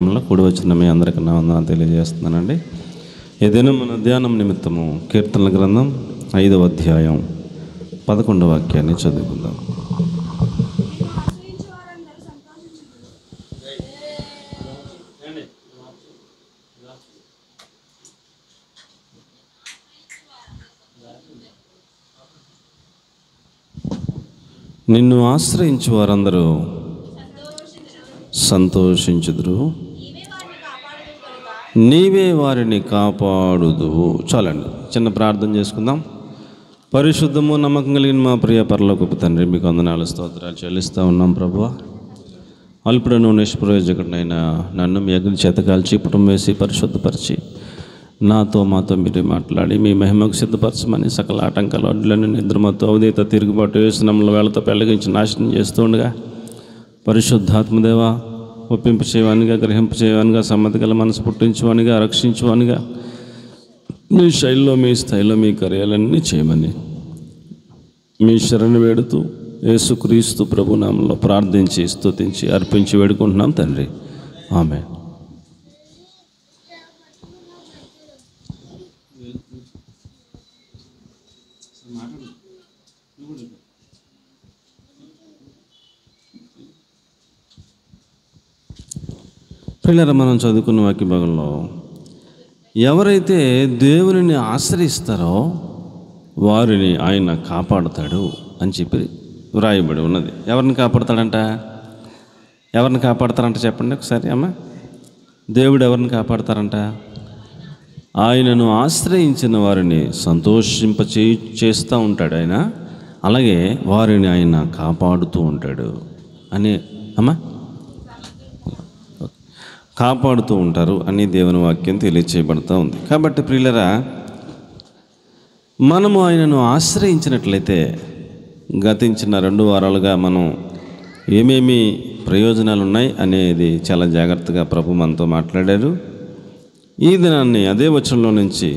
కూడి వచ్చిన మీ అందరికీ నా వందనాలు తెలియజేస్తున్నానండి. ఏదైనా మన ధ్యానం నిమిత్తము కీర్తనల గ్రంథం 5వ అధ్యాయం 11వ వాక్యాన్ని చదువుకుందాం. నిన్ను ఆశ్రయించు వారందరూ సంతోషించుదురు, నీవే వారిని కాపాడుదువు. చాలండి, చిన్న ప్రార్థన చేసుకుందాం. పరిశుద్ధము నమ్మకం కలిగిన మా ప్రియ పరలోకపు తండ్రి, మీకు వందనాలు స్తోత్రాలు చెల్లిస్తూ ఉన్నాం ప్రభువా. అల్పుడను నిష్ప్రయోజకుడైనా నన్ను మీ అగ్ని చేత కాల్చి పుటం వేసి పరిశుద్ధపరిచి మాతో మీరు మాట్లాడి మీ మహిమకు సిద్ధపరచమని సకల ఆటంకాలు అడ్డులను నిద్రమతో అవధీత తిరుగుబాటు వేసినముల వేళతో పెళ్ళగించి నాశనం చేస్తూ ఉండగా, పరిశుద్ధాత్మదేవా ఒప్పింపు చేయవానిగా, గ్రహింపు చేయవానిగా, సమ్మతి గల మనసు పుట్టించువానిగా, రక్షించువానిగా, మీ శైలిలో మీ స్థాయిలో మీ కార్యాలన్నీ చేయమని మీ శరణు వేడుతూ యేసుక్రీస్తు ప్రభునామంలో ప్రార్థించి స్తుతించి అర్పించి వేడుకుంటున్నాం తండ్రి, ఆమేన్. పిల్లలు, మనం చదువుకున్న వాక్య భాగంలో ఎవరైతే దేవునిని ఆశ్రయిస్తారో వారిని ఆయన కాపాడుతాడు అని చెప్పి వ్రాయబడి ఉన్నది. ఎవరిని కాపాడుతాడంట? ఎవరిని కాపాడతారంట చెప్పండి ఒకసారి అమ్మ. దేవుడు ఎవరిని కాపాడతారంట? ఆయనను ఆశ్రయించిన వారిని చేస్తూ ఉంటాడు ఆయన, అలాగే వారిని ఆయన కాపాడుతూ ఉంటాడు అని అమ్మ, కాపాడుతూ ఉంటారు అని దేవుని వాక్యం తెలియచేయబడుతూ ఉంది. కాబట్టి ప్రియులరా, మనము ఆయనను ఆశ్రయించినట్లయితే గతించిన 2 వారాలుగా మనం ఏమేమి ప్రయోజనాలు ఉన్నాయి అనేది చాలా జాగ్రత్తగా ప్రభు మనతో మాట్లాడారు. ఈ దినాన్ని అదే వచనంలో నుంచి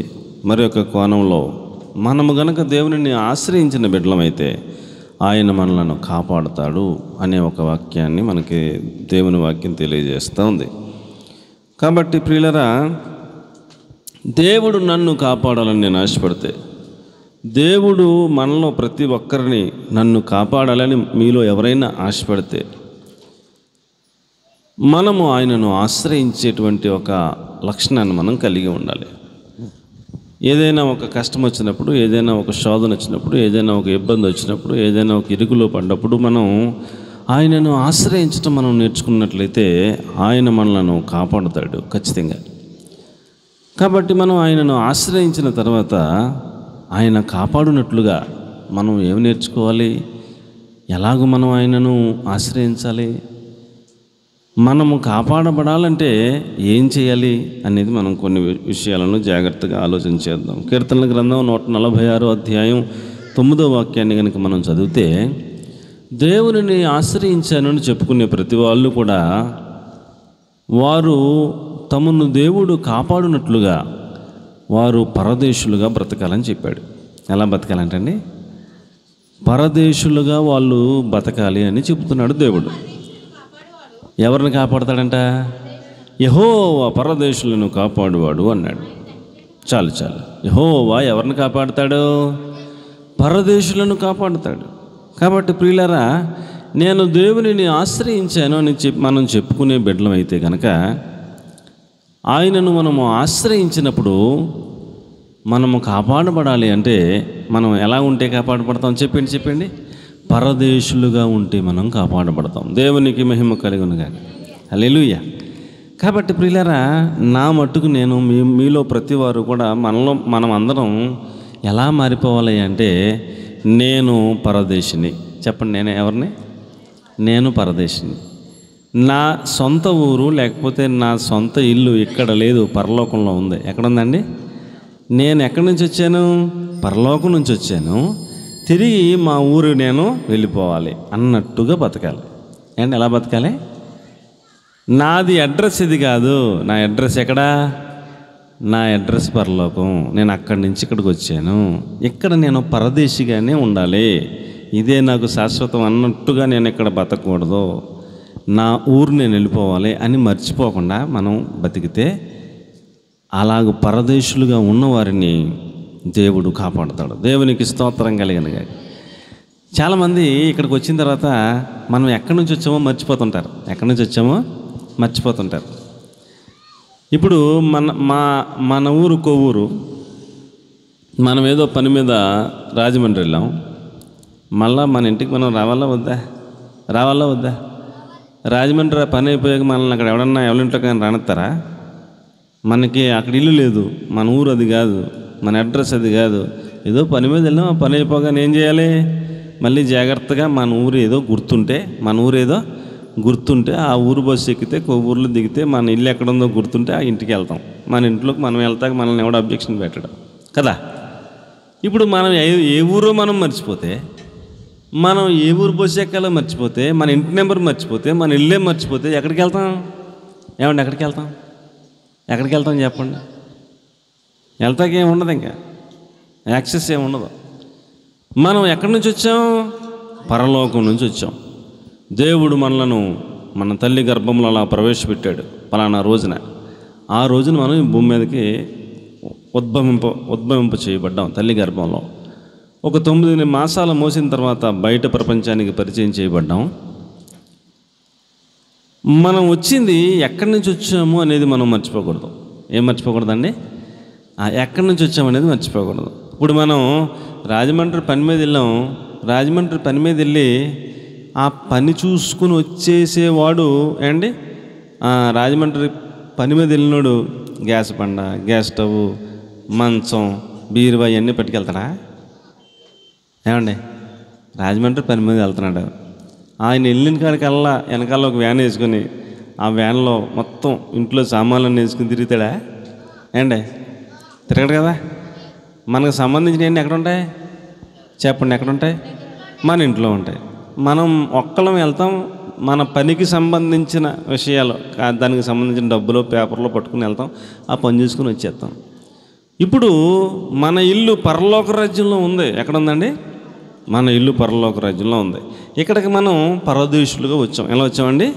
మరొక కోణంలో మనము గనక దేవునిని ఆశ్రయించిన బిడ్డలమైతే ఆయన మనలను కాపాడుతాడు అనే ఒక వాక్యాన్ని మనకి దేవుని వాక్యం తెలియజేస్తూ ఉంది. కాబట్టి ప్రియులరా, దేవుడు నన్ను కాపాడాలని నేను ఆశపడితే, దేవుడు మనలో ప్రతి ఒక్కరిని నన్ను కాపాడాలని మీలో ఎవరైనా ఆశపడితే, మనము ఆయనను ఆశ్రయించేటువంటి ఒక లక్షణాన్ని మనం కలిగి ఉండాలి. ఏదైనా ఒక కష్టం వచ్చినప్పుడు, ఏదైనా ఒక శోధన వచ్చినప్పుడు, ఏదైనా ఒక ఇబ్బంది వచ్చినప్పుడు, ఏదైనా ఒక ఇరుకులో పడ్డప్పుడు మనం ఆయనను ఆశ్రయించడం మనం నేర్చుకున్నట్లయితే ఆయన మనలను కాపాడుతాడు ఖచ్చితంగా. కాబట్టి మనం ఆయనను ఆశ్రయించిన తర్వాత ఆయన కాపాడునట్లుగా మనం ఏమి నేర్చుకోవాలి? ఎలాగ మనం ఆయనను ఆశ్రయించాలి? మనము కాపాడబడాలంటే ఏం చేయాలి అనేది మనం కొన్ని విషయాలను జాగ్రత్తగా ఆలోచన చేద్దాం. కీర్తనల గ్రంథం 146వ అధ్యాయం 9వ వాక్యాన్ని కనుక మనం చదివితే, దేవునిని ఆశ్రయించానని చెప్పుకునే ప్రతి వాళ్ళు కూడా వారు తమను దేవుడు కాపాడునట్లుగా వారు పరదేశులుగా బ్రతకాలని చెప్పాడు. ఎలా బతకాలంటండి? పరదేశులుగా వాళ్ళు బతకాలి అని చెబుతున్నాడు దేవుడు. ఎవరిని కాపాడతాడంట? యెహోవా పరదేశులను కాపాడువాడు అన్నాడు. చాలు యెహోవా ఎవరిని కాపాడుతాడు? పరదేశులను కాపాడుతాడు. కాబట్టి ప్రియులారా, నేను దేవునిని ఆశ్రయించాను అని మనం చెప్పుకునే బిడ్డలం అయితే కనుక, ఆయనను మనము ఆశ్రయించినప్పుడు మనము కాపాడబడాలి అంటే మనం ఎలా ఉంటే కాపాడబడతాం? చెప్పండి. పరదేశులుగా ఉంటే మనం కాపాడబడతాం. దేవునికి మహిమ కలుగునుగా. హల్లెలూయా. కాబట్టి ప్రియులారా, నా మట్టుకు నేను మీలో ప్రతి వారు కూడా మనం అందరం ఎలా మారిపోవాలి అంటే, నేను పరదేశిని. చెప్పండి, నేను ఎవరిని? నేను పరదేశిని. నా సొంత ఊరు లేకపోతే నా సొంత ఇల్లు ఇక్కడ లేదు, పరలోకంలో ఉంది. ఎక్కడుందండి? నేను ఎక్కడి నుంచి వచ్చాను? పరలోకం నుంచి వచ్చాను. తిరిగి మా ఊరు నేను వెళ్ళిపోవాలి అన్నట్టుగా బతకాలి. అండ్ ఎలా బతకాలి? నాది అడ్రస్ ఇది కాదు. నా అడ్రస్ ఎక్కడా? నా అడ్రస్ పరలోకం. నేను అక్కడి నుంచి ఇక్కడికి వచ్చాను. ఇక్కడ నేను పరదేశిగానే ఉండాలి. ఇదే నాకు శాశ్వతం అన్నట్టుగా నేను ఇక్కడ బతకూడదు. నా ఊరు నేను వెళ్ళిపోవాలి అని మర్చిపోకుండా మనం బతికితే అలాగ పరదేశులుగా ఉన్నవారిని దేవుడు కాపాడుతాడు. దేవునికి స్తోత్రం కలిగినగా. చాలామంది ఇక్కడికి వచ్చిన తర్వాత మనం ఎక్కడి నుంచి వచ్చామో మర్చిపోతుంటారు. ఎక్కడి నుంచి వచ్చామో మర్చిపోతుంటారు. ఇప్పుడు మన ఊరు కొవ్వూరు. మనం ఏదో పని మీద రాజమండ్రి వెళ్ళాం. మళ్ళా మన ఇంటికి మనం రావాలా వద్దా? రాజమండ్రి పని అయిపోయాక మనల్ని అక్కడ ఎవరన్నా ఎవరింట్లో కానీ రానిస్తారా? మనకి అక్కడ ఇల్లు లేదు, మన ఊరు అది కాదు, మన అడ్రస్ అది కాదు. ఏదో పని మీద వెళ్ళాం, ఆ పని అయిపోగానే ఏం చేయాలి? మళ్ళీ జాగ్రత్తగా మన ఊరు ఏదో గుర్తుంటే ఆ ఊరు బస్సు ఎక్కితే కొవ్వూరులో దిగితే మన ఇల్లు ఎక్కడుందో గుర్తుంటే ఆ ఇంటికి వెళ్తాం. మన ఇంట్లోకి మనం వెళ్తాక మనల్ని ఎవడో అబ్జెక్షన్ పెట్టడం కదా. ఇప్పుడు మనం ఏ ఊరో మనం మర్చిపోతే, మనం ఏ ఊరు బస్సు ఎక్కాలో మర్చిపోతే, మన ఇంటి నెంబర్ మర్చిపోతే, మన ఇల్లే మర్చిపోతే ఎక్కడికి వెళ్తాం? ఏమండి ఎక్కడికి వెళ్తాం చెప్పండి. వెళ్తాక ఏమి ఉండదు, ఇంకా యాక్సెస్ ఏమి ఉండదు. మనం ఎక్కడి నుంచి వచ్చాం? పరలోకం నుంచి వచ్చాం. దేవుడు మనలను మన తల్లి గర్భంలో అలా ప్రవేశపెట్టాడు పలానా రోజున. ఆ రోజున మనం ఈ భూమి మీదకి ఉద్భవింప చేయబడ్డాం తల్లి గర్భంలో. ఒక 9 మాసాలు మోసిన తర్వాత బయట ప్రపంచానికి పరిచయం చేయబడ్డాం. మనం వచ్చింది ఎక్కడి నుంచి వచ్చాము అనేది మనం మర్చిపోకూడదు. ఏం మర్చిపోకూడదండి? ఎక్కడి నుంచి వచ్చామనేది మర్చిపోకూడదు. ఇప్పుడు మనం రాజమండ్రి పని మీద వెళ్ళాం. రాజమండ్రి పని మీద వెళ్ళి ఆ పని చూసుకుని వచ్చేసేవాడు ఏండి, రాజమండ్రి పని మీద వెళ్ళినాడు గ్యాస్ బండ, గ్యాస్ స్టవ్, మంచం, బీరువా ఇవన్నీ పట్టుకెళ్తాడా? ఏమండి, రాజమండ్రి పని మీద వెళ్తున్నాడు. ఆయన వెళ్ళిన కాడికల్లా వెనకాల ఒక వ్యాన్ వేసుకొని ఆ వ్యాన్లో మొత్తం ఇంట్లో సామాన్లన్నీ వేసుకుని తిరుగుతాడా? ఏండి, తిరగడు కదా. మనకు సంబంధించినవన్నీ ఎక్కడ ఉంటాయి చెప్పండి? ఎక్కడ ఉంటాయి? మన ఇంట్లో ఉంటాయి. మనం ఒక్కళ్ళం వెళ్తాం, మన పనికి సంబంధించిన విషయాలు, దానికి సంబంధించిన డబ్బులు పేపర్లో పట్టుకుని వెళ్తాం, ఆ పని చూసుకుని వచ్చేస్తాం. ఇప్పుడు మన ఇల్లు పరలోక రాజ్యంలో ఉంది. ఎక్కడ ఉందండి? మన ఇల్లు పరలోక రాజ్యంలో ఉంది. ఇక్కడికి మనం పరదేశులుగా వచ్చాం. ఎలా వచ్చామండి?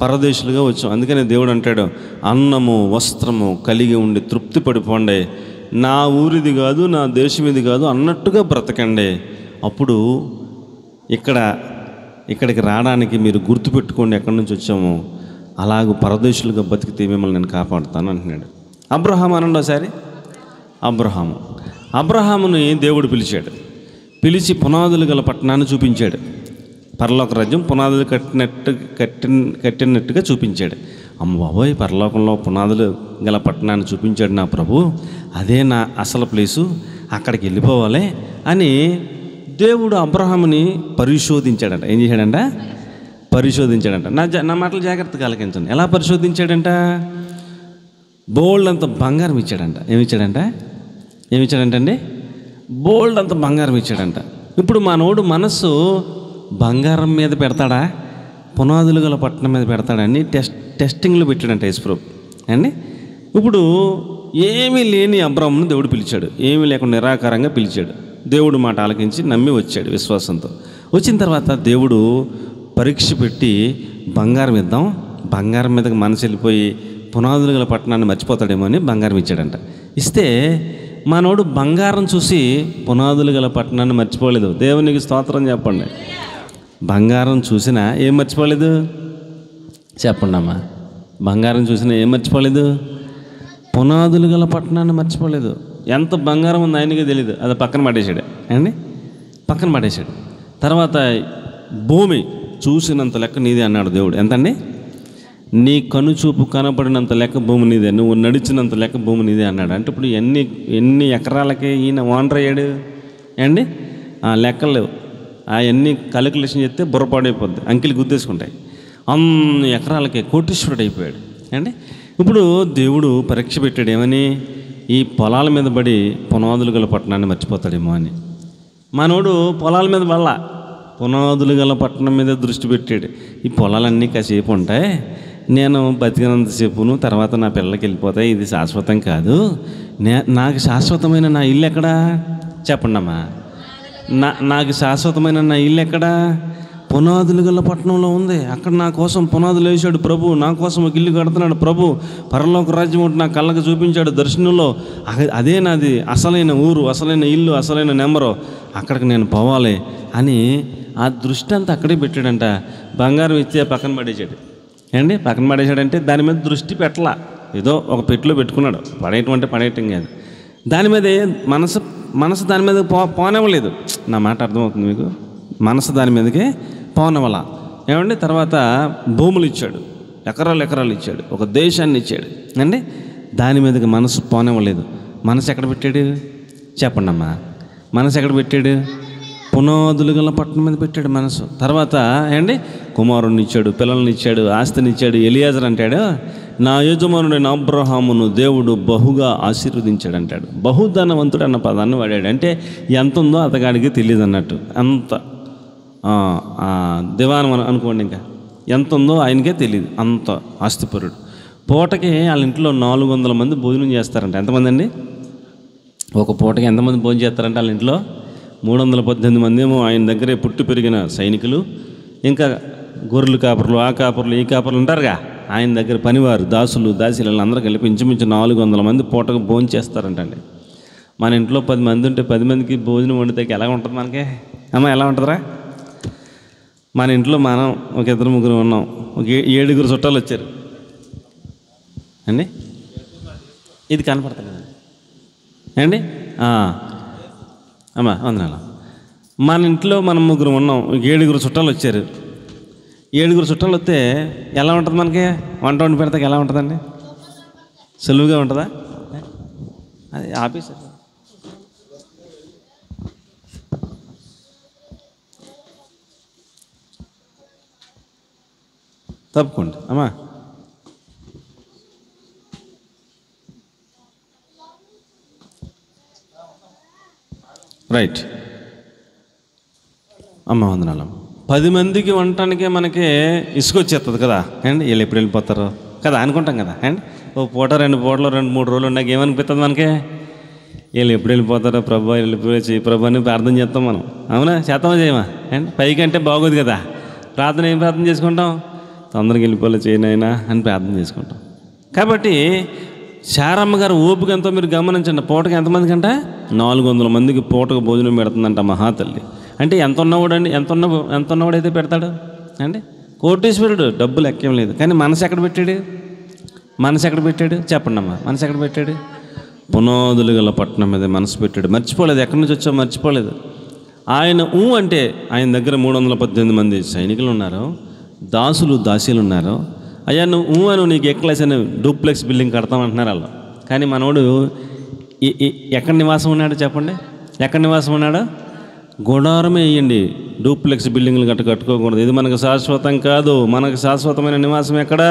పరదేశులుగా వచ్చాం. అందుకని దేవుడు అంటాడు, అన్నము వస్త్రము కలిగి ఉండి తృప్తి పడిపోండి, నా ఊరిది కాదు, నా దేశం ఇది కాదు అన్నట్టుగా బ్రతకండి. అప్పుడు ఇక్కడికి రావడానికి మీరు గుర్తుపెట్టుకోండి ఎక్కడి నుంచి వచ్చామో. అలాగూ పరదేశులుగా బతికితే మిమ్మల్ని నేను కాపాడుతాను అంటున్నాడు. అబ్రహాము అనండి ఒకసారి. అబ్రహాముని దేవుడు పిలిచి పునాదులు గల పట్టణాన్ని చూపించాడు. పరలోక రాజ్యం పునాదులు కట్టినట్టుగా చూపించాడు. అమ్మ బాబోయ్, పరలోకంలో పునాదులు గల పట్టణాన్ని చూపించాడు నా ప్రభు, అదే నా అసలు ప్లేసు, అక్కడికి వెళ్ళిపోవాలి అని దేవుడు అబ్రహాముని పరిశోధించాడంట. ఏం చేశాడంట? పరిశోధించాడంట. నా మాటలు జాగ్రత్తగా ఆలకించండి. ఎలా పరిశోధించాడంట? బోల్డ్ అంత బంగారం ఇచ్చాడంట. ఏమిచ్చాడంటండి? బోల్డ్ అంత బంగారం ఇచ్చాడంట. ఇప్పుడు మనోడు మనస్సు బంగారం మీద పెడతాడా, పునాదులు గల పట్టణం మీద పెడతాడని టెస్టింగ్లు పెట్టాడంట యేసుప్రభు అండి. ఇప్పుడు ఏమీ లేని అబ్రహామును దేవుడు పిలిచాడు. ఏమీ లేకుండా నిరాకారంగా పిలిచాడు. దేవుడు మాట ఆలకించి నమ్మి వచ్చాడు విశ్వాసంతో. వచ్చిన తర్వాత దేవుడు పరీక్ష పెట్టి బంగారం ఇద్దాం, బంగారం మీదకి మనసు వెళ్ళిపోయి పునాదులు గల పట్టణాన్ని మర్చిపోతాడేమో అని బంగారం ఇచ్చాడంట. ఇస్తే మనోడు బంగారం చూసి పునాదులు గల పట్టణాన్ని మర్చిపోలేదు. దేవునికి స్తోత్రం చెప్పండి. బంగారం చూసినా ఏం మర్చిపోలేదు చెప్పండి అమ్మా. బంగారం చూసినా ఏం మర్చిపోలేదు? పునాదులు గల పట్టణాన్ని మర్చిపోలేదు. ఎంత బంగారం ఉంది ఆయనకే తెలియదు, అది పక్కన పడేశాడు అండి, పక్కన పడేశాడు. తర్వాత భూమి చూసినంత లెక్క నీదే అన్నాడు దేవుడు. ఎంతండి? నీ కనుచూపు కనపడినంత లెక్క భూమి నీదే, నువ్వు నడిచినంత లెక్క భూమి నీదే అన్నాడు. అంటే ఇప్పుడు ఎన్ని ఎకరాలకి ఈయన ఓనర్ అయ్యాడు అండి? లెక్కలు లేవు. అవన్నీ కాలిక్యులేషన్ చేస్తే బుర్రపాడైపోద్ది, అంకెలు గుద్దేసుకుంటాయి. అన్ని ఎకరాలకి కోటీశ్వరుడు అయిపోయాడు అండి. ఇప్పుడు దేవుడు పరీక్ష పెట్టాడు ఏమని? ఈ పొలాల మీద పడి పునాదులు గల పట్టణాన్ని మర్చిపోతాడేమో అని. మనోడు పొలాల మీద పడలా, పునాదులు గల పట్టణం మీద దృష్టి పెట్టాడు. ఈ పొలాలన్నీ కాసేపు ఉంటాయి, నేను బతికినంతసేపును తర్వాత నా పిల్లలకి వెళ్ళిపోతాయి, ఇది శాశ్వతం కాదు, నాకు శాశ్వతమైన నా ఇల్లు ఎక్కడా చెప్పండి అమ్మా. నాకు శాశ్వతమైన నా ఇల్లు ఎక్కడా? పునాదులు గల పట్టణంలో ఉంది. అక్కడ నా కోసం పునాదులు వేసాడు ప్రభు, నా కోసం ఒక ఇల్లు కడుతున్నాడు ప్రభు, పరలోక రాజ్యం ఒకటి నా కళ్ళకు చూపించాడు దర్శనంలో. అదే నాది అసలైన ఊరు, అసలైన ఇల్లు, అసలైన నెంబరు, అక్కడికి నేను పోవాలి అని ఆ దృష్టి అంతా అక్కడే పెట్టాడంట. బంగారం ఇచ్చే పక్కన పడేసాడు ఏండి, పక్కన పడేసాడంటే దాని మీద దృష్టి పెట్టలా, ఏదో ఒక పెట్టిలో పెట్టుకున్నాడు. పడేయటం అంటే పడేయటం కాదు, దాని మీద మనసు దాని మీద పోనివ్వలేదు. నా మాట అర్థమవుతుంది మీకు? మనసు దాని మీదకి పోనివ్వాల ఏమండి. తర్వాత భూములు ఇచ్చాడు, ఎకరాలు ఇచ్చాడు, ఒక దేశాన్ని ఇచ్చాడు అండి. దాని మీదకి మనసు పోనివ్వలేదు. మనసు ఎక్కడ పెట్టాడు చెప్పండి అమ్మా? మనసు ఎక్కడ పెట్టాడు? పునాదులు గల పట్టణం మీద పెట్టాడు మనసు. తర్వాత ఏంటి, కుమారుణ్ణి ఇచ్చాడు, పిల్లల్ని ఇచ్చాడు, ఆస్తిని ఇచ్చాడు. ఎలియాజర్ అంటాడు, నా యజమానుడైన అబ్రహామును దేవుడు బహుగా ఆశీర్వదించాడు అంటాడు. బహుధనవంతుడు అన్న పదాన్ని వాడాడు. అంటే ఎంత ఉందో అతగాడికి తెలియదు అన్నట్టు. అంత దివానం అనుకోండి, ఇంకా ఎంత ఉందో ఆయనకే తెలియదు, అంత ఆస్తిపరుడు. పూటకి వాళ్ళ ఇంట్లో 400 మంది భోజనం చేస్తారంట. ఎంతమంది అండి? ఒక పూటకి ఎంతమంది భోజనం చేస్తారంటే వాళ్ళ ఇంట్లో 318 మంది ఏమో ఆయన దగ్గరే పుట్టి పెరిగిన సైనికులు, ఇంకా గొర్రెలు కాపర్లు, ఆ కాపర్లు, ఈ కాపర్లు ఉంటారుగా ఆయన దగ్గర పనివారు, దాసులు, దాసీలు అందరూ కలిపి ఇంచుమించు 400 మంది పూటకు భోజనం చేస్తారంటండి. మన ఇంట్లో 10 మంది ఉంటే 10 మందికి భోజనం వండితే ఎలా ఉంటుంది మనకి? అమ్మ ఎలా ఉంటుందిరా? మన ఇంట్లో మనం ఒక 2-3 ఉన్నాం, ఒక 7 చుట్టాలు వచ్చారు అండి. ఇది కనపడతలేదండి అండి. అమ్మా వందనాలు. మన ఇంట్లో మనం 3 ఉన్నాం, 7 చుట్టాలు వచ్చారు. 7 చుట్టాలు వస్తే ఎలా ఉంటుంది మనకి? వంట వండి పెడతాకి ఎలా ఉంటుందండి? సులువుగా ఉంటుందా? అది ఆఫీస్ తప్పకుండా అమ్మా. రైట్ అమ్మ వందనాలు. 10 మందికి వండటానికే మనకి ఇసుకొచ్చేస్తుంది కదా అండి. వీళ్ళు ఎప్పుడు వెళ్ళిపోతారు కదా అనుకుంటాం కదా అండి. ఓ పూట 2 పూటలు 2-3 రోజులు ఉన్నాక ఏమనిపిస్తుంది మనకి? వీళ్ళు ఎప్పుడు వెళ్ళిపోతారో ప్రభు, వెళ్ళిపోయి ప్రభు అని ప్రార్థన చేస్తాం మనం. అవునా? చేస్తామా చేయమా అండి? పైకంటే బాగోదు కదా. ప్రార్థన ఏం ప్రార్థన చేసుకుంటాం? తొందరగా వెళ్ళిపోలే చేయనైనా అని ప్రార్థన చేసుకుంటాం. కాబట్టి శారమ్మ గారు ఓపిక ఎంతో మీరు గమనించండి. పూటకి ఎంతమందికి అంట? 400 మందికి పూటకు భోజనం పెడుతుందంట మహాతల్లి. అంటే ఎంత ఉన్నవాడండి, ఎంత ఉన్నవాడైతే పెడతాడు అండి. కోటీశ్వరుడు, డబ్బులు ఎక్కేం లేదు. కానీ మనసు ఎక్కడ పెట్టాడు? మనసు ఎక్కడ పెట్టాడు చెప్పండి అమ్మా? మనసు ఎక్కడ పెట్టాడు? పునాదులు గల పట్టణం మీద మనసు పెట్టాడు. మర్చిపోలేదు, ఎక్కడి నుంచి వచ్చావు మర్చిపోలేదు. ఆయన అంటే ఆయన దగ్గర 318 మంది సైనికులు ఉన్నారు, దాసులు, దాసీలు ఉన్నారు. అయ్యా నువ్వు అని నీకు ఎక్కలేసని డూప్లెక్స్ బిల్డింగ్ కడతామంటున్నారు వాళ్ళు. కానీ మనోడు ఎక్కడ నివాసం ఉన్నాడు చెప్పండి? ఎక్కడ నివాసం ఉన్నాడు? గుడారమే వేయండి, డూప్లెక్స్ బిల్డింగ్లు కట్టుకోకూడదు. ఇది మనకు శాశ్వతం కాదు. మనకు శాశ్వతమైన నివాసం ఎక్కడ?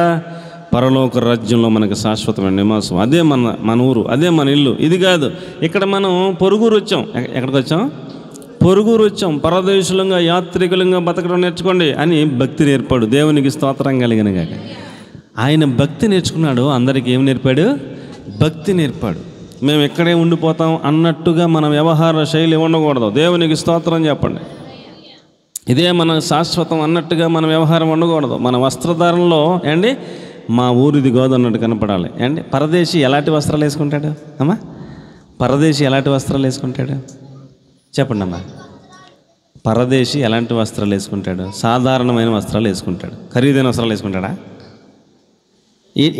పరలోక రాజ్యంలో మనకు శాశ్వతమైన నివాసం. అదే మన ఊరు, అదే మన ఇల్లు. ఇది కాదు. ఇక్కడ మనం పొరుగురు వచ్చాం. ఎక్కడికి వచ్చాం? పొరుగురు వచ్చాం. పరదేశులంగా, యాత్రికులంగా బతకడం నేర్చుకోండి అని భక్తి నేర్పాడు. దేవునికి స్తోత్రం కలిగిన గాక. ఆయన భక్తి నేర్చుకున్నాడు. అందరికీ ఏం నేర్పాడు? భక్తి నేర్పాడు. మేము ఎక్కడే ఉండిపోతాం అన్నట్టుగా మన వ్యవహార శైలి ఉండకూడదు. దేవునికి స్తోత్రం చెప్పండి. ఇదే మన శాశ్వతం అన్నట్టుగా మన వ్యవహారం ఉండకూడదు. మన వస్త్రధారణలో ఏండి మా ఊరిది గోదు అన్నట్టు కనపడాలి అండి. పరదేశి ఎలాంటి వస్త్రాలు వేసుకుంటాడు అమ్మా? పరదేశి ఎలాంటి వస్త్రాలు వేసుకుంటాడు చెప్పండి అమ్మా? పరదేశి ఎలాంటి వస్త్రాలు వేసుకుంటాడు? సాధారణమైన వస్త్రాలు వేసుకుంటాడు. ఖరీదైన వస్త్రాలు వేసుకుంటాడా?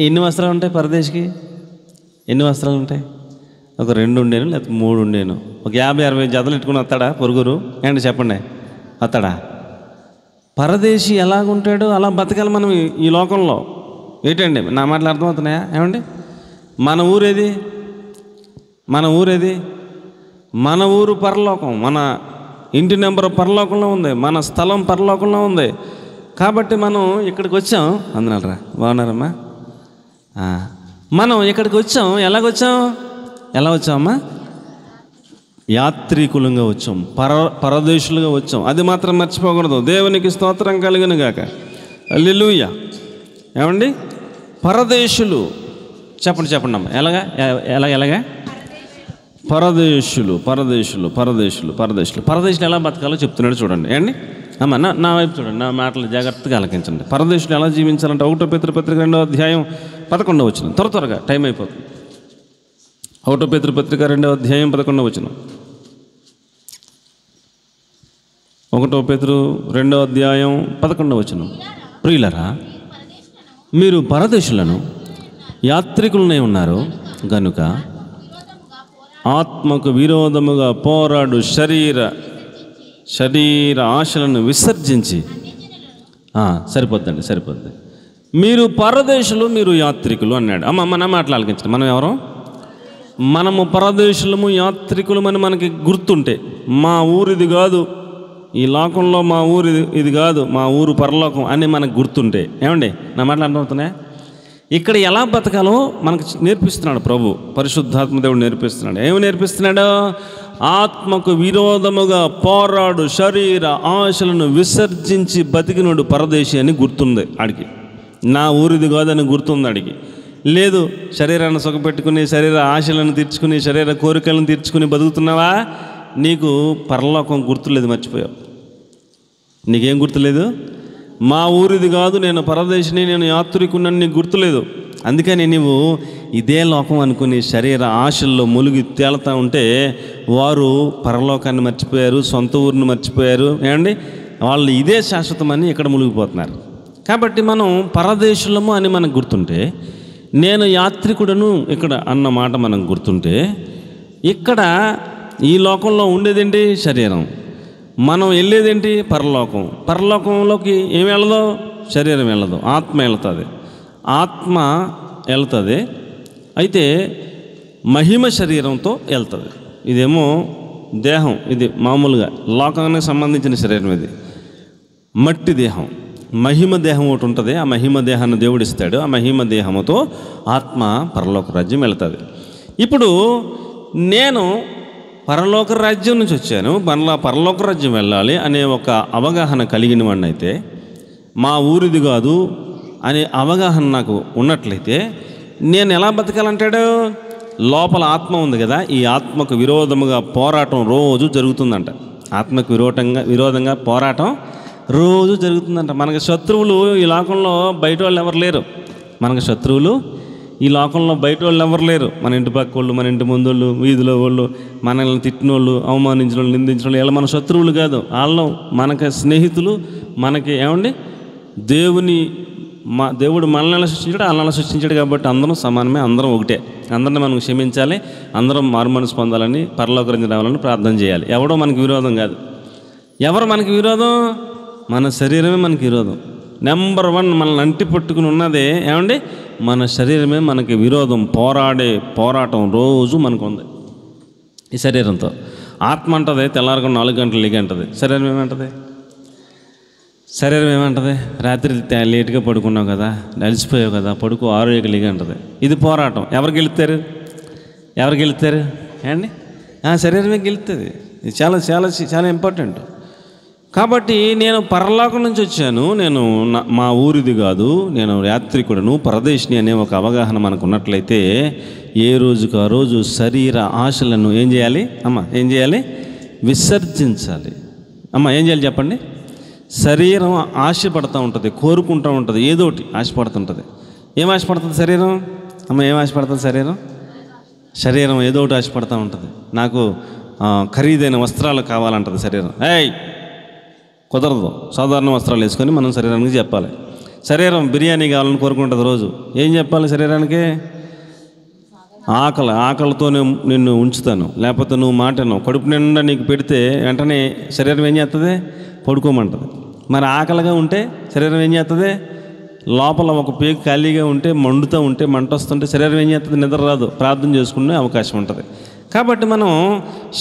ఎన్ని వస్త్రాలు ఉంటాయి పరదేశికి? ఎన్ని వస్త్రాలు ఉంటాయి? ఒక 2 ఉండేను, లేకపోతే 3 ఉండేను. ఒక 50-60 జతలు ఇట్టుకుని వస్తాడా పొరుగురు ఏంటి చెప్పండి? వస్తాడా? పరదేశి ఎలాగుంటాడో అలా బతకాలి మనం ఈ లోకంలో. ఏంటండి నా మాటలు అర్థమవుతున్నాయా ఏమండి? మన ఊరేది? మన ఊరేది? మన ఊరు పరలోకం. మన ఇంటి నెంబర్ పరలోకంలో ఉంది. మన స్థలం పరలోకంలో ఉంది. కాబట్టి మనం ఇక్కడికి వచ్చాం. అందనాలరా బాగున్నారమ్మా? మనం ఇక్కడికి వచ్చాం. ఎలాగొచ్చాం? ఎలా వచ్చామమ్మా? యాత్రికులంగా వచ్చాం, పరదేశులుగా వచ్చాం. అది మాత్రం మర్చిపోకూడదు. దేవునికి స్తోత్రం కలుగును గాక. హల్లెలూయా. ఏమండి? పరదేశులు చెప్పండి అమ్మ. ఎలాగా? పరదేశులు ఎలా బతకాలో చెప్తున్నాడు చూడండి. ఏమండి? అమ్మ నా వైపు చూడండి, నా మాటలు జాగ్రత్తగా ఆలకించండి. పరదేశులు ఎలా జీవించాలంటే 1 పేతురు పత్రిక 2వ అధ్యాయం 11వ వచనం. త్వరగా టైం అయిపోతుంది. 1 పేతురు పత్రిక 2వ అధ్యాయం 11వ వచనం. 1 పేతురు 2వ అధ్యాయం 11వ వచనం. ప్రియులరా, మీరు పరదేశులను యాత్రికులనే ఉన్నారు గనుక ఆత్మకు విరోధముగా పోరాడు శరీర ఆశలను విసర్జించి సరిపోద్ది. మీరు పరదేశులు, మీరు యాత్రికులు అన్నాడు. మన మాటలు ఆలకించండి. మనం ఎవరు? మనము పరదేశులము, యాత్రికులమని మనకి గుర్తుంటే, మా ఊరిది కాదు, ఈ లోకంలో మా ఊరు ఇది కాదు, మా ఊరు పరలోకం అని మనకు గుర్తుంటే, ఏమండి నా మాటలు అర్థమవుతున్నాయి? ఇక్కడ ఎలా బతకాలో మనకు నేర్పిస్తున్నాడు ప్రభు, పరిశుద్ధాత్మ దేవుడు నేర్పిస్తున్నాడు. ఏమి నేర్పిస్తున్నాడు? ఆత్మకు విరోధముగా పోరాడు శరీర ఆశలను విసర్జించి బతికినోడు పరదేశి అని గుర్తుంది ఆడికి. నా ఊరిది కాదని గుర్తుంది ఆడికి. లేదు, శరీరాన్ని సుఖపెట్టుకుని, శరీర ఆశలను తీర్చుకుని, శరీర కోరికలను తీర్చుకుని బతుకుతున్నావా? నీకు పరలోకం గుర్తులేదు, మర్చిపోయావు. నీకేం గుర్తులేదు? మా ఊరిది కాదు, నేను పరదేశిని, నేను యాత్రికున్నని నీకు గుర్తులేదు. అందుకని నీవు ఇదే లోకం అనుకుని శరీర ఆశల్లో మునిగి తేలుతూ ఉంటే వారు పరలోకాన్ని మర్చిపోయారు, సొంత ఊరిని మర్చిపోయారు. ఏమండి, వాళ్ళు ఇదే శాశ్వతమని ఇక్కడ మునిగిపోతున్నారు. కాబట్టి మనం పరదేశులము అని మనకు గుర్తుంటే, నేను యాత్రికుడను ఇక్కడ అన్న మాట మనకు గుర్తుంటే, ఇక్కడ ఈ లోకంలో ఉండేదేంటి? శరీరం. మనం వెళ్ళేదేంటి? పరలోకం. పరలోకంలోకి ఏమి వెళ్ళదు? శరీరం వెళ్ళదు, ఆత్మ వెళ్తుంది. ఆత్మ వెళ్తుంది, అయితే మహిమ శరీరంతో వెళ్తుంది. ఇదేమో దేహం, ఇది మామూలుగా లోకానికి సంబంధించిన శరీరం. ఇది మట్టి దేహం. మహిమ దేహం ఒకటి ఉంటుంది. ఆ మహిమ దేహాన్ని దేవుడు ఇస్తాడు. ఆ మహిమ దేహముతో ఆత్మ పరలోక రాజ్యం వెళ్తుంది. ఇప్పుడు నేను పరలోక రాజ్యం నుంచి వచ్చాను, మరలా పరలోక రాజ్యం వెళ్ళాలి అనే ఒక అవగాహన కలిగిన వాడిని అయితే, మా ఊరిది కాదు అనే అవగాహన నాకు ఉన్నట్లయితే నేను ఎలా బతకాలంటాడు? లోపల ఆత్మ ఉంది కదా, ఈ ఆత్మకు విరోధముగా పోరాటం రోజు జరుగుతుందంట. ఆత్మకు విరోధంగా పోరాటం రోజు జరుగుతుందంట. మనకి శత్రువులు ఈ లోకంలో బయట వాళ్ళు ఎవరు లేరు. మనకు శత్రువులు ఈ లోకంలో బయట వాళ్ళు ఎవరు లేరు. మన ఇంటి పక్క వాళ్ళు, మన ఇంటి ముందు వాళ్ళు, వీధిలో వాళ్ళు, మనల్ని తిట్టిన వాళ్ళు, అవమానించిన వాళ్ళు, నిందించిన వాళ్ళు, ఇలా మన శత్రువులు కాదు. వాళ్ళు మనకి స్నేహితులు. మనకి ఏమండి, దేవుడు మనల్ని సృష్టించాడు, వాళ్ళని సృష్టించాడు. కాబట్టి అందరం సమానమే, అందరం ఒకటే. అందరిని మనం క్షమించాలి, అందరం మారుమనసు పొందాలని, పరలోక రాజ్యం రావాలని ప్రార్థన చేయాలి. ఎవడో మనకి విరోధం కాదు. ఎవరు మనకి విరోధం? మన శరీరమే మనకి విరోధం. నెంబర్ 1 మనల్ని అంటి పట్టుకుని ఉన్నదే ఏమండి, మన శరీరమే మనకి విరోధం. పోరాటం రోజు మనకు ఉంది ఈ శరీరంతో. ఆత్మ అంటది తెల్లారగా 4 గంటలు లేక అంటది. శరీరం ఏమంటది? రాత్రి లేట్గా పడుకున్నావు కదా, అలసిపోయావు కదా, పడుకో 6 లేక అంటది. ఇది పోరాటం. ఎవరు గెలుస్తారు ఏమండి? శరీరమే గెలుస్తుంది. ఇది చాలా చాలా చాలా ఇంపార్టెంట్. కాబట్టి నేను పరలోకం నుంచి వచ్చాను, నేను మా ఊరిది కాదు, నేను యాత్రికుడను, పరదేశిని అనే ఒక అవగాహన మనకు ఉన్నట్లయితే ఏ రోజుకు ఆ రోజు శరీర ఆశలను ఏం చేయాలి? ఏం చేయాలి? విసర్జించాలి. ఏం చేయాలి చెప్పండి? శరీరం ఆశపడుతూ ఉంటుంది, కోరుకుంటూ ఉంటుంది, ఏదో ఒకటి ఆశపడుతుంటుంది. ఏం ఆశపడుతుంది శరీరం? ఏం ఆశపడుతుంది శరీరం? ఏదో ఒకటి ఆశపడుతూ ఉంటుంది. నాకు ఖరీదైన వస్త్రాలు కావాలంటుంది శరీరం. కుదరదు. సాధారణ వస్త్రాలు వేసుకొని మనం శరీరానికి చెప్పాలి. శరీరం బిర్యానీ కావాలని కోరుకుంటుంది రోజు. ఏం చెప్పాలి శరీరానికి? ఆకలితోనే నిన్ను ఉంచుతాను, లేకపోతే నువ్వు మాటను కడుపు నిండా నీకు పెడితే వెంటనే శరీరం ఏం చేస్తుంది? పడుకోమంటుంది. మరి ఆకలిగా ఉంటే శరీరం ఏం చేస్తుంది? లోపల ఒక పేగు ఖాళీగా ఉంటే, మండుతూ ఉంటే, మంట వస్తుంటే శరీరం ఏం చేస్తుంది? నిద్ర రాదు, ప్రార్థన చేసుకునే అవకాశం ఉంటుంది. కాబట్టి మనం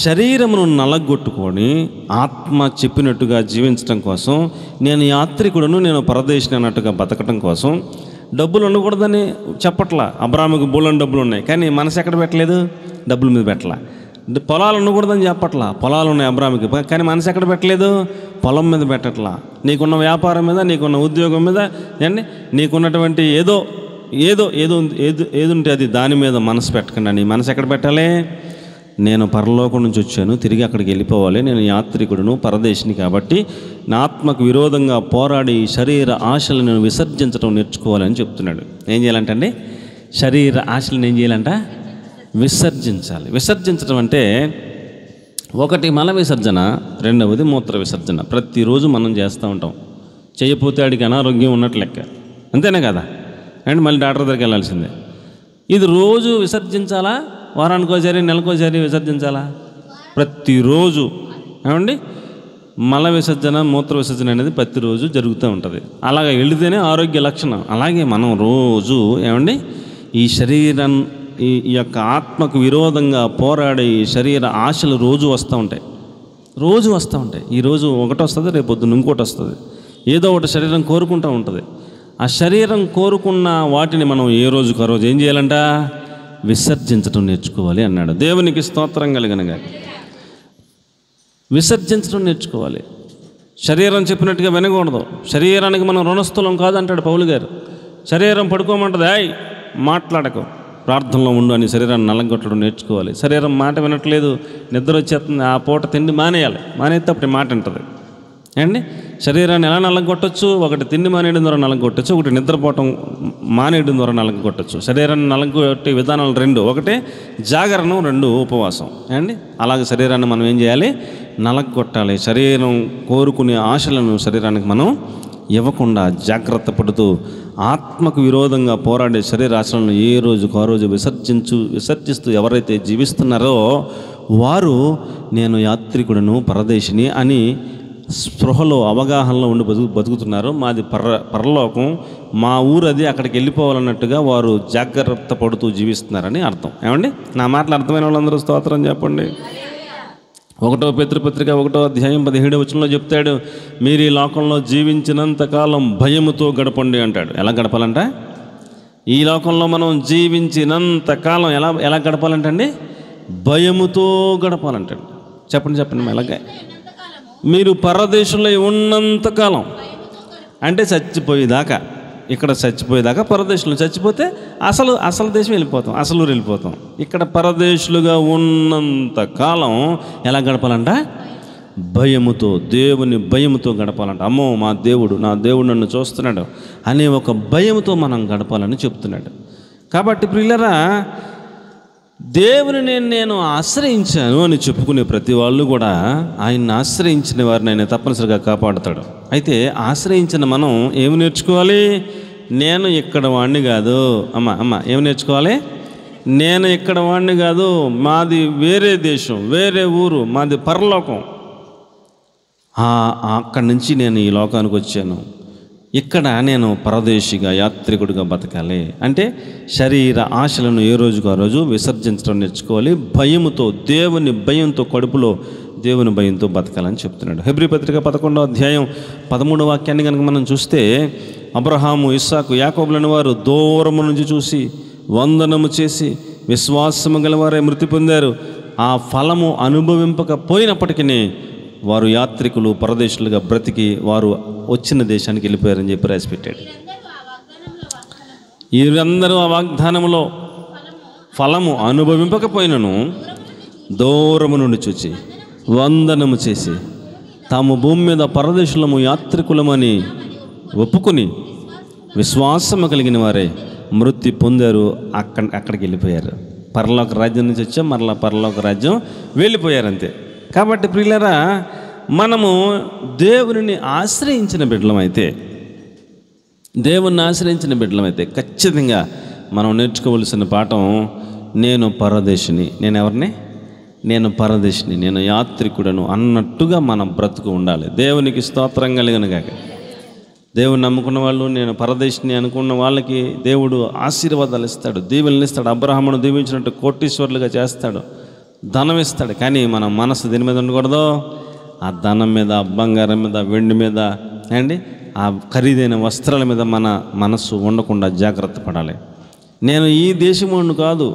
శరీరమును నలగొట్టుకొని ఆత్మ చెప్పినట్టుగా జీవించడం కోసం, నేను యాత్రికుడను, నేను పరదేశిని అన్నట్టుగా బతకటం కోసం డబ్బులు ఉండకూడదని చెప్పట్లా. అబ్రాహాముకు బోలెడు డబ్బులు ఉన్నాయి, కానీ మనసు ఎక్కడ పెట్టలేదు? డబ్బుల మీద పెట్టలా. పొలాలు ఉండకూడదని చెప్పట్లా. పొలాలు ఉన్నాయి అబ్రాహాముకి, కానీ మనసు ఎక్కడ పెట్టలేదు? పొలం మీద పెట్టట్లా. నీకున్న వ్యాపారం మీద, నీకున్న ఉద్యోగం మీద, అండి నీకున్నటువంటి ఏదో ఉంటే అది దాని మీద మనసు పెట్టకుండా నీ మనసు ఎక్కడ పెట్టాలి? నేను పరలోకం నుంచి వచ్చాను, తిరిగి అక్కడికి వెళ్ళిపోవాలి, నేను యాత్రికుడును, పరదేశిని, కాబట్టి నా ఆత్మకు విరోధంగా పోరాడి శరీర ఆశలను విసర్జించడం నేర్చుకోవాలని చెప్తున్నాడు. ఏం చేయాలంటండి? శరీర ఆశలను ఏం చేయాలంట? విసర్జించాలి. విసర్జించడం అంటే ఒకటి మల విసర్జన, రెండవది మూత్ర విసర్జన. ప్రతిరోజు మనం చేస్తూ ఉంటాం. చేయకపోతే ఆడికి అనారోగ్యం ఉన్నట్లు లెక్క, అంతేనే కదా? అండ్ మళ్ళీ డాక్టర్ దగ్గరికి వెళ్ళాల్సిందే. ఇది రోజు విసర్జించాలా? వారానికోసారి, నెలకోసారి విసర్జించాలా? ప్రతిరోజు. ఏమండి? మల విసర్జన, మూత్ర విసర్జన అనేది ప్రతిరోజు జరుగుతూ ఉంటుంది. అలాగ వెళితేనే ఆరోగ్య లక్షణం. అలాగే మనం రోజు ఏమండి ఈ శరీరం, ఈ యొక్క ఆత్మకు విరోధంగా పోరాడే ఈ శరీర ఆశలు రోజు వస్తూ ఉంటాయి. రోజు వస్తూ ఉంటాయి. ఈరోజు ఒకటి వస్తుంది, రేపు పొద్దున్న ఇంకోటి వస్తుంది. ఏదో ఒకటి శరీరం కోరుకుంటూ ఉంటుంది. ఆ శరీరం కోరుకున్న వాటిని మనం ఏ రోజుకు ఆ రోజు ఏం చేయాలంట? విసర్జించడం నేర్చుకోవాలి అన్నాడు. దేవునికి స్తోత్రం కలుగునుగాక. విసర్జించడం నేర్చుకోవాలి. శరీరం చెప్పినట్టుగా వినకూడదు. శరీరానికి మనం రుణస్థులం కాదంటాడు పౌలు గారు. శరీరం పడుకోమంటది, మాట్లాడకు, ప్రార్థనలో ఉండు అని శరీరాన్ని నల్లగొట్టడం నేర్చుకోవాలి. శరీరం మాట వినట్లేదు, నిద్ర వచ్చేస్తుంది, ఆ పూట తిండి మానేయాలి. మానేస్తే అప్పుడు మాట వింటుంది. అండి శరీరాన్ని ఎలా నల్లగొట్టచ్చు? ఒకటి తిండి మానేయడం ద్వారా నల్లగొట్టచ్చు, ఒకటి నిద్రపోవటం మానేయడం ద్వారా నల్లగొట్టచ్చు. శరీరాన్ని నల్లగొట్టే విధానాలు రెండు, ఒకటే జాగరణం, రెండు ఉపవాసం. అండి అలాగే శరీరాన్ని మనం ఏం చేయాలి? నల్లగొట్టాలి. శరీరం కోరుకునే ఆశలను శరీరానికి మనం ఇవ్వకుండా జాగ్రత్త పడుతూ ఆత్మకు విరోధంగా పోరాడే శరీరాశలను ఏ రోజుకు ఆ రోజు విసర్జిస్తూ ఎవరైతే జీవిస్తున్నారో వారు నేను యాత్రికుడను, పరదేశిని అని స్పృహలో, అవగాహనలో ఉండి బతుకుతున్నారు. మాది పరలోకం, మా ఊరు అది, అక్కడికి వెళ్ళిపోవాలన్నట్టుగా వారు జాగ్రత్త పడుతూ జీవిస్తున్నారని అర్థం. ఏమండి? నా మాటలు అర్థమైన వాళ్ళందరూ స్తోత్రం చెప్పండి. 1 పేతురు 1వ అధ్యాయం 17వ వచనంలో చెప్తాడు, మీరు ఈ లోకంలో జీవించినంతకాలం భయముతో గడపండి అంటాడు. ఎలా గడపాలంట? ఈ లోకంలో మనం జీవించినంతకాలం ఎలా గడపాలంటండి? భయముతో గడపాలంటాడు. చెప్పండి ఎలాగే? మీరు పరదేశంలో ఉన్నంతకాలం అంటే చచ్చిపోయేదాకా, ఇక్కడ చచ్చిపోయేదాకా పరదేశంలో, చచ్చిపోతే అసలు దేశం వెళ్ళిపోతాం, అసలు ఊరు వెళ్ళిపోతాం. ఇక్కడ పరదేశులుగా ఉన్నంతకాలం ఎలా గడపాలంట? భయముతో, దేవుని భయముతో గడపాలంట. అమ్మో నా దేవుడు నన్ను చూస్తున్నాడు అనే ఒక భయముతో మనం గడపాలని చెప్తున్నాడు. కాబట్టి ప్రియులరా, దేవుని నేను ఆశ్రయించాను అని చెప్పుకునే ప్రతి వాళ్ళు కూడా ఆయన్ని ఆశ్రయించిన వారిని ఆయన తప్పనిసరిగా కాపాడుతాడు. అయితే ఆశ్రయించిన మనం ఏమి నేర్చుకోవాలి? నేను ఇక్కడ వాడిని కాదు. అమ్మ ఏమి నేర్చుకోవాలి? నేను ఇక్కడ వాడిని కాదు, మాది వేరే దేశం, వేరే ఊరు, మాది పరలోకం. అక్కడి నుంచి నేను ఈ లోకానికి వచ్చాను. ఇక్కడ నేను పరదేశిగా, యాత్రికుడిగా బతకాలి అంటే శరీర ఆశలను ఏ రోజుకు ఆ రోజు విసర్జించడం నేర్చుకోవాలి. భయముతో, దేవుని భయంతో, కడుపులో దేవుని భయంతో బతకాలని చెప్తున్నాడు. హెబ్రీ పత్రిక 11వ అధ్యాయం 13వ వాక్యాన్ని కనుక మనం చూస్తే, అబ్రహాము, ఇస్సాకు, యాకోబులని వారు దూరము నుంచి చూసి వందనము చేసి విశ్వాసము గలవారే మృతి పొందారు. ఆ ఫలము అనుభవింపకపోయినప్పటికీ వారు యాత్రికులు, పరదేశులుగా బ్రతికి వారు వచ్చిన దేశానికి వెళ్ళిపోయారని చెప్పి రాసిపెట్టాడు. వీరందరూ ఆ వాగ్దానంలో ఫలము అనుభవింపకపోయినను దూరము నుండి చూచి వందనము చేసి తాము భూమి మీద పరదేశులము, యాత్రికులమని ఒప్పుకొని విశ్వాసము కలిగిన వారే మృతి పొందారు. అక్కడికి వెళ్ళిపోయారు. పరలోక రాజ్యం నుంచి వచ్చాం, మరలా పరలోక రాజ్యం వెళ్ళిపోయారు, అంతే. కాబట్టి ప్రియులరా, మనము దేవుని ఆశ్రయించిన బిడ్డలమైతే, ఖచ్చితంగా మనం నేర్చుకోవలసిన పాఠం, నేను పరదేశిని, నేను పరదేశిని, నేను యాత్రికుడను అన్నట్టుగా మనం బ్రతుకు ఉండాలి. దేవునికి స్తోత్రం కలుగునుగాక. దేవుని నమ్ముకున్న వాళ్ళు, నేను పరదేశిని అనుకున్న వాళ్ళకి దేవుడు ఆశీర్వాదాలు ఇస్తాడు, దీవెనలు ఇస్తాడు. అబ్రహామును దీవించినట్టు కోటీశ్వరులుగా చేస్తాడు, ధనం ఇస్తాడు. కానీ మన మనసు దీని మీద ఉండకూడదు. ఆ ధనం మీద, ఆ బంగారం మీద, వెండి మీద, అండి ఆ ఖరీదైన వస్త్రాల మీద మన మనస్సు ఉండకుండా జాగ్రత్త పడాలి. నేను ఈ దేశమును కాదు,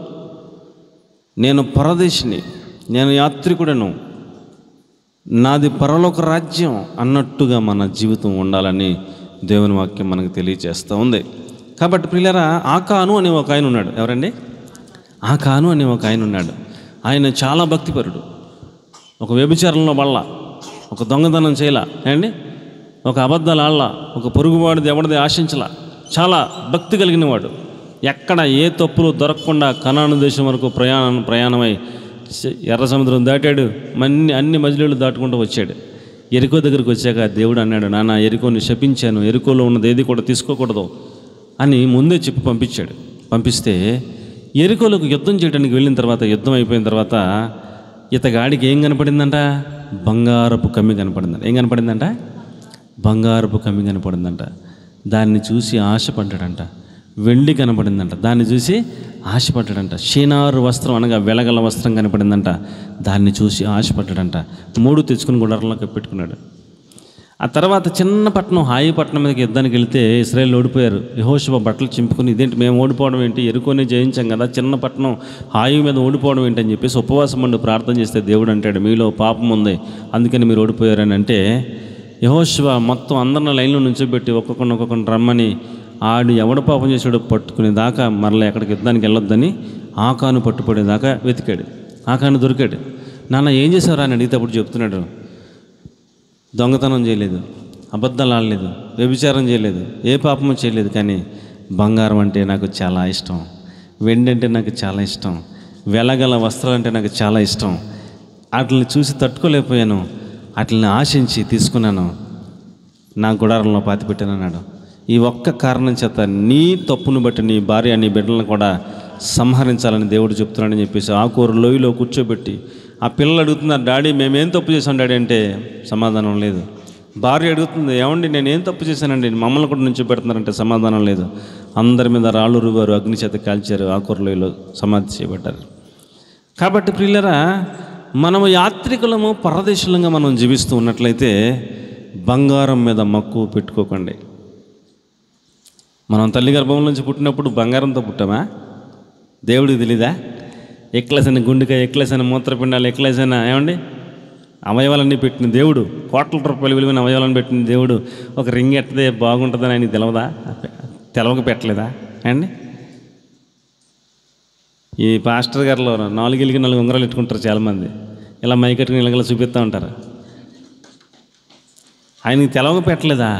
నేను పరదేశిని, నేను యాత్రికుడను, నాది పరలోక రాజ్యం అన్నట్టుగా మన జీవితం ఉండాలని దేవుని వాక్యం మనకు తెలియజేస్తూ ఉంది. కాబట్టి ప్రియులారా, ఆకాను అనే ఒక ఆయన ఉన్నాడు. ఎవరండి? ఆకాను అనే ఒక ఆయన ఉన్నాడు. ఆయన చాలా భక్తిపరుడు. ఒక వ్యభిచారంలో వల్ల, ఒక దొంగతనం చేయలా అండి, ఒక అబద్ధాలు ఆడలా, ఒక పొరుగువాడిది ఎవడిది ఆశించలా, చాలా భక్తి కలిగిన వాడు. ఎక్కడ ఏ తప్పులు దొరకకుండా కనాను దేశం వరకు ప్రయాణమై ఎర్ర సముద్రం దాటాడు. అన్ని మజిలీలు దాటుకుంటూ వచ్చాడు. ఎరికో దగ్గరికి వచ్చాక దేవుడు అన్నాడు, నాన్న ఎరికోని శపించాను, ఎరికోలో ఉన్నది ఏది కూడా తీసుకోకూడదు అని ముందే చెప్పి పంపించాడు. పంపిస్తే ఎరికోలకు యుద్ధం చేయడానికి వెళ్ళిన తర్వాత, యుద్ధం అయిపోయిన తర్వాత ఇతగాడికి ఏం కనపడిందంట? బంగారపు కమ్మి కనపడిందంట. ఏం కనపడిందంట? బంగారపు కమ్మి కనపడిందంట. దాన్ని చూసి ఆశపడ్డాడంట. వెండి కనపడిందంట, దాన్ని చూసి ఆశపడ్డాడంట. షీనారు వస్త్రం అనగా వెలగల వస్త్రం కనపడిందంట, దాన్ని చూసి ఆశపడ్డాడంట. 3 తెచ్చుకుని గుడారంలోకి పెట్టుకున్నాడు. ఆ తర్వాత చిన్న పట్టణం, హాయి పట్టణం మీదకి యుద్ధానికి వెళ్తే ఇశ్రాయేలు ఓడిపోయారు. యెహోషువ బట్టలు చింపుకుని, ఇదేంటి మేము ఓడిపోవడం ఏంటి, ఎరుకోనే జయించాం కదా, చిన్న పట్టణం హాయి మీద ఓడిపోవడం ఏంటి అని చెప్పేసి ఉపవాసం ఉండి ప్రార్థన చేస్తే దేవుడు అంటాడు, మీలో పాపం ఉంది అందుకని మీరు ఓడిపోయారని. అంటే యెహోషువ మొత్తం అందరిని లైన్లో నుంచోబెట్టి ఒక్కొక్కరిని రమ్మని, ఆడు ఎవడ పాపం చేసాడో పట్టుకునేదాకా మరలా ఎక్కడికి యుద్ధానికి వెళ్ళొద్దని ఆకాను పట్టుపడేదాకా వెతికాడు. ఆకాను దొరికాడు. నాన్న ఏం చేశారా అని అడిగితే అప్పుడు చెప్తున్నాడు, దొంగతనం చేయలేదు, అబద్ధాలు ఆడలేదు, వ్యభిచారం చేయలేదు, ఏ పాపము చేయలేదు, కానీ బంగారం అంటే నాకు చాలా ఇష్టం, వెండి అంటే నాకు చాలా ఇష్టం, వెలగల వస్త్రాలు అంటే నాకు చాలా ఇష్టం. వాటిని చూసి తట్టుకోలేకపోయాను, వాటిని ఆశించి తీసుకున్నాను, నా గుడారంలో పాతిపెట్టాను అన్నాడు. ఈ ఒక్క కారణం చేత నీ తప్పును బట్టి నీ భార్య నీ బిడ్డలను కూడా సంహరించాలని దేవుడు చెప్తున్నాడని చెప్పేసి ఆకూరు లోయలో కూర్చోబెట్టి, ఆ పిల్లలు అడుగుతున్నారు, డాడీ మేమేం తప్పు చేసాం డాడీ అంటే సమాధానం లేదు. భార్య అడుగుతుంది, ఏమండి నేనేం తప్పు చేశానండి, మమ్మల్ని కూడా నుంచి పెడుతున్నారంటే సమాధానం లేదు. అందరి మీద రాళ్ళు రువారు, అగ్ని చేత కాల్చారు, ఆకూరు లోయలో సమాధి చేయబడ్డారు. కాబట్టి ప్రియులరా, మనము యాత్రికులము, పరదేశులంగా మనం జీవిస్తూ ఉన్నట్లయితే బంగారం మీద మక్కువ పెట్టుకోకండి. మనం తల్లి గర్భం నుంచి పుట్టినప్పుడు బంగారంతో పుట్టామా? దేవుడికి తెలీదా? ఎక్లసిన గుండెకాయ, ఎక్లసిన మూత్రపిండాలు, ఎక్లసిన ఏమండి అవయవాలన్నీ పెట్టిన దేవుడు, కోట్ల రూపాయలు విలువైన అవయవాలను పెట్టిన దేవుడు ఒక రింగ్ ఎట్టదే బాగుంటుందని ఆయనకి తెలవదా? తెలవక పెట్టలేదా అండి? ఈ పాస్టర్ గారిలో 4 ఉంగరాలు పెట్టుకుంటారు చాలామంది, ఇలా మైకట్టుకుని ఇలాగలా చూపిస్తూ ఉంటారు. ఆయనకి తెలవక పెట్టలేదా?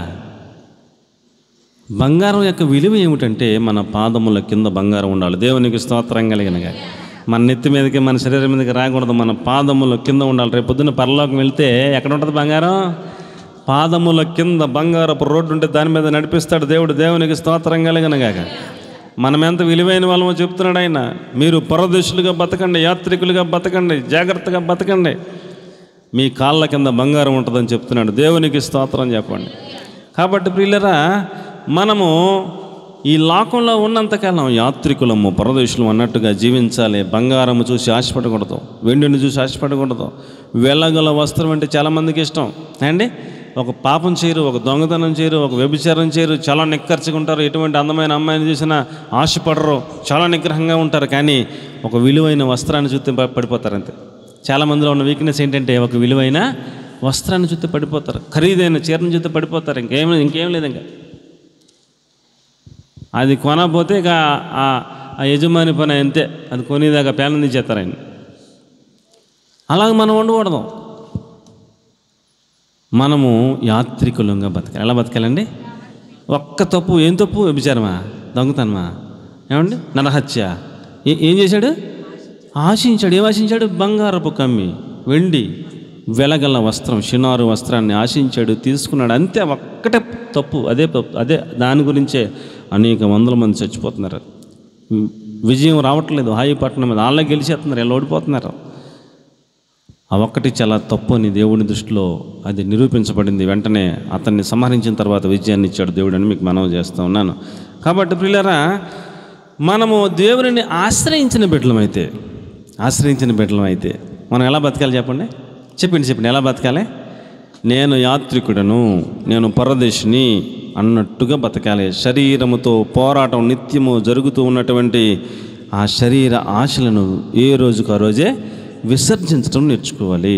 బంగారం యొక్క విలువ ఏమిటంటే మన పాదముల కింద బంగారం ఉండాలి. దేవునికి స్తోత్రం కలిగినగా. మన నెత్తి మీదకి, మన శరీరం మీదకి రాకూడదు, మన పాదముల కింద ఉండాలి. రేపు పొద్దున్న పరలోకం వెళ్తే ఎక్కడ ఉంటుంది బంగారం? పాదముల కింద బంగారపు రోడ్డు ఉంటే దాని మీద నడిపిస్తాడు దేవుడు. దేవునికి స్తోత్రం కలిగినగాక. మనం ఎంత విలువైన వాళ్ళమో చెప్తున్నాడు ఆయన. మీరు పరదేశులుగా బతకండి, యాత్రికులుగా బతకండి, జాగ్రత్తగా బతకండి, మీ కాళ్ళ కింద బంగారం ఉంటుందని చెప్తున్నాడు. దేవునికి స్తోత్రం చెప్పండి. కాబట్టి ప్రియులరా, మనము ఈ లోకంలో ఉన్నంతకాలం యాత్రికులము, పరదేశులము అన్నట్టుగా జీవించాలి. బంగారము చూసి ఆశపడకూడదు, వెండిని చూసి ఆశపడకూడదు. వెలగల వస్త్రం అంటే చాలామందికి ఇష్టం అండి. ఒక పాపం చేయరు, ఒక దొంగతనం చేయరు, ఒక వ్యభిచారం చేయరు, చాలా నిక్కర్చిగా ఉంటారు. ఎటువంటి అందమైన అమ్మాయిని చూసినా ఆశపడరు, చాలా నిగ్రహంగా ఉంటారు. కానీ ఒక విలువైన వస్త్రాన్ని చూస్తే పడిపోతారు అంతే. చాలామందిలో ఉన్న వీక్నెస్ ఏంటంటే ఒక విలువైన వస్త్రాన్ని చూస్తే పడిపోతారు, ఖరీదైన చీరను చూస్తే పడిపోతారు. ఇంకేం లేదు. ఇంకా అది కొనకపోతే ఇక ఆ యజమాని పని అంతే, అది కొనేదాకా పేనం తీసేస్తారు ఆయన. అలాగ మనం ఉండకూడదు. మనము యాత్రికులంగా బతకాలి. ఎలా బతకాలండి? ఒక్క తప్పు, ఏం తప్పు? వ్యభిచారమా, దొంగతనమా, ఏమండి నరహత్య, ఏం చేశాడు? ఆశించాడు. ఏం ఆశించాడు? బంగారపు కమ్మి, వెండి, వెలగల వస్త్రం, షినారు వస్త్రాన్ని ఆశించాడు, తీసుకున్నాడు. అంతే, ఒక్కటే తప్పు. అదే దాని గురించే అనేక వందల మంది చచ్చిపోతున్నారు. విజయం రావట్లేదు. హాయి పట్టణం మీద వాళ్ళే గెలిచేస్తున్నారు, ఇలా ఓడిపోతున్నారు. ఆ ఒక్కటి చాలా తప్పు అని దేవుని దృష్టిలో అది నిరూపించబడింది. వెంటనే అతన్ని సంహరించిన తర్వాత విజయాన్ని ఇచ్చాడు దేవుడు అని మీకు మనవి చేస్తూ ఉన్నాను. కాబట్టి ప్రియులారా, మనము దేవుని ఆశ్రయించిన బిడ్డలమైతే మనం ఎలా బతకాలి చెప్పండి ఎలా బతకాలి? నేను యాత్రికుడను, నేను పరదేశిని అన్నట్టుగా బతకాలి. శరీరముతో పోరాటం నిత్యము జరుగుతూ ఉన్నటువంటి ఆ శరీర ఆశలను ఏ రోజుకు ఆ రోజే విసర్జించడం నేర్చుకోవాలి.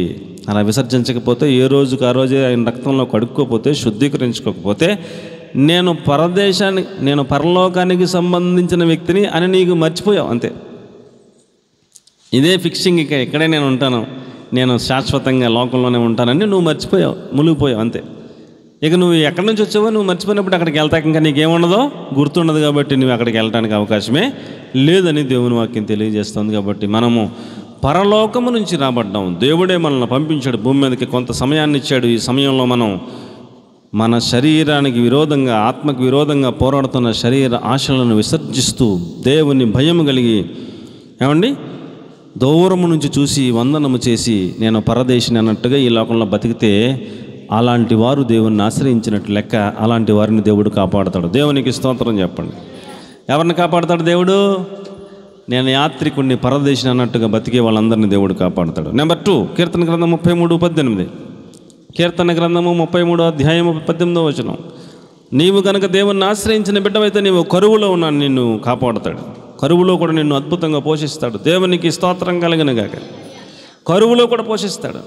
అలా విసర్జించకపోతే, ఏ రోజుకు ఆ రోజే ఆయన రక్తంలో కడుక్కోపోతే, శుద్ధీకరించుకోకపోతే, నేను పరలోకానికి సంబంధించిన వ్యక్తిని అని నీకు మర్చిపోయావు అంతే. ఇదే ఫిక్సింగ్, ఇక్కడే నేను ఉంటాను, నేను శాశ్వతంగా లోకంలోనే ఉంటానని నువ్వు మర్చిపోయావు, మునిగిపోయావు అంతే. ఇక నువ్వు ఎక్కడి నుంచి వచ్చావో నువ్వు మర్చిపోయినప్పుడు అక్కడికి వెళ్తాక ఇంకా నీకేముండదో గుర్తుండదు. కాబట్టి నువ్వు అక్కడికి వెళ్ళడానికి అవకాశమే లేదని దేవుని వాక్యం తెలియజేస్తుంది. కాబట్టి మనము పరలోకము నుంచి రాబడ్డాం. దేవుడే మనల్ని పంపించాడు భూమి మీదకి, కొంత సమయాన్ని ఇచ్చాడు. ఈ సమయంలో మనం మన శరీరానికి విరోధంగా, ఆత్మకు విరోధంగా పోరాడుతున్న శరీర ఆశలను విసర్జిస్తూ దేవుని భయము కలిగి, ఏమండి, దూరము నుంచి చూసి వందనము చేసి నేను పరదేశిని అన్నట్టుగా ఈ లోకంలో బతికితే అలాంటి వారు దేవుణ్ణి ఆశ్రయించినట్టు లెక్క. అలాంటి వారిని దేవుడు కాపాడుతాడు. దేవునికి స్తోత్రం చెప్పండి. ఎవరిని కాపాడుతాడు దేవుడు? నేను యాత్రికుడిని, పరదేశిని అన్నట్టుగా బతికే వాళ్ళందరినీ దేవుడు కాపాడుతాడు. నెంబర్ 2, కీర్తన గ్రంథం 33:18. కీర్తన గ్రంథము 33 అధ్యాయము 18వ వచనం. నీవు కనుక దేవుణ్ణి ఆశ్రయించిన బిడ్డవైతే నీవు కరువులో ఉన్నాను, నిన్ను కాపాడుతాడు. కరువులో కూడా నిన్ను అద్భుతంగా పోషిస్తాడు. దేవునికి స్తోత్రం కలిగిన గాక. కరువులో కూడా పోషిస్తాడు.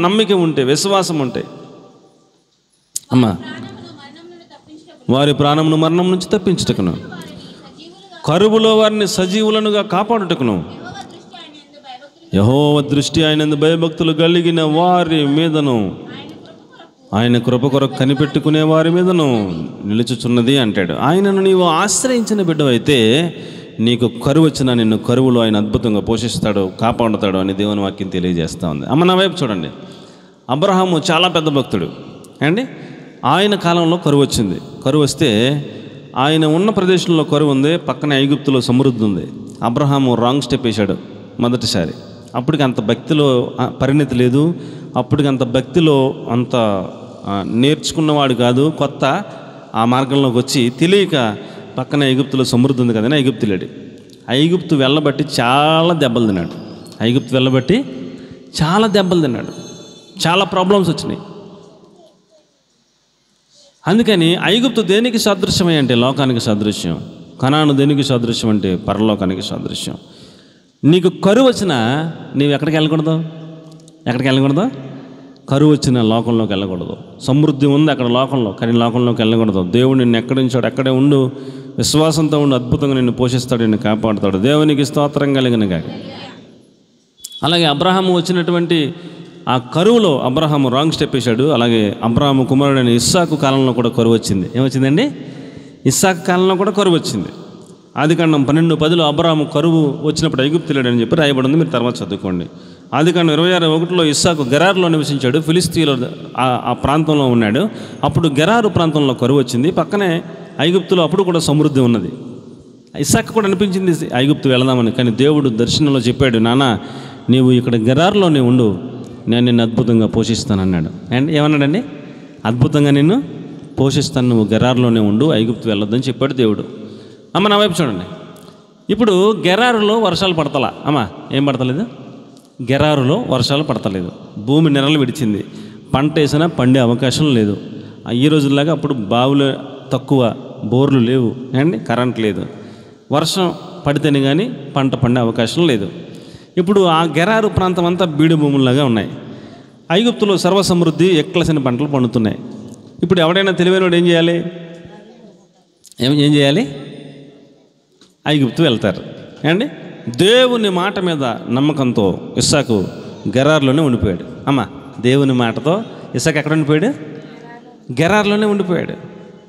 నమ్మిక ఉంటే, విశ్వాసం ఉంటే. అమ్మా, వారి ప్రాణమును మరణం నుంచి తప్పించుటకును, కరువులో వారిని సజీవులనుగా కాపాడుటకును, యెహోవా దృష్టి ఆయనందు భయభక్తులు కలిగిన వారి మీదను, ఆయన కృప కొరకు కనిపెట్టుకునే వారి మీదను నిలుచుచున్నది అంటాడు. ఆయనను నీవు ఆశ్రయించిన బిడ్డవైతే నీకు కరువు వచ్చినా నిన్ను కరువులో ఆయన అద్భుతంగా పోషిస్తాడు, కాపాడుతాడు అని దేవుని వాక్యం తెలియజేస్తూ ఉంది. అమ్మ, నా వైపు చూడండి. అబ్రహాము చాలా పెద్ద భక్తుడు అండి. ఆయన కాలంలో కరువు వచ్చింది. కరువు వస్తే ఆయన ఉన్న ప్రదేశంలో కరువు ఉంది, పక్కన ఐగుప్తులో సమృద్ధి ఉంది. అబ్రహాము రాంగ్ స్టెప్ వేశాడు మొదటిసారి. అప్పటికి అంత భక్తిలో పరిణతి లేదు. అప్పటికి అంత భక్తిలో అంత నేర్చుకున్నవాడు కాదు, కొత్త. ఆ మార్గంలోకి వచ్చి తెలియక పక్కన ఐగుప్తులో సమృద్ధి ఉంది కదని ఐగుప్తు లేడు. ఐగుప్తు వెళ్ళబట్టి చాలా దెబ్బలు తిన్నాడు. ఐగుప్తు వెళ్ళబట్టి చాలా దెబ్బలు తిన్నాడు. చాలా ప్రాబ్లమ్స్ వచ్చినాయి. అందుకని ఐగుప్తు దేనికి సాదృశ్యమై అంటే లోకానికి సాదృశ్యం. కనాను దేనికి సాదృశ్యం అంటే పరలోకానికి సాదృశ్యం. నీకు కరువు వచ్చినా నీవు ఎక్కడికి వెళ్ళకూడదు? ఎక్కడికి వెళ్ళకూడదు? కరువు వచ్చిన లోకంలోకి వెళ్ళకూడదు. సమృద్ధి ఉంది అక్కడ లోకంలో, కానీ లోకంలోకి వెళ్ళకూడదు. దేవుడు నిన్ను ఎక్కడి నుంచాడు అక్కడే ఉండు, విశ్వాసంతో ఉండు, అద్భుతంగా నిన్ను పోషిస్తాడు, నిన్ను కాపాడుతాడు. దేవునికి స్తోత్రం కలిగిన గాక. అలాగే అబ్రహాము వచ్చినటువంటి ఆ కరువులో అబ్రహాము రాంగ్ స్టెప్ వేశాడు. అలాగే అబ్రహాము కుమారుడైన ఇస్సాకు కాలంలో కూడా కరువు వచ్చింది. ఏమొచ్చిందండి? ఇస్సాకు కాలంలో కూడా కరువు వచ్చింది. ఆదికాండం 12:10 అబ్రహాము కరువు వచ్చినప్పుడు ఐగుప్తులేడని చెప్పి రాయబడి ఉంది. మీరు తర్వాత చదువుకోండి. ఆదికాండం 26:1 ఇస్సాకు గెరారులో నివసించాడు. ఫిలిస్తీన్లో ఆ ప్రాంతంలో ఉన్నాడు. అప్పుడు గెరారు ప్రాంతంలో కరువు వచ్చింది. పక్కనే ఐగుప్తులో అప్పుడు కూడా సమృద్ధి ఉన్నది. ఇస్సాకు కూడా అనిపించింది ఐగుప్తు వెళదామని. కానీ దేవుడు దర్శనంలో చెప్పాడు, నాన్న నీవు ఇక్కడ గెరారులోనే ఉండు, నేను నిన్ను అద్భుతంగా పోషిస్తానన్నాడు. అండ్ ఏమన్నాడండి? అద్భుతంగా నిన్ను పోషిస్తాను, నువ్వు గెరారులోనే ఉండు, ఐగుప్తు వెళ్ళొద్దని చెప్పాడు దేవుడు. అమ్మ, నా వైపు చూడండి. ఇప్పుడు గెరారులో వర్షాలు పడతలా? అమ్మ, ఏం పడతలేదు? గెరారులో వర్షాలు పడతలేదు. భూమి నెరలు విడిచింది. పంట వేసినా పండే అవకాశం లేదు. ఈ రోజుల్లాగా అప్పుడు బావులు తక్కువ, బోర్లు లేవు అండి, కరెంట్ లేదు. వర్షం పడితేనే కానీ పంట పండే అవకాశం లేదు. ఇప్పుడు ఆ గెరారు ప్రాంతం అంతా బీడు భూముల్లాగా ఉన్నాయి. ఐగుప్తులో సర్వసమృద్ధి, ఎక్కలసిన పంటలు పండుతున్నాయి. ఇప్పుడు ఎవడైనా తెలివైనవాడు ఏం చేయాలి? ఏం చేయాలి? ఐగుప్తు వెళ్తారు అండి. దేవుని మాట మీద నమ్మకంతో ఇస్సాకు గెరారులోనే ఉండిపోయాడు. అమ్మ, దేవుని మాటతో ఇస్సాకు ఎక్కడ ఉండిపోయాడు? గెరారులోనే ఉండిపోయాడు.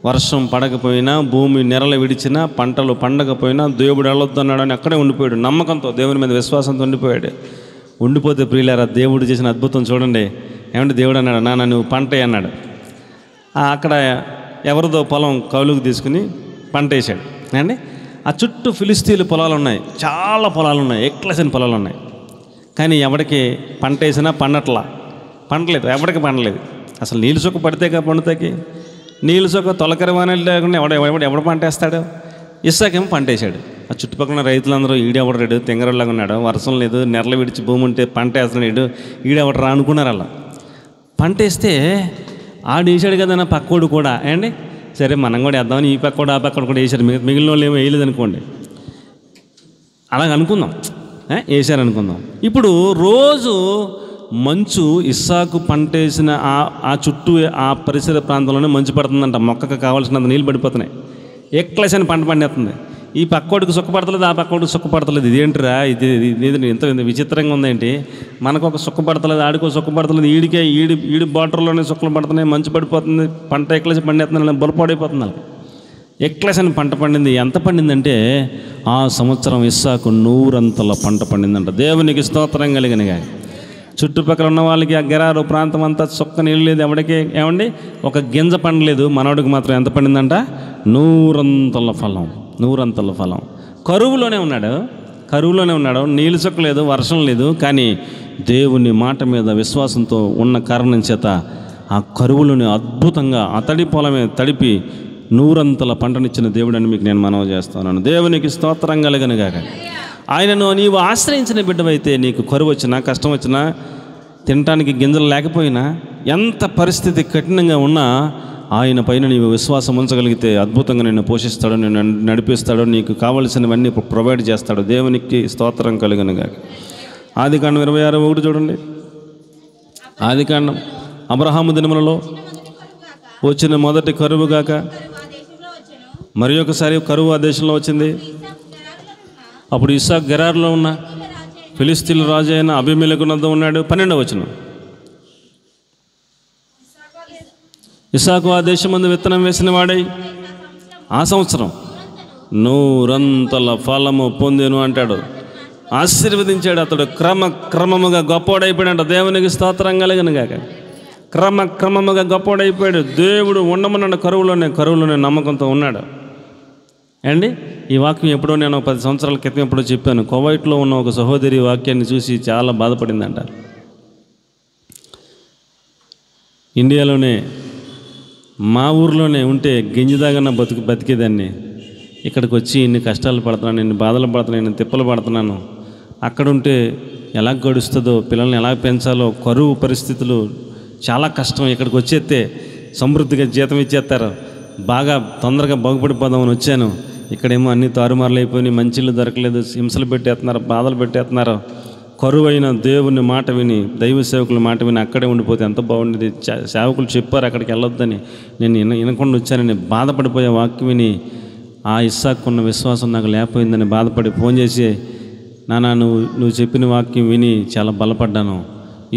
వర్షం పడకపోయినా, భూమి నెరలు విడిచినా, పంటలు పండకపోయినా దేవుడు వెళ్ళొద్దన్నాడు అని అక్కడే ఉండిపోయాడు. నమ్మకంతో దేవుని మీద విశ్వాసంతో ఉండిపోయాడు. ఉండిపోతే ప్రియులారా, దేవుడు చేసిన అద్భుతం చూడండి. ఏమంటే దేవుడు అన్నాడు, నాన్న నువ్వు పంట అన్నాడు. అక్కడ ఎవరిదో పొలం కౌలుకు తీసుకుని పంట వేసాడు అండి. ఆ చుట్టూ ఫిలిస్తీన్ల పొలాలు ఉన్నాయి, చాలా పొలాలు ఉన్నాయి, ఎక్లసిన పొలాలు ఉన్నాయి. కానీ ఎవడికి పంట వేసినా పండలేదు, ఎవడికి పండలేదు. అసలు నీళ్ళు చొక్క పడితేగా పండుతాకి, నీళ్ళు చొక్క తొలకరవాణి లేకుండా ఎవడ పంట వేస్తాడు? ఇస్సాకేమో పంట వేసాడు. ఆ చుట్టుపక్కల రైతులందరూ ఈడెవడరాడు, తెంగరలాగా ఉన్నాడు, వర్షం లేదు, నెరలు విడిచి భూమి ఉంటే పంట వేస్తున్నాడు, ఈడెవడరా అనుకున్నారు. అలా పంట వేస్తే ఆడు వేసాడు కదా నా పక్కోడు కూడా అండి. సరే మనం కూడా వేద్దామని ఈ పక్కోడు ఆ పక్కడు కూడా వేసారు. మిగిలిన వాళ్ళు ఏమో వేయలేదు అనుకోండి, అలాగ అనుకుందాం, వేసారనుకుందాం. ఇప్పుడు రోజు మంచు ఇస్సాకు పంట వేసిన ఆ చుట్టూ ఆ పరిసర ప్రాంతంలోనే మంచు పడుతుందంట. మొక్కకు కావాల్సినంత నీళ్ళు పడిపోతున్నాయి. ఎక్లసిన పంట పండేస్తుంది. ఈ పక్కోడికి సుఖపడతలేదు, ఆ పక్కోడికి సుఖపడతలేదు. ఇదేంటిరా, ఇది ఇంత విచిత్రంగా ఉందేంటి? మనకు ఒక సుఖపడతలేదు, ఆడికో సుఖపడతలేదు, ఈడి బార్డర్లోనే సుఖలు పడుతున్నాయి, మంచు పడిపోతుంది, పంట ఎక్లేసి పండేస్తున్నాయి, బులపాడైపోతుంది. వాళ్ళకి ఎక్లేసని పంట పండింది. ఎంత పండిందంటే ఆ సంవత్సరం ఇస్సాకు 100 పంట పండిందంట. దేవునికి స్తోత్రం కలిగినగా. చుట్టుపక్కల ఉన్న వాళ్ళకి ఆ గెరారు ప్రాంతం అంతా చొక్క నీళ్ళు లేదు, ఎవడికి ఏమండి ఒక గింజ పండలేదు. మనోడికి మాత్రం ఎంత పండిందంట? 100 ఫలం, 100 ఫలం. కరువులోనే ఉన్నాడు, నీళ్ళు చొక్క లేదు, వర్షం లేదు. కానీ దేవుని మాట మీద విశ్వాసంతో ఉన్న కారణం చేత ఆ కరువులోనే అద్భుతంగా అతడి పొలమే తడిపి 100 పంటనిచ్చిన దేవుడని మీకు నేను మనవి చేస్తున్నాను. దేవునికి స్తోత్రం కలుగునుగాక. ఆయనను నీవు ఆశ్రయించిన బిడ్డవైతే నీకు కరువు వచ్చినా, కష్టం వచ్చినా, తినటానికి గింజలు లేకపోయినా, ఎంత పరిస్థితి కఠినంగా ఉన్నా ఆయన పైన నీవు విశ్వాసం ఉంచగలిగితే అద్భుతంగా నిన్ను పోషిస్తాడు, నిన్ను నడిపిస్తాడు, నీకు కావలసినవన్నీ ప్రొవైడ్ చేస్తాడు. దేవునికి స్తోత్రం కలుగునుగాక. ఆదికాండం 26:1 చూడండి. ఆదికాండం అబ్రహాము దినములలో వచ్చిన మొదటి కరువుగాక మరి ఒకసారి కరువు ఆ దేశంలో వచ్చింది. అప్పుడు ఇస్సాకు గెరారులో ఉన్న ఫిలిస్తీన్ల రాజు అయిన అబీమెలెకు వద్ద ఉన్నాడు. 12వ వచనం. ఇస్సాకు ఆ దేశమందు విత్తనం వేసిన వాడై ఆ సంవత్సరం 100 ఫలము పొందెను అంటాడు. ఆశీర్వదించాడు. అతడు క్రమముగా గొప్పవాడైపోయాడంట. దేవునికి స్తోత్రం కలుగునుగాక. క్రమముగా గొప్పవాడైపోయాడు. దేవుడు ఉండమన్న కరువులోనే నమ్మకంతో ఉన్నాడు అండి. ఈ వాక్యం ఎప్పుడో నేను 10 సంవత్సరాల క్రితం ఎప్పుడో చెప్పాను. కువైట్లో ఉన్న ఒక సహోదరి వాక్యాన్ని చూసి చాలా బాధపడిందంట. ఇండియాలోనే మా ఊర్లోనే ఉంటే గింజిదాగన్నా బతికేదాన్ని. ఇక్కడికి వచ్చి ఇన్ని కష్టాలు పడుతున్నాను, ఇన్ని బాధలు పడుతున్నాను, ఇన్ని తిప్పలు పడుతున్నాను. అక్కడుంటే ఎలా గడుస్తుందో, పిల్లల్ని ఎలా పెంచాలో, కరువు పరిస్థితులు చాలా కష్టం. ఇక్కడికి వచ్చేస్తే సమృద్ధిగా జీతం ఇచ్చేస్తారు, బాగా తొందరగా బాగుపడిపోదామని వచ్చాను. ఇక్కడేమో అన్ని తారుమారులు అయిపోయి, మంచిళ్ళు దొరకలేదు, హింసలు పెట్టేస్తున్నారు, బాధలు పెట్టేస్తున్నారు. కరువైన దేవుని మాట విని, దైవ సేవకుల మాట విని అక్కడే ఉండిపోతే ఎంత బాగుండేది. సేవకులు చెప్పారు అక్కడికి వెళ్ళొద్దని, నేను వినకుండా వచ్చానని బాధపడిపోయే వాక్యం విని ఆ ఇస్సాకున్న విశ్వాసం నాకు లేకపోయిందని బాధపడి ఫోన్ చేసి, నాన్న నువ్వు చెప్పిన వాక్యం విని చాలా బలపడ్డాను,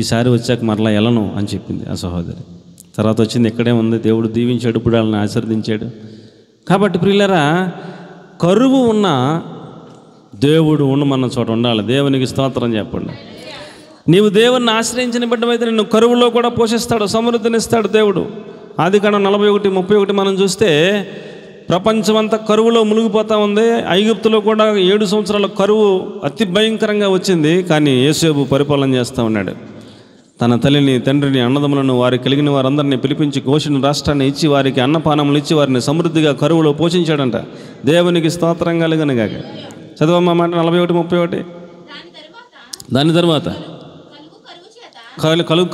ఈసారి వచ్చాక మరలా వెళ్ళను అని చెప్పింది ఆ సహోదరి. తర్వాత వచ్చింది, ఇక్కడే ఉంది, దేవుడు దీవించాడు, ఇప్పుడు వాళ్ళని ఆశీర్వదించాడు. కాబట్టి ప్రియులారా, కరువు ఉన్న దేవుడు ఉండమన్న చోట ఉండాలి. దేవునికి స్తోత్రం చెప్పండి. నీవు దేవుణ్ణి ఆశ్రయించిన బిడ్డవైతే నిన్ను కరువులో కూడా పోషిస్తాడు, సమృద్ధినిస్తాడు దేవుడు. ఆదికాండం 41:31 మనం చూస్తే ప్రపంచమంతా కరువులో మునిగిపోతూ ఉంది. ఐగుప్తులో కూడా 7 సంవత్సరాల కరువు అతి భయంకరంగా వచ్చింది. కానీ యోసేపు పరిపాలన చేస్తూ ఉన్నాడు. తన తల్లిని, తండ్రిని, అన్నదమ్ములను, వారికి కలిగిన వారందరినీ పిలిపించి గోషెను రాష్ట్రాన్ని ఇచ్చి, వారికి అన్నపానములు ఇచ్చి, వారిని సమృద్ధిగా కరువులో పోషించాడంట. దేవునికి స్తోత్రం కలుగునుగాక. చదవమ్మ మాట 41:31. దాని తర్వాత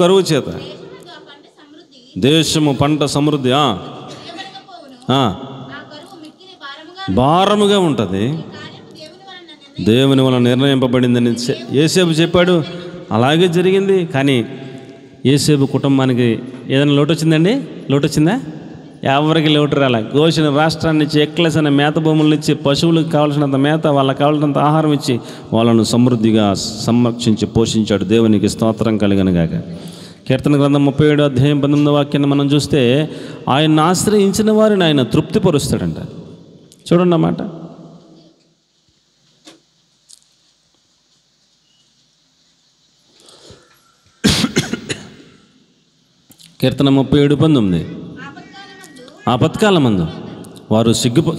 కరువు చేత దేశము పంట సమృద్ధి భారముగా ఉంటుంది, దేవుని వలన నిర్ణయింపబడిందని యోసేపు చెప్పాడు. అలాగే జరిగింది. కానీ యోసేపు కుటుంబానికి ఏదైనా లోటు వచ్చిందండి? లోటు వచ్చిందా? ఎవరికి లోటు రాలే. గోషెను రాష్ట్రాన్ని ఇచ్చి, ఎక్లెసిన మేత భూములను ఇచ్చి, పశువులకు కావాల్సినంత మేత, వాళ్ళకి కావాల్సినంత ఆహారం ఇచ్చి, వాళ్ళను సమృద్ధిగా సంరక్షించి పోషించాడు. దేవునికి స్తోత్రం కలుగునుగాక. కీర్తన గ్రంథం 37:18 వాక్యాన్ని మనం చూస్తే, ఆయన్ని ఆశ్రయించిన వారిని ఆయన తృప్తిపరుస్తాడంట. చూడండి అన్నమాట. కీర్తన 37:19. ఆపత్కాలమందు వారు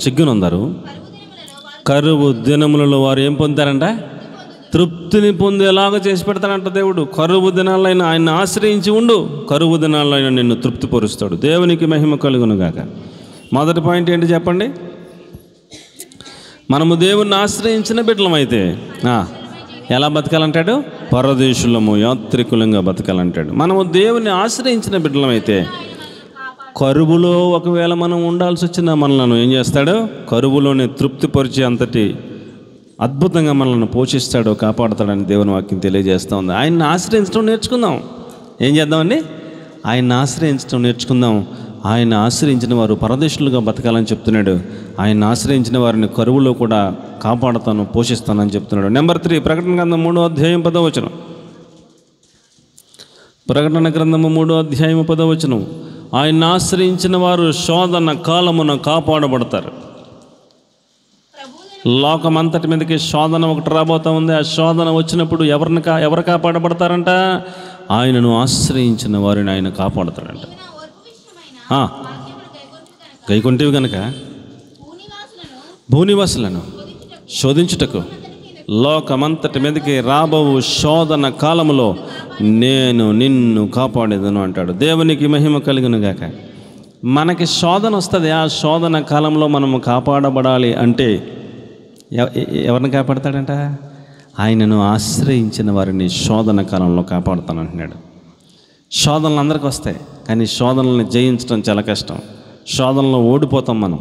సిగ్గునొందారు, కరువు దినములలో వారు ఏం పొందారంట? తృప్తిని పొందేలాగా చేసి పెడతాడంట దేవుడు. కరువు దినాలైనా ఆయన ఆశ్రయించి ఉండు, కరువు దినాలైనా నిన్ను తృప్తిపరుస్తాడు. దేవునికి మహిమ కలుగునుగాక. మొదటి పాయింట్ ఏంటి చెప్పండి? మనము దేవుణ్ణి ఆశ్రయించిన బిడ్డలమైతే ఎలా బతకాలంటాడు? పరదేశులము, యాత్రికులంగా బతకాలంటాడు. మనము దేవుని ఆశ్రయించిన బిడ్డలమైతే కరువులో ఒకవేళ మనం ఉండాల్సి వచ్చినా మనలను ఏం చేస్తాడు? కరువులోనే తృప్తిపరిచే అంతటి అద్భుతంగా మనల్ని పోషిస్తాడు, కాపాడుతాడని దేవుని వాక్యం తెలియజేస్తూ ఉంది. ఆయన్ని ఆశ్రయించడం నేర్చుకుందాం. ఏం చేద్దామండి? ఆయన్ని ఆశ్రయించడం నేర్చుకుందాం. ఆయన ఆశ్రయించిన వారు పరదేశులుగా బతకాలని చెప్తున్నాడు. ఆయన ఆశ్రయించిన వారిని కరువులో కూడా కాపాడుతాను, పోషిస్తానని చెప్తున్నాడు. నెంబర్ 3, ప్రకటన గ్రంథం 3వ అధ్యాయం 10వ వచనం. ప్రకటన గ్రంథము 3వ అధ్యాయం 10వ వచనం. ఆయన ఆశ్రయించిన వారు శోధన కాలమున కాపాడబడతారు. లోకమంతటి మీదకి శోధన ఒకటి రాబోతా ఉంది. ఆ శోధన వచ్చినప్పుడు ఎవరు కాపాడబడతారంట? ఆయనను ఆశ్రయించిన వారిని ఆయన కాపాడతాడంట. గైకొంటివి గనక భూనివాసులను శోధించుటకు లోకమంతటి మీదకి రాబోవు శోధన కాలములో నేను నిన్ను కాపాడేదను అంటాడు. దేవునికి మహిమ కలుగును గాక. మనకి శోధన వస్తుంది. ఆ శోధన కాలంలో మనము కాపాడబడాలి అంటే ఎవరిని కాపాడతాడంట? ఆయనను ఆశ్రయించిన వారిని శోధన కాలంలో కాపాడుతానంటున్నాడు. శోధనలు అందరికీ వస్తాయి, కానీ శోధనల్ని జయించడం చాలా కష్టం. శోధనలో ఓడిపోతాం మనం.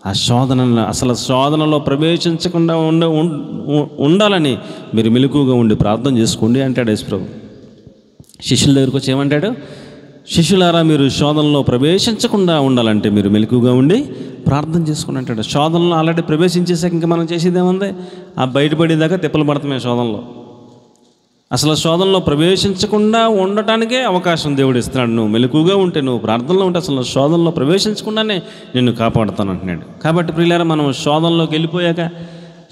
ఆ శోధనలో అసలు శోధనలో ప్రవేశించకుండా ఉండాలని మీరు మెలకువగా ఉండి ప్రార్థన చేసుకోండి అంటాడు యేసుప్రభు. శిష్యుల దగ్గరికి వచ్చి ఏమంటాడు? శిష్యులారా, మీరు శోధనలో ప్రవేశించకుండా ఉండాలంటే మీరు మెలకువగా ఉండి ప్రార్థన చేసుకుని అంటాడు. శోధనలో ఆల్రెడీ ప్రవేశించేసాక ఇంకా మనం చేసేదేముంది? ఆ బయటపడేదాకా తిప్పలు పడతామే శోధనలో. అసలు శోధనలో ప్రవేశించకుండా ఉండటానికే అవకాశం దేవుడు ఇస్తున్నాడు. నువ్వు మెలకువగా ఉంటే, నువ్వు ప్రార్థనలో ఉంటే అసలు శోధనలో ప్రవేశించకుండానే నిన్ను కాపాడుతాను అంటున్నాడు. కాబట్టి ప్రియులారా, మనం శోధనలోకి వెళ్ళిపోయాక,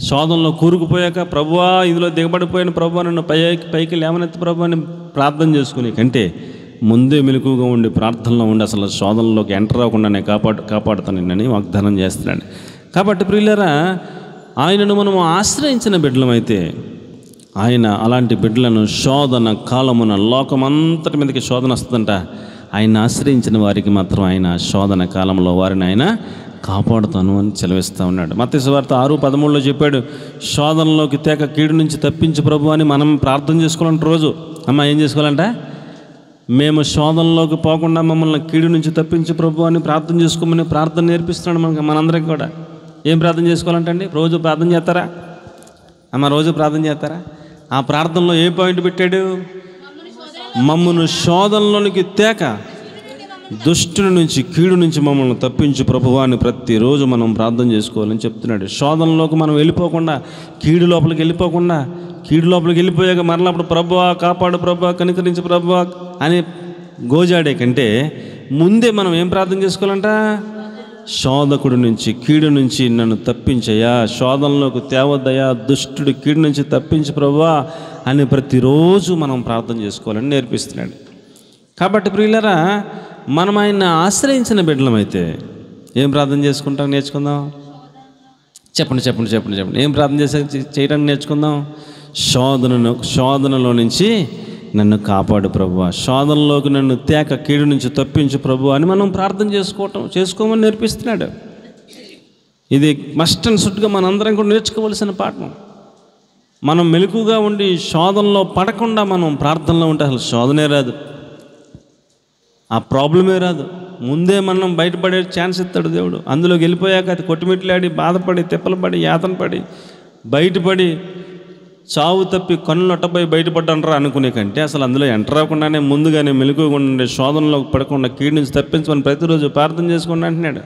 శోధనలో కూరుకుపోయాక, ప్రభువా ఇందులో దిగబడిపోయిన ప్రభువా నన్ను పైకి లేవనెత్తి ప్రభు అని ప్రార్థన చేసుకునే కంటే ముందే మెలకువగా ఉండి ప్రార్థనలో ఉండి అసలు శోధనలోకి ఎంటర్ అవ్వకుండానే కాపాడుతానని వాగ్దానం చేస్తున్నాడు. కాబట్టి ప్రియులారా, ఆయనను మనము ఆశ్రయించిన బిడ్డలమైతే ఆయన అలాంటి బిడ్డలను శోధన కాలమున లోకమంతటి మీదకి శోధన వస్తుందంట. ఆయన ఆశ్రయించిన వారికి మాత్రం ఆయన శోధన కాలంలో వారిని ఆయన కాపాడుతాను అని సెలవిస్తూ ఉన్నాడు. మత్తయి సువార్త 6:13 చెప్పాడు, శోధనలోకి తేక కీడు నుంచి తప్పించు ప్రభు అని మనం ప్రార్థన చేసుకోవాలంటే రోజు. అమ్మ ఏం చేసుకోవాలంట? మేము శోధనలోకి పోకుండా మమ్మల్ని కీడు నుంచి తప్పించు ప్రభు అని ప్రార్థన చేసుకోమని ప్రార్థన నేర్పిస్తున్నాడు మనందరికీ కూడా. ఏం ప్రార్థన చేసుకోవాలంటే అండి? రోజు ప్రార్థన చేస్తారా అమ్మ? రోజు ప్రార్థన చేస్తారా? ఆ ప్రార్థనలో ఏ పాయింట్ పెట్టాడు? మమ్మను శోధనలోనికి తేక దుష్టుని నుంచి కీడు నుంచి మమ్మల్ని తప్పించు ప్రభువా అని ప్రతిరోజు మనం ప్రార్థన చేసుకోవాలని చెప్తున్నాడు. శోధనలోకి మనం వెళ్ళిపోకుండా, కీడు లోపలికి వెళ్ళిపోయాక మరలా అప్పుడు ప్రభువా కాపాడు, ప్రభువా కనికరించు ప్రభువా అని గోజాడే కంటే ముందే మనం ఏం ప్రార్థన చేసుకోవాలంట? శోధకుడి నుంచి, కీడు నుంచి నన్ను తప్పించయ్యా, శోధనలోకి తేవద్దయ్యా, దుష్టుడి కీడు నుంచి తప్పించు ప్రభువా అని ప్రతిరోజు మనం ప్రార్థన చేసుకోవాలని నేర్పిస్తున్నాడు. కాబట్టి ప్రియులారా, మనం ఆయన ఆశ్రయించిన బిడ్డలమైతే ఏం ప్రార్థన చేసుకుంటాం? నేర్చుకుందాం. చెప్పండి. ఏం ప్రార్థన చేయడానికి నేర్చుకుందాం? శోధనలో నుంచి నన్ను కాపాడు ప్రభువా, శోధనలోకి నన్ను తేక కీడు నుంచి తప్పించు ప్రభువా అని మనం ప్రార్థన చేసుకోమని నేర్పిస్తున్నాడు. ఇది మస్ట్ అండ్ షుడ్గా మనందరం కూడా నేర్చుకోవలసిన పాఠం. మనం మెలకుగా ఉండి శోధనలో పడకుండా మనం ప్రార్థనలో ఉంటే అసలు శోధనే రాదు, ఆ ప్రాబ్లమే రాదు. ముందే మనం బయటపడే ఛాన్స్ ఇస్తాడు దేవుడు. అందులోకి వెళ్ళిపోయాక అది కొట్టుమిట్లాడి, బాధపడి, తిప్పలు పడి, యాతన పడి, బయటపడి, చావు తప్పి కన్నులు అట్టపోయి బయటపడ్డానరా అనుకునే కంటే అసలు అందులో ఎంటర్ అవ్వకుండానే ముందుగానే మెలకువగా ఉండే, శోధనలోకి పడకుండా కీడు నుంచి తప్పించమని ప్రతిరోజు ప్రార్థన చేసుకుని అంటున్నాడు.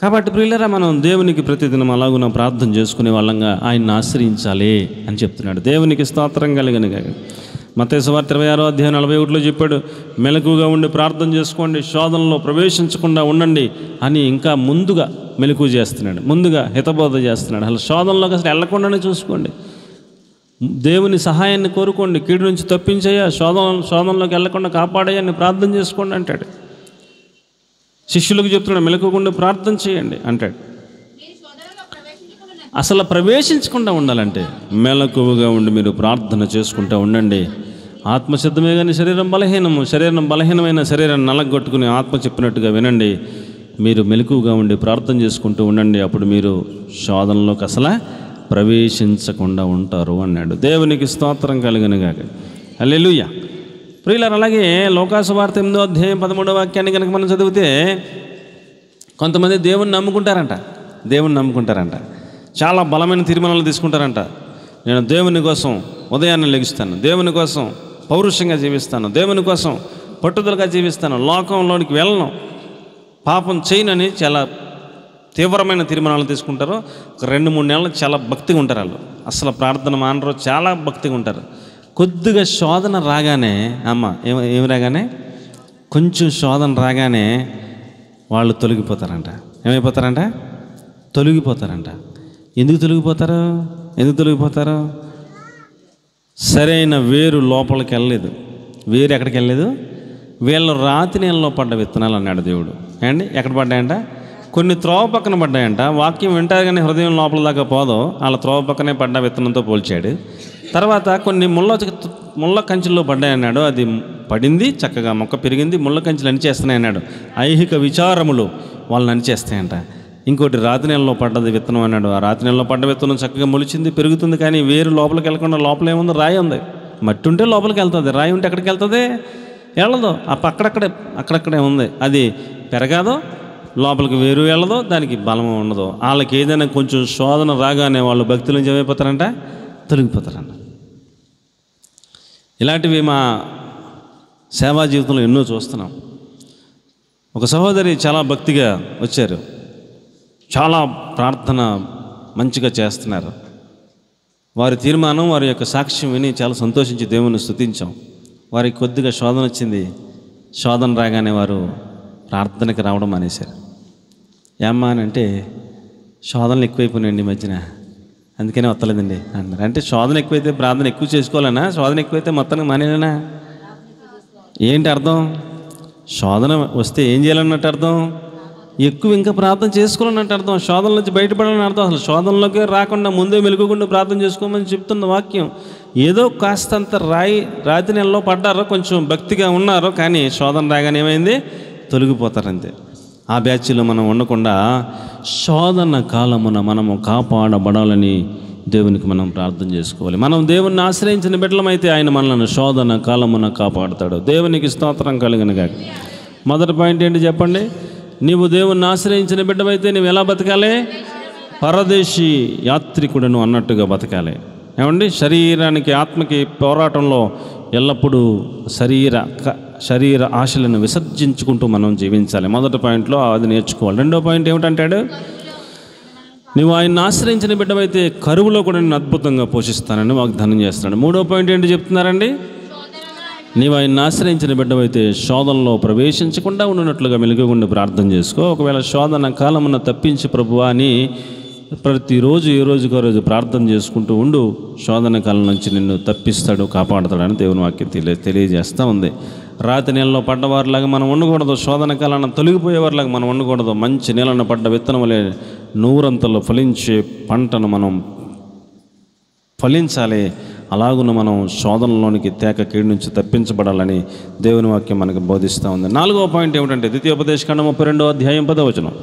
కాబట్టి ప్రియులారా, మనం దేవునికి ప్రతిదినం అలాగున ప్రార్థన చేసుకునే వాళ్ళంగా ఆయన్ని ఆశ్రయించాలి అని చెప్తున్నాడు. దేవునికి స్తోత్రం కలుగునుగా. మత్తయి సువార్త 26:41 చెప్పాడు, మెలకుగా ఉండి ప్రార్థన చేసుకోండి, శోధనలో ప్రవేశించకుండా ఉండండి అని ఇంకా ముందుగా మెలకువ చేస్తున్నాడు, ముందుగా హితబోధ చేస్తున్నాడు. అసలు శోధనలోకి అసలు వెళ్ళకుండానే చూసుకోండి, దేవుని సహాయాన్ని కోరుకోండి, కీడు నుంచి తప్పించయ్యా, శోధనలోకి వెళ్ళకుండా కాపాడయ్యా అని ప్రార్థన చేసుకోండి అంటాడు. శిష్యులకు చెప్తున్నాడు, మెలకువగా ప్రార్థన చేయండి అంటాడు. అసలు ప్రవేశించకుండా ఉండాలంటే మెలకువగా ఉండి మీరు ప్రార్థన చేసుకుంటూ ఉండండి. ఆత్మసిద్ధమే కానీ శరీరం బలహీనమైన శరీరాన్ని నలగొట్టుకుని ఆత్మ చెప్పినట్టుగా వినండి. మీరు మెలకువగా ఉండి ప్రార్థన చేసుకుంటూ ఉండండి, అప్పుడు మీరు శోధనలోకి అసలు ప్రవేశించకుండా ఉంటారు అన్నాడు. దేవునికి స్తోత్రం కలుగునుగాక. హల్లెలూయా. ప్రియులారా, అలాగే లోకాసు వార్త 8:13 వాక్యాన్ని కనుక మనం చదివితే కొంతమంది దేవుణ్ణి నమ్ముకుంటారంట, చాలా బలమైన తీర్మానాలు తీసుకుంటారంట. నేను దేవుని కోసం ఉదయాన్నే లెగుస్తాను, దేవుని కోసం పౌరుషంగా జీవిస్తాను, దేవుని కోసం పట్టుదలగా జీవిస్తాను, లోకంలోనికి వెళ్ళను, పాపం చేయనని చాలా తీవ్రమైన తీర్మానాలు తీసుకుంటారు. ఒక 2-3 నెలలు చాలా భక్తిగా ఉంటారు వాళ్ళు, అసలు ప్రార్థన మానరు, చాలా భక్తిగా ఉంటారు. కొద్దిగా శోధన రాగానే ఏమి రాగానే కొంచెం శోధన రాగానే వాళ్ళు తొలగిపోతారంట. ఏమైపోతారంట? తొలగిపోతారంట. ఎందుకు తొలగిపోతారు? సరైన వేరు లోపలికి వెళ్ళలేదు. వేరు ఎక్కడికి వెళ్ళలేదు? వీళ్ళు రాతి నెలలో పడ్డ విత్తనాలు అన్నాడు దేవుడు. అండి ఎక్కడ పడ్డాయంట? కొన్ని త్రోవ పక్కన పడ్డాయంట. వాక్యం వింటారు కానీ హృదయం లోపల దాకా పోదో వాళ్ళ త్రోవ పక్కనే పడ్డ విత్తనంతో పోల్చాడు. తర్వాత కొన్ని ముళ్ళ కంచెల్లో పడ్డాయన్నాడు. అది పడింది, చక్కగా మొక్క పెరిగింది, ముళ్ళ కంచెలు అనిచేస్తున్నాయి అన్నాడు. ఐహిక విచారములు వాళ్ళని అనిచేస్తాయంట. ఇంకోటి రాతి నెలలో పడ్డది విత్తనం అన్నాడు. ఆ రాతి నెలలో పడ్డ విత్తనం చక్కగా మొలిచింది, పెరుగుతుంది, కానీ వేరు లోపలికి వెళ్ళకుండా లోపల ఏముంది? రాయి ఉంది. మట్టి ఉంటే లోపలికి వెళ్తుంది, రాయి ఉంటే ఎక్కడికి వెళ్తుంది? వెళ్ళదు. అక్కడక్కడే ఉంది. అది పెరగాదో, లోపలికి వేరు వెళ్ళదో, దానికి బలం ఉండదు. వాళ్ళకి ఏదైనా కొంచెం శోధన రాగానే వాళ్ళు భక్తుల నుంచి ఏమైపోతారంట? తొలగిపోతారంట. ఇలాంటివి మా సేవా జీవితంలో ఎన్నో చూస్తున్నాం. ఒక సహోదరి చాలా భక్తిగా వచ్చారు, చాలా ప్రార్థన మంచిగా చేస్తున్నారు. వారి తీర్మానం, వారి యొక్క సాక్ష్యం విని చాలా సంతోషించి దేవుని స్తుతించాం. వారికి కొద్దిగా శోధన వచ్చింది. శోధన రాగానే వారు ప్రార్థనకి రావడం మానేశారు. ఏమ్మా అని అంటే, శోధనలు ఎక్కువైపోయినాయండి ఈ మధ్యన, అందుకనే వస్తలేదండి అన్నారు. అంటే శోధన ఎక్కువైతే ప్రార్థన ఎక్కువ చేసుకోవాలన్నా? శోధన ఎక్కువైతే మొత్తానికి మానేనా? ఏంటి అర్థం? శోధన వస్తే ఏం చేయాలన్నట్టు అర్థం? ఎక్కువ ఇంకా ప్రార్థన చేసుకోవాలన్నట్టు అర్థం. శోధన నుంచి బయటపడాలని అర్థం. అసలు శోధనలోకి రాకుండా ముందే మెలుగుకుండా ప్రార్థన చేసుకోమని చెప్తున్న వాక్యం. ఏదో కాస్తంత రాతి నెలలో పడ్డారో, కొంచెం భక్తిగా ఉన్నారో, కానీ శోధన రాగానే ఏమైంది? తొలగిపోతారంతే. ఆ బ్యాచ్లో మనం ఉండకుండా శోధన కాలమున మనము కాపాడబడాలని దేవునికి మనం ప్రార్థన చేసుకోవాలి. మనం దేవుణ్ణి ఆశ్రయించిన బిడ్డలమైతే ఆయన మనల్ని శోధన కాలమున కాపాడుతాడు. దేవునికి స్తోత్రం కలుగును గాక. మొదటి పాయింట్ ఏంటి చెప్పండి? నీవు దేవుణ్ణి ఆశ్రయించిన బిడ్డవైతే నువ్వు ఎలా బతకాలి? పరదేశీ యాత్రికుడను అన్నట్టుగా బతకాలి. ఏమండి? శరీరానికి ఆత్మకి పోరాటంలో ఎల్లప్పుడూ శరీర ఆశలను విసర్జించుకుంటూ మనం జీవించాలి. మొదటి పాయింట్లో అది నేర్చుకోవాలి. రెండో పాయింట్ ఏమిటంటాడు? నువ్వు ఆయన్ని ఆశ్రయించిన బిడ్డవైతే కరువులో కూడా నేను అద్భుతంగా పోషిస్తానని వాగ్దానం చేస్తున్నాడు. మూడో పాయింట్ ఏంటి చెప్తున్నారండి? నీవు ఆయన్ని ఆశ్రయించిన బిడ్డవైతే శోధనలో ప్రవేశించకుండా ఉన్నట్లుగా మెలుగుండి ప్రార్థన చేసుకో. ఒకవేళ శోధన కాలమున తప్పించి ప్రభువా అని ప్రతిరోజు ఏ రోజుకో రోజు ప్రార్థన చేసుకుంటూ ఉండు. శోధన కాలం నుంచి నిన్ను తప్పిస్తాడు, కాపాడుతాడని దేవుని వాక్యం తెలియజేస్తూ ఉంది. రాతి నెలలో పడ్డవారిలాగా మనం ఉండకూడదు. శోధన కాలాన్ని తొలగిపోయేవారిలాగా మనం ఉండకూడదు. మంచి నెలను పడ్డ విత్తనములే నూరంతలో ఫలించే పంటను మనం ఫలించాలి. అలాగున మనం శోధనలోనికి కీడు నుంచి తప్పించబడాలని దేవుని వాక్యం మనకు బోధిస్తూ ఉంది. నాలుగవ పాయింట్ ఏమిటంటే ద్వితీయోపదేశకాండం 32వ అధ్యాయం 10వ వచనం.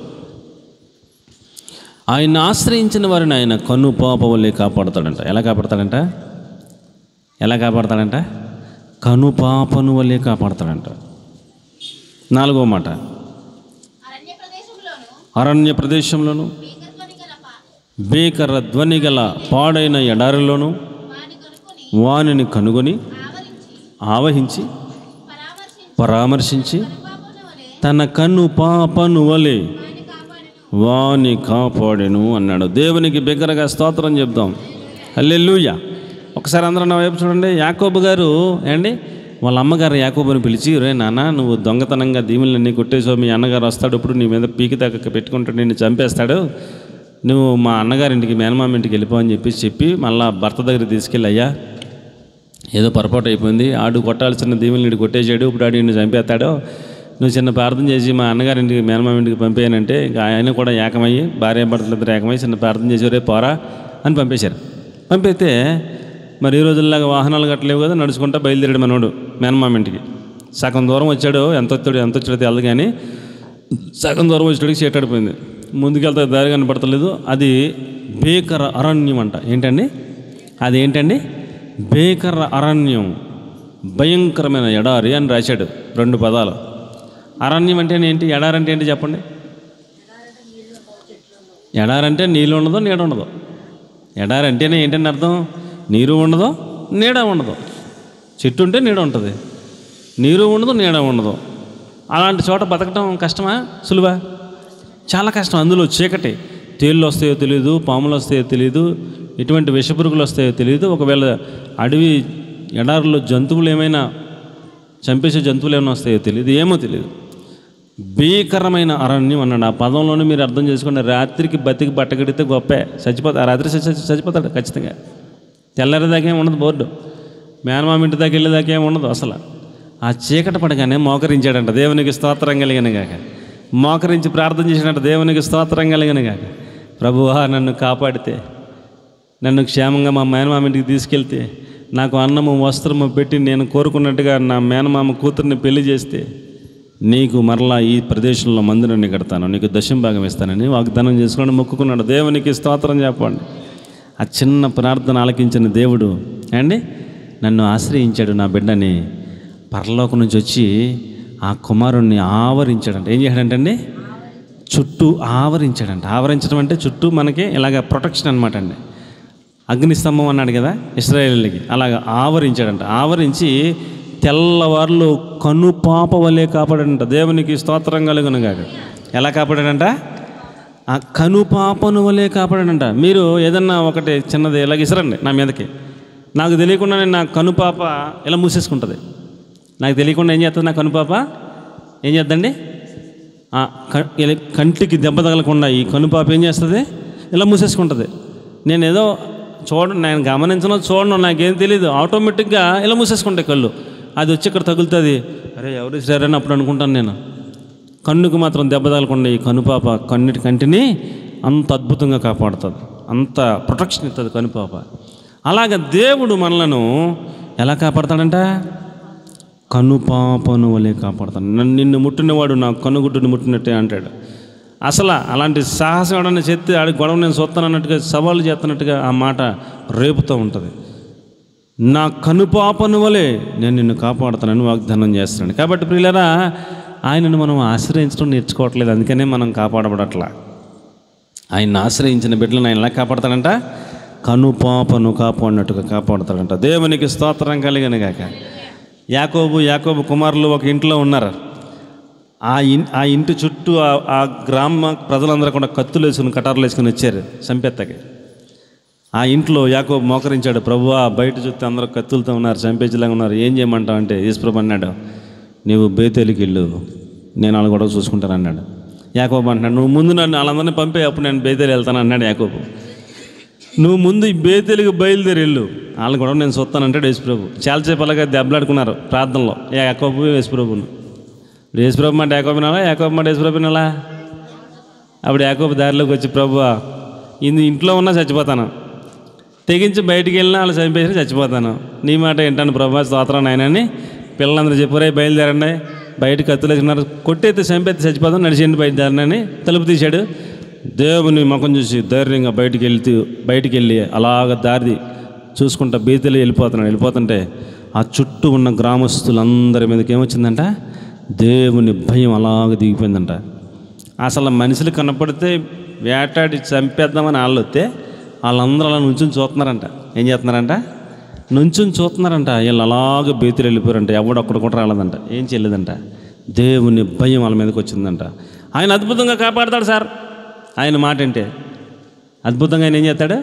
ఆయన ఆశ్రయించిన వారిని ఆయన కనుపాప వల్లే కాపాడుతాడంట. ఎలా కాపాడతాడంట? కనుపాపను వల్లే కాపాడతాడంట. నాలుగవ మాట, అరణ్య ప్రదేశంలోను భీకర ధ్వని గల పాడైన ఎడారిలోను వానిని కనుగొని ఆవహించి పరామర్శించి తన కన్ను పాపను వలె వాని కాపాడెను అన్నాడు. దేవునికి బిగ్గరగా స్తోత్రం చెప్దాం. హల్లెలూయా. ఒకసారి అందరూ నా వైపు చూడండి. యాకోబు గారు వాళ్ళ అమ్మగారు యాకోబుని పిలిచి, రే నాన్న, నువ్వు దొంగతనంగా దీవులన్నీ కొట్టేసావు, మీ అన్నగారు వస్తాడు, ఇప్పుడు నీ మీద పీకి దాకా పెట్టుకుంటాడు, నిన్ను చంపేస్తాడు, నువ్వు మా అన్నగారింటికి మేనమామ ఇంటికి వెళ్ళిపోవని చెప్పి మళ్ళీ భర్త దగ్గర తీసుకెళ్ళి, అయ్యా ఏదో పొరపాటు అయిపోయింది, ఆడు కొట్టాల్సిన దీవులు నీడు కొట్టేసాడు, ఇప్పుడు ఆడు నిన్ను చంపేస్తాడు, నువ్వు చిన్న ప్రార్థన చేసి మా అన్నగారింటికి మేనమామ ఇంటికి పంపేయనంటే ఇంకా ఆయన కూడా ఏకమయ్యి, భార్యాభర్తలిద్దరు ఏకమై చిన్న ప్రార్థన చేసి రే పోరా అని పంపేశారు. పంపితే మరి ఈ రోజుల్లాగా వాహనాలు కట్టలేవు కదా, నడుచుకుంటా బయలుదేరాడు మనోడు మేనమామ ఇంటికి. సగం దూరం వచ్చాడు, ఎంత వచ్చాడో తెలదు కానీ సగం దూరం వచ్చేటికి చేటాడిపోయింది. ముందుకెళ్తే దారి కనపడతలేదు. అది భీకర అరణ్యం అంట. ఏంటండి అది? భీకర అరణ్యం, భయంకరమైన ఎడారి అని రాశాడు 2 పదాలు. అరణ్యం అంటే ఏంటి? ఎడారంటే ఏంటి చెప్పండి? ఎడారంటే నీళ్ళు ఉండదు, నీడ ఉండదు. ఎడారంటేనే ఏంటంటే అర్థం? నీరు ఉండదు, నీడ ఉండదు. చెట్టు ఉంటే నీడ ఉంటుంది, నీరు ఉండదు, నీడ ఉండదు. అలాంటి చోట బతకడం కష్టమా సులువా? చాలా కష్టం. అందులో చీకటి, తేళ్ళు వస్తాయో తెలియదు, పాములు వస్తాయో తెలియదు, ఎటువంటి విషపురుగులు వస్తాయో తెలియదు. ఒకవేళ అడవి ఎడారులో జంతువులు ఏమైనా చంపేసే జంతువులు ఏమైనా వస్తాయో తెలియదు, ఏమో తెలియదు. భీకరమైన అరణ్యం అన్నాడు. ఆ పదంలోనే మీరు అర్థం చేసుకోండి. రాత్రికి బతికి బట్టగడితే గొప్పే, చచ్చిపోతాడు. ఆ రాత్రి చచ్చిపోతాడు ఖచ్చితంగా. తెల్లారేదాకా ఏమి ఉండదు బోర్డు, మేనమామ ఇంటి దాకా వెళ్ళేదాకా ఏమి ఉండదు అసలు. ఆ చీకటి పడగానే మోకరించాడంట, దేవునికి స్తోత్రం కలిగిన గాక. మోకరించి ప్రార్థన చేసినట్టు, దేవునికి స్తోత్రం కలిగిన గాక. ప్రభువా, నన్ను కాపాడితే, నన్ను క్షేమంగా మా మేనమామ ఇంటికి తీసుకెళ్తే, నాకు అన్నము వస్త్రము పెట్టి నేను కోరుకున్నట్టుగా నా మేనమామ కూతుర్ని పెళ్లి చేస్తే, నీకు మరలా ఈ ప్రదేశంలో మందిరాన్ని కడతాను, నీకు దశంభాగం ఇస్తానని వాగ్దానం చేసుకొని మొక్కుకున్నాడు. దేవునికి స్తోత్రం చెప్పండి. ఆ చిన్న ప్రార్థన ఆలకించిన దేవుడు అండి నన్ను ఆశ్రయించాడు, నా బిడ్డని. పరలోకం నుంచి వచ్చి ఆ కుమారుణ్ణి ఆవరించాడంట. ఏం చేశాడంటండి? చుట్టూ ఆవరించాడంట. ఆవరించడం అంటే చుట్టూ మనకి ఇలాగ ప్రొటెక్షన్ అనమాట అండి. అగ్నిస్తంభం అన్నాడు కదా ఇశ్రాయేలుకి, అలాగ ఆవరించాడంట. ఆవరించి తెల్లవారులు కనుపాప వలె కాపాడాడంట. దేవునికి స్తోత్రం కలుగును గాక. ఎలా కాపాడాడంట? ఆ కనుపాపను వలె కాపాడాడంట. మీరు ఏదన్నా ఒకటి చిన్నది ఇలాగ ఇసరండి నా మీదకి, నాకు తెలియకుండానే నా కనుపాప ఇలా మూసేసుకుంటుంది. నాకు తెలియకుండా ఏం చేస్తుంది? నా కనుపాప ఏం చేద్దండి? కంటికి దెబ్బ తగలకుండా ఈ కనుపాప ఏం చేస్తుంది? ఇలా మూసేసుకుంటుంది. నేను ఏదో నేను గమనించను, చూడను, నాకేం తెలియదు, ఆటోమేటిక్గా ఇలా మూసేసుకుంటాయి కళ్ళు. అది వచ్చి ఇక్కడ తగులుతుంది, అరే ఎవరు సరేని అప్పుడు అనుకుంటాను నేను. కన్నుకు మాత్రం దెబ్బ తగలకుండా ఈ కనుపాప కంటిని అంత అద్భుతంగా కాపాడుతుంది, అంత ప్రొటెక్షన్ ఇస్తుంది కనుపాప. అలాగ దేవుడు మనలను ఎలా కాపాడతాడంట? కనుపాపను వలె కాపాడతాడు. నిన్ను ముట్టినవాడు నా కనుగుడ్డుని ముట్టినట్టే అంటాడు. అసలు అలాంటి సాహసం ఎవడన్నా చేస్తే ఆడి గొడవ నేను చూస్తాను అన్నట్టుగా, సవాళ్ళు చేస్తున్నట్టుగా ఆ మాట రేపుతూ ఉంటుంది. నా కనుపాపను వలె నేను నిన్ను కాపాడుతానని వాగ్దానం చేస్తున్నాను. కాబట్టి ప్రియులారా, ఆయనను మనం ఆశ్రయించడం నేర్చుకోవట్లేదు, అందుకనే మనం కాపాడబడట్లా. ఆయన్ని ఆశ్రయించిన బిడ్డలను ఆయన ఎలా కాపాడతాడంట? కనుపాపను కాపాడినట్టుగా కాపాడుతాడంట. దేవునికి స్తోత్రం కలిగిన గాక. యాకోబు కుమారులు ఒక ఇంట్లో ఉన్నారు. ఆ ఇంటి చుట్టూ ఆ గ్రామ ప్రజలందరూ కూడా కత్తులు వేసుకుని, కటారులు వేసుకుని వచ్చారు చంపేత్తకి. ఆ ఇంట్లో యాకోబు మోకరించాడు, ప్రభువా బయట చూస్తే అందరూ కత్తులతో ఉన్నారు, చంపేసేలాగా ఉన్నారు, ఏం చేయమంటావు అంటే, యేసుప్రభు అన్నాడు, నీవు బేతేలుకి వెళ్ళు, నేను వాళ్ళ గొడవ చూసుకుంటాను అన్నాడు. యాకోబు అంటున్నాడు, నువ్వు ముందు నన్ను వాళ్ళందరినీ పంపే, అప్పుడు నేను బేతేలు వెళ్తాను అన్నాడు యాకోబు. నువ్వు ముందు ఈ బేతేలుకి బయలుదేరి వెళ్ళు, వాళ్ళ గొడవ నేను చూస్తాను అంటాడు యేసుప్రభు. చాలాసేపు అలాగే దెబ్బలాడుకున్నారు ప్రార్థనలో యాకోబు యేసుప్రభును. ఇప్పుడు యేసుప్రభు మాట యాకోబు వినాలా, యాకోబు మాట యేసుప్రభు వినాలా? అప్పుడు యాకోబు దారిలోకి వచ్చి, ప్రభువా ఇంట్లో ఉన్నా చచ్చిపోతాను, తెగించి బయటికి వెళ్ళినా వాళ్ళు చంపేసి చచ్చిపోతాను, నీ మాట ఏంటాను ప్రభా, స్తోత్రం నాయనని పిల్లలందరూ చెప్పారే, బయలుదేరండి, బయటకు కత్తులు వేసుకున్నారు, కొట్టేస్తే చంపేస్తే చచ్చిపోతాను, నడిచేయండి బయలుదేరనని తలుపు తీశాడు. దేవుని ముఖం చూసి ధైర్యంగా బయటికి వెళ్ళి అలాగ దారి చూసుకుంటా బీతలు వెళ్ళిపోతుంటే ఆ చుట్టూ ఉన్న గ్రామస్తులందరి మీదకి ఏమొచ్చిందంట? దేవుని భయం అలాగ దిగిపోయిందంట. అసలు మనుషులు కనపడితే వేటాడి చంపేద్దామని వాళ్ళు వస్తే వాళ్ళందరూ అలా నుంచుని చూస్తున్నారంట. ఏం చేస్తున్నారంట? నుంచుని చూస్తున్నారంట. వీళ్ళు అలాగ బీతులు వెళ్ళిపోయారంట. ఎవడొక్కడు కూడా రాలేదంట, ఏం చేయలేదంట. దేవుని భయం వాళ్ళ మీదకి వచ్చిందంట. ఆయన అద్భుతంగా కాపాడతాడు సార్. ఆయన మాట అంటే అద్భుతంగా ఆయన ఏం చేస్తాడు?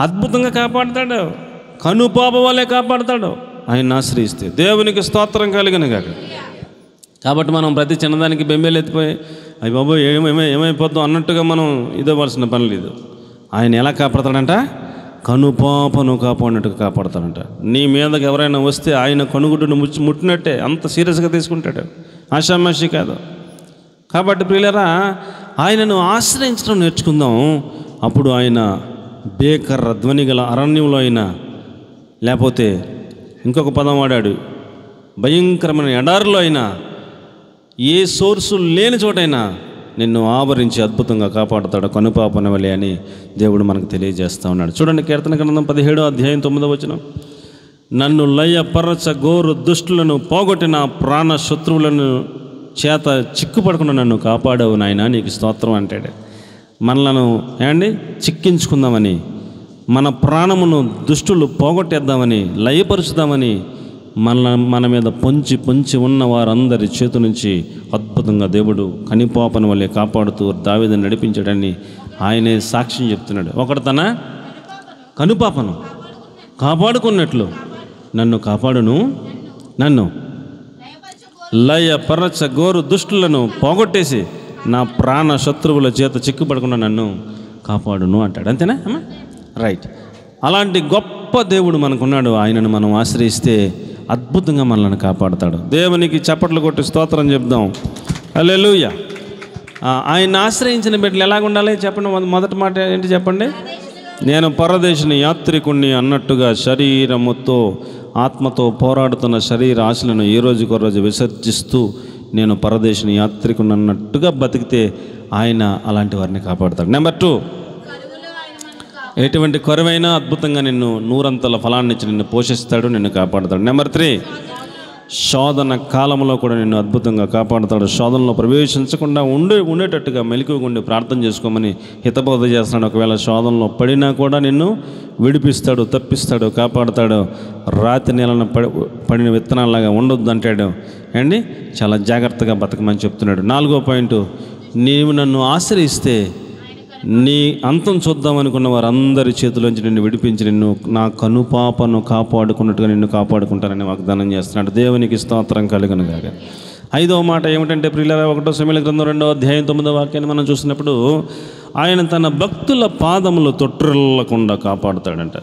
అద్భుతంగా కాపాడతాడు, కనుపాప వల్లే కాపాడతాడు ఆయన ఆశ్రయిస్తే. దేవునికి స్తోత్రం కలిగిన కాక. కాబట్టి మనం ప్రతి చిన్నదానికి బెంబేలు ఎత్తిపోయి అయ్యి బాబు ఏమైపోతాం అన్నట్టుగా మనం ఇదవ్వాల్సిన పని లేదు. ఆయన ఎలా కాపాడతాడంట? కనుపాపను కాపాడినట్టుగా కాపాడతాడంట. నీ మీదకి ఎవరైనా వస్తే ఆయన కనుగుడ్డును ముట్టినట్టే, అంత సీరియస్గా తీసుకుంటాడు, ఆషామాషి కాదు. కాబట్టి ప్రియులారా, ఆయనను ఆశ్రయించడం నేర్చుకుందాం. అప్పుడు ఆయన భీకర ధ్వని గల అరణ్యంలో అయినా, లేకపోతే ఇంకొక పదం వాడాడు, భయంకరమైన ఎడారిలో అయినా, ఏ సోర్సు లేని చోటైనా నిన్ను ఆవరించి అద్భుతంగా కాపాడుతాడు కనుపాపన వలె అని దేవుడు మనకు తెలియజేస్తూ ఉన్నాడు. చూడండి, కీర్తన గ్రంథం 17వ అధ్యాయం 9వ వచనం. నన్ను లయపరచ గోరు దుష్టులను పోగొట్టిన ప్రాణ శత్రువులను చేత చిక్కుపడకుండా నన్ను కాపాడవు నాయన, నీకు స్తోత్రం అంటాడు. మనలను చిక్కించుకుందామని, మన ప్రాణమును దుష్టులు పోగొట్టేద్దామని, లయపరుచుదామని మన మీద పొంచి పొంచి ఉన్న వారందరి చేతి నుంచి అద్భుతంగా దేవుడు కనిపాపను వల్లే కాపాడుతూ దావీదుని నడిపించాడని ఆయనే సాక్ష్యం చెప్తున్నాడు. ఒకడు తన కనుపాపను కాపాడుకున్నట్లు నన్ను కాపాడును, నన్ను లయపరచ గోరు దుష్టులను పోగొట్టేసి నా ప్రాణ శత్రువుల చేత చిక్కుపడకుండా నన్ను కాపాడును అంటాడు. అంతేనా అమ్మా? రైట్. అలాంటి గొప్ప దేవుడు మనకున్నాడు. ఆయనను మనం ఆశ్రయిస్తే అద్భుతంగా మనల్ని కాపాడుతాడు. దేవునికి చప్పట్లు కొట్టి స్తోత్రం చెప్దాం. హల్లెలూయా. ఆయన ఆశ్రయించిన బిడ్డలు ఎలాగ ఉండాలి చెప్పండి. మొదటి మాట ఏంటి చెప్పండి? నేను పరదేశిని యాత్రికుణ్ణి అన్నట్టుగా శరీరముతో ఆత్మతో పోరాడుతున్న శరీర ఆశలను ఏ రోజుకో రోజు విసర్జిస్తూ నేను పరదేశిని యాత్రికుని అన్నట్టుగా బతికితే ఆయన అలాంటి వారిని కాపాడుతాడు. నెంబర్ 2, ఎటువంటి కొరవైనా అద్భుతంగా నిన్ను నూరంతల ఫలాన్ని ఇచ్చి నిన్ను పోషిస్తాడు, నిన్ను కాపాడుతాడు. నెంబర్ 3, శోధన కాలంలో కూడా నిన్ను అద్భుతంగా కాపాడుతాడు. శోధనలో ప్రవేశించకుండా ఉండేటట్టుగా మెలకువగా ఉండి ప్రార్థన చేసుకోమని హితబోధ చేస్తున్నాడు. ఒకవేళ శోధనలో పడినా కూడా నిన్ను విడిపిస్తాడు, తప్పిస్తాడు, కాపాడుతాడు. రాతి నేలను పడిన విత్తనాలాగా ఉండొద్దు అంటాడు అండి. చాలా జాగ్రత్తగా బతకమని చెప్తున్నాడు. 4వ పాయింట్, నీవు నన్ను ఆశ్రయిస్తే నీ అంతం చూద్దామనుకున్న వారందరి చేతిలోంచి నిన్ను విడిపించి నిన్ను నా కనుపాపను కాపాడుకున్నట్టుగా నిన్ను కాపాడుకుంటానని వాగ్దానం చేస్తున్నాడు. దేవునికి స్తోత్రం కలుగును గాక. 5వ మాట ఏమిటంటే ప్రియులారా, 1 సమూయేలు గ్రంథం 2వ అధ్యాయం 9వ వాక్యాన్ని మనం చూసినప్పుడు ఆయన తన భక్తుల పాదములు తొట్టిల్లకుండా కాపాడుతాడంట.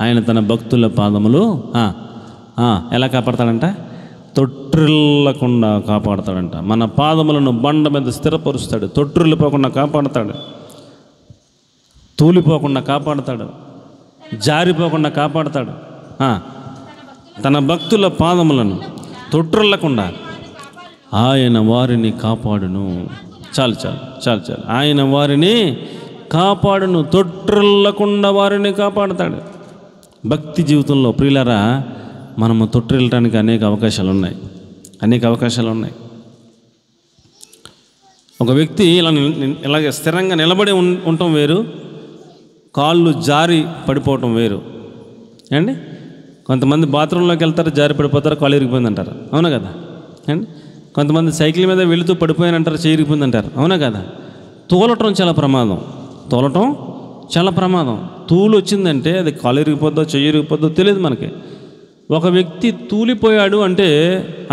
ఆయన తన భక్తుల పాదములు ఎలా కాపాడతాడంట? తొట్టిల్లకుండా కాపాడుతాడంట. మన పాదములను బండ మీద స్థిరపరుస్తాడు, తొట్టిల్లిపోకుండా కాపాడుతాడు, తూలిపోకుండా కాపాడుతాడు, జారిపోకుండా కాపాడుతాడు. తన భక్తుల పాదములను తొట్టిల్లకుండా ఆయన వారిని కాపాడును. చాలు చాలు చాలు చాలు. ఆయన వారిని కాపాడును, తొట్టిల్లకుండా వారిని కాపాడుతాడు. భక్తి జీవితంలో ప్రియులారా మనము తొట్టిల్లటానికి అనేక అవకాశాలు ఉన్నాయి. ఒక వ్యక్తి ఇలాగే స్థిరంగా నిలబడి ఉండటం వేరు, కాళ్ళు జారి పడిపోవటం వేరు అండి. కొంతమంది బాత్రూంలోకి వెళ్తారు, జారి పడిపోతారు, కాళ్ళు ఇరిగిపోయింది అంటారు, అవునా కదా అండి. కొంతమంది సైకిల్ మీద వెళుతూ పడిపోయానంటారు, చేయి ఇరిగిపోయింది అంటారు, అవునా కదా. తోలటం చాలా ప్రమాదం. తూలు వచ్చిందంటే అది కాళ్ళు ఇరిగిపోద్దో చెయ్యి ఇరిగిపోద్దో తెలియదు మనకి. ఒక వ్యక్తి తూలిపోయాడు అంటే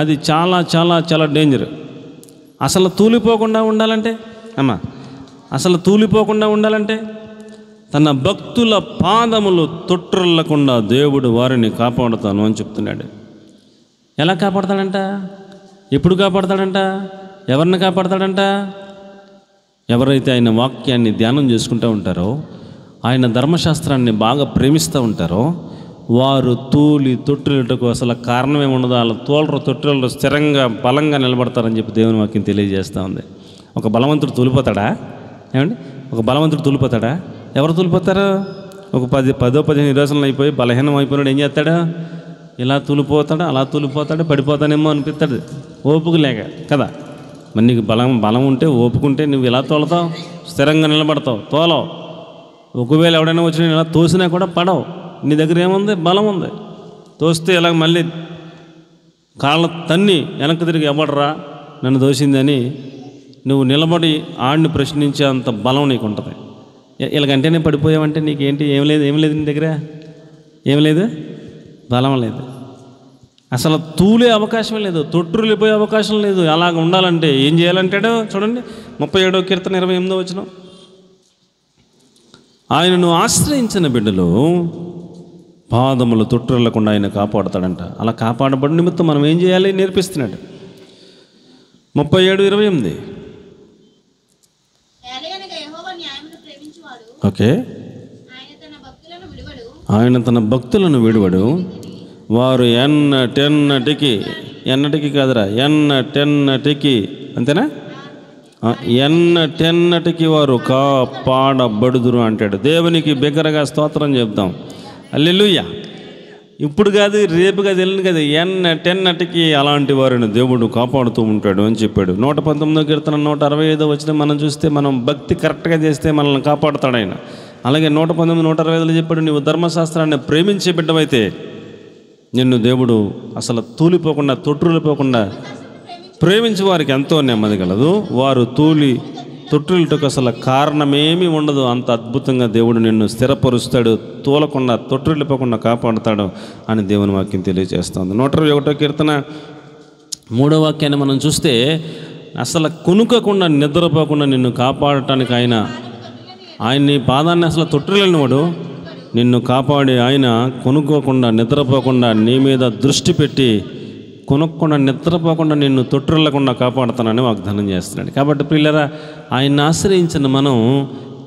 అది చాలా చాలా చాలా డేంజర్. అసలు తూలిపోకుండా ఉండాలంటే తన భక్తుల పాదములు తొట్టిల్లకుండా దేవుడు వారిని కాపాడుతాను అని చెప్తున్నాడు. ఎలా కాపాడతాడంట? ఎప్పుడు కాపాడతాడంట? ఎవరిని కాపాడతాడంట? ఎవరైతే ఆయన వాక్యాన్ని ధ్యానం చేసుకుంటూ ఉంటారో, ఆయన ధర్మశాస్త్రాన్ని బాగా ప్రేమిస్తూ ఉంటారో వారు తొట్టిల్లటకు అసలు కారణం ఏముండదు. వాళ్ళ తొట్టిల్లరు స్థిరంగా బలంగా నిలబడతారని చెప్పి దేవుని వాక్యం తెలియజేస్తూ ఉంది. ఒక బలవంతుడు తూలిపోతాడా? ఏమండి, ఒక బలవంతుడు తూలిపోతాడా? ఎవరు తూలిపోతారు? ఒక 10-15 రోజులు అయిపోయి బలహీనం అయిపోయినాడు ఏం చేస్తాడు? ఇలా తూలిపోతాడు, అలా తూలిపోతాడు, పడిపోతానేమో అనిపిస్తాడు, ఓపిక లేక కదా. మరి నీకు బలం ఉంటే, ఓపుకుంటే నువ్వు ఇలా తోలుతావు, స్థిరంగా నిలబడతావు, తోలవు. ఒకవేళ ఎవడైనా వచ్చి ఇలా తోసినా కూడా పడవు. నీ దగ్గర ఏముంది? బలం ఉంది. తోస్తే ఇలా మళ్ళీ కాళ్ళ తన్ని వెనక్కి తిరిగి ఎవడరా నన్ను దోసిందని నువ్వు నిలబడి ఆడిని ప్రశ్నించే అంత బలం నీకు ఉంటుంది. ఇలాగంటేనే పడిపోయావంటే నీకేంటి? ఏం లేదు నీ దగ్గర, ఏం లేదు, బలం లేదు. అసలు తూలే అవకాశం లేదు, తొట్టిల్లిపోయే అవకాశం లేదు. అలాగ ఉండాలంటే ఏం చేయాలంటాడో చూడండి. 37వ కీర్తన 28వ వచనం, ఆయనను ఆశ్రయించిన బిడ్డలు పాదములు తొట్టిల్లకుండా ఆయన కాపాడుతాడంట. అలా కాపాడబడి నిమిత్తం మనం ఏం చేయాలి నేర్పిస్తున్నాడు. 37:28 ఓకే. ఆయన తన భక్తులను విడువడు, వారు ఎన్నటికి కాదురా, ఎన్నటికి అంతేనా, ఎన్నటికి వారు కాపాడబడుదురు అంటాడు. దేవునికి బిగ్గరగా స్తోత్రం చెప్తాం. హల్లెలూయా. ఇప్పుడు కాదు, రేపు కాదు, ఎల్లుండి కాదు, ఎన్నటికి అలాంటి వారిని దేవుడు కాపాడుతూ ఉంటాడు అని చెప్పాడు. 119వ కీర్తన 165వ వచనం మనం చూస్తే, మనం భక్తి కరెక్ట్గా చేస్తే మనల్ని కాపాడుతాడు ఆయన. అలాగే 119, 165లో చెప్పాడు, నువ్వు ధర్మశాస్త్రాన్ని ప్రేమించే బిడ్డవైతే నిన్ను దేవుడు అసలు తూలిపోకుండా తొట్రులిపోకుండా ప్రేమించే వారికి ఎంతో నెమ్మది కలదు. వారు తొట్రులటకు అసలు కారణమేమీ ఉండదు. అంత అద్భుతంగా దేవుడు నిన్ను స్థిరపరుస్తాడు, తూలకుండా తొట్రులిపోకుండా కాపాడుతాడు అని దేవుని వాక్యం తెలియజేస్తుంది. 121వ కీర్తన 3వ వాక్యాన్ని మనం చూస్తే అసలు కొనుక్కకుండా నిద్రపోకుండా నిన్ను కాపాడటానికి ఆయన నీ పాదాన్ని అసలు తొట్టిలేనివాడు, నిన్ను కాపాడి ఆయన కొనుక్కోకుండా నిద్రపోకుండా నీ మీద దృష్టి పెట్టి కొనుక్కుండా నిద్రపోకుండా నిన్ను తొట్టిల్లకుండా కాపాడుతానని వాగ్దానం చేస్తున్నాడు. కాబట్టి ప్రియులారా, ఆయన్ని ఆశ్రయించిన మనం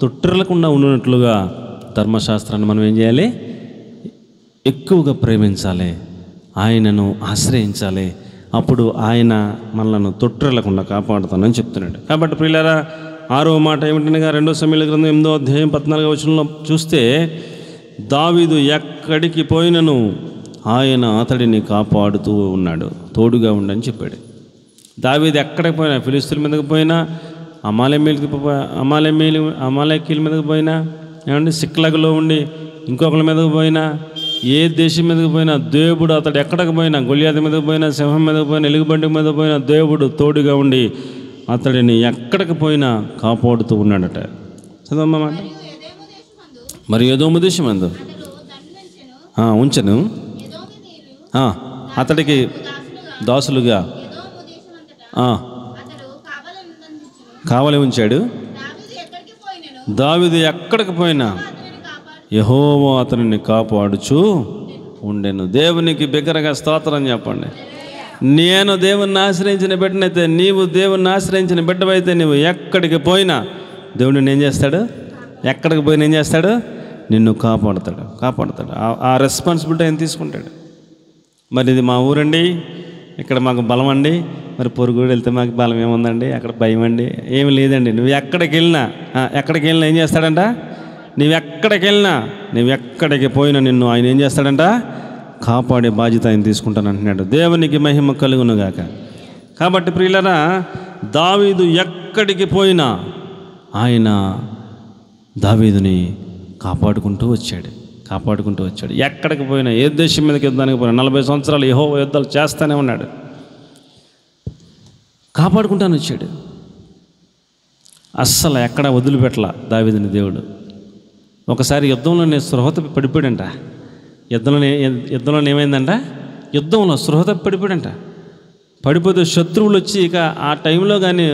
తొట్టిల్లకుండా ఉన్నట్లుగా ధర్మశాస్త్రాన్ని మనం ఏం చేయాలి? ఎక్కువగా ప్రేమించాలి, ఆయనను ఆశ్రయించాలి. అప్పుడు ఆయన మనలను తొట్టిల్లకుండా కాపాడుతానని చెప్తున్నాడు. కాబట్టి ప్రియులారా, 6వ మాట ఏమిటనగా 2 సమూయేలు గ్రంథం 8వ అధ్యాయం 14వ వచనంలో చూస్తే, దావీదు ఎక్కడికి పోయినను ఆయన అతడిని కాపాడుతూ ఉన్నాడు, తోడుగా ఉండని చెప్పాడు. దావీదు ఎక్కడికి పోయినా, ఫిలిస్తీన్ల మీదకి పోయినా, అమాలేకీల మీదకి పోయినా, ఏమంటే సిక్లగులో ఉండి ఇంకొకరి మీదకి పోయినా, ఏ దేశం మీదకి పోయినా దేవుడు అతడు ఎక్కడికి పోయినా, గొలియాతు మీదకి పోయినా, సింహం మీదకి పోయినా, ఎలుగుబంటి మీద పోయినా దేవుడు తోడుగా ఉండి అతడిని ఎక్కడికి పోయినా కాపాడుతూ ఉన్నాడట. చదవమాట. మరి ఎదోము దేశమందు ఉంచెను, అతడికి దాసులుగా కావలి ఉంచాడు. దావీదు ఎక్కడికి పోయినా యెహోవా అతనిని కాపాడుచు ఉండెను. దేవునికి బిగ్గరగా స్తోత్రం చెప్పండి. నేను దేవుణ్ణి ఆశ్రయించిన బిడ్డనైతే, నీవు దేవుణ్ణి ఆశ్రయించిన బిడ్డవైతే, నీవు ఎక్కడికి పోయినా దేవుడు ఏం చేస్తాడు? ఎక్కడికి పోయినా ఏం చేస్తాడు? నిన్ను కాపాడుతాడు. ఆ రెస్పాన్సిబిలిటీ ఆయన తీసుకుంటాడు. మరి ఇది మా ఊరండి, ఇక్కడ మాకు బలం అండి, మరి పొరుగుడు వెళ్తే మాకు బలం ఏముందండి, అక్కడ భయం అండి, ఏమి లేదండి. నువ్వు ఎక్కడికి వెళ్ళినా ఏం చేస్తాడంట? నువ్వు ఎక్కడికి పోయినా నిన్ను ఆయన ఏం చేస్తాడంట? కాపాడే బాధ్యత ఆయన తీసుకుంటానంటున్నాడు. దేవునికి మహిమ కలుగునుగాక. కాబట్టి ప్రియులారా, దావీదు ఎక్కడికి పోయినా ఆయన దావీదుని కాపాడుకుంటూ వచ్చాడు. ఎక్కడికి పోయినా, ఏ దేశం మీదకి యుద్ధానికి పోయినా, 40 సంవత్సరాలు యెహోవా యుద్ధాలు చేస్తూనే ఉన్నాడు, కాపాడుకుంటాను వచ్చాడు. అస్సలు ఎక్కడ వదిలిపెట్టల దావీదుని దేవుడు. ఒకసారి యుద్ధంలోనే స్పృహత పడిపోయాడంట. యుద్ధంలో ఏమైందంట? యుద్ధంలో స్పృహత పడిపోయాడంట. పడిపోతే శత్రువులు వచ్చి ఇక ఆ టైంలో కానీ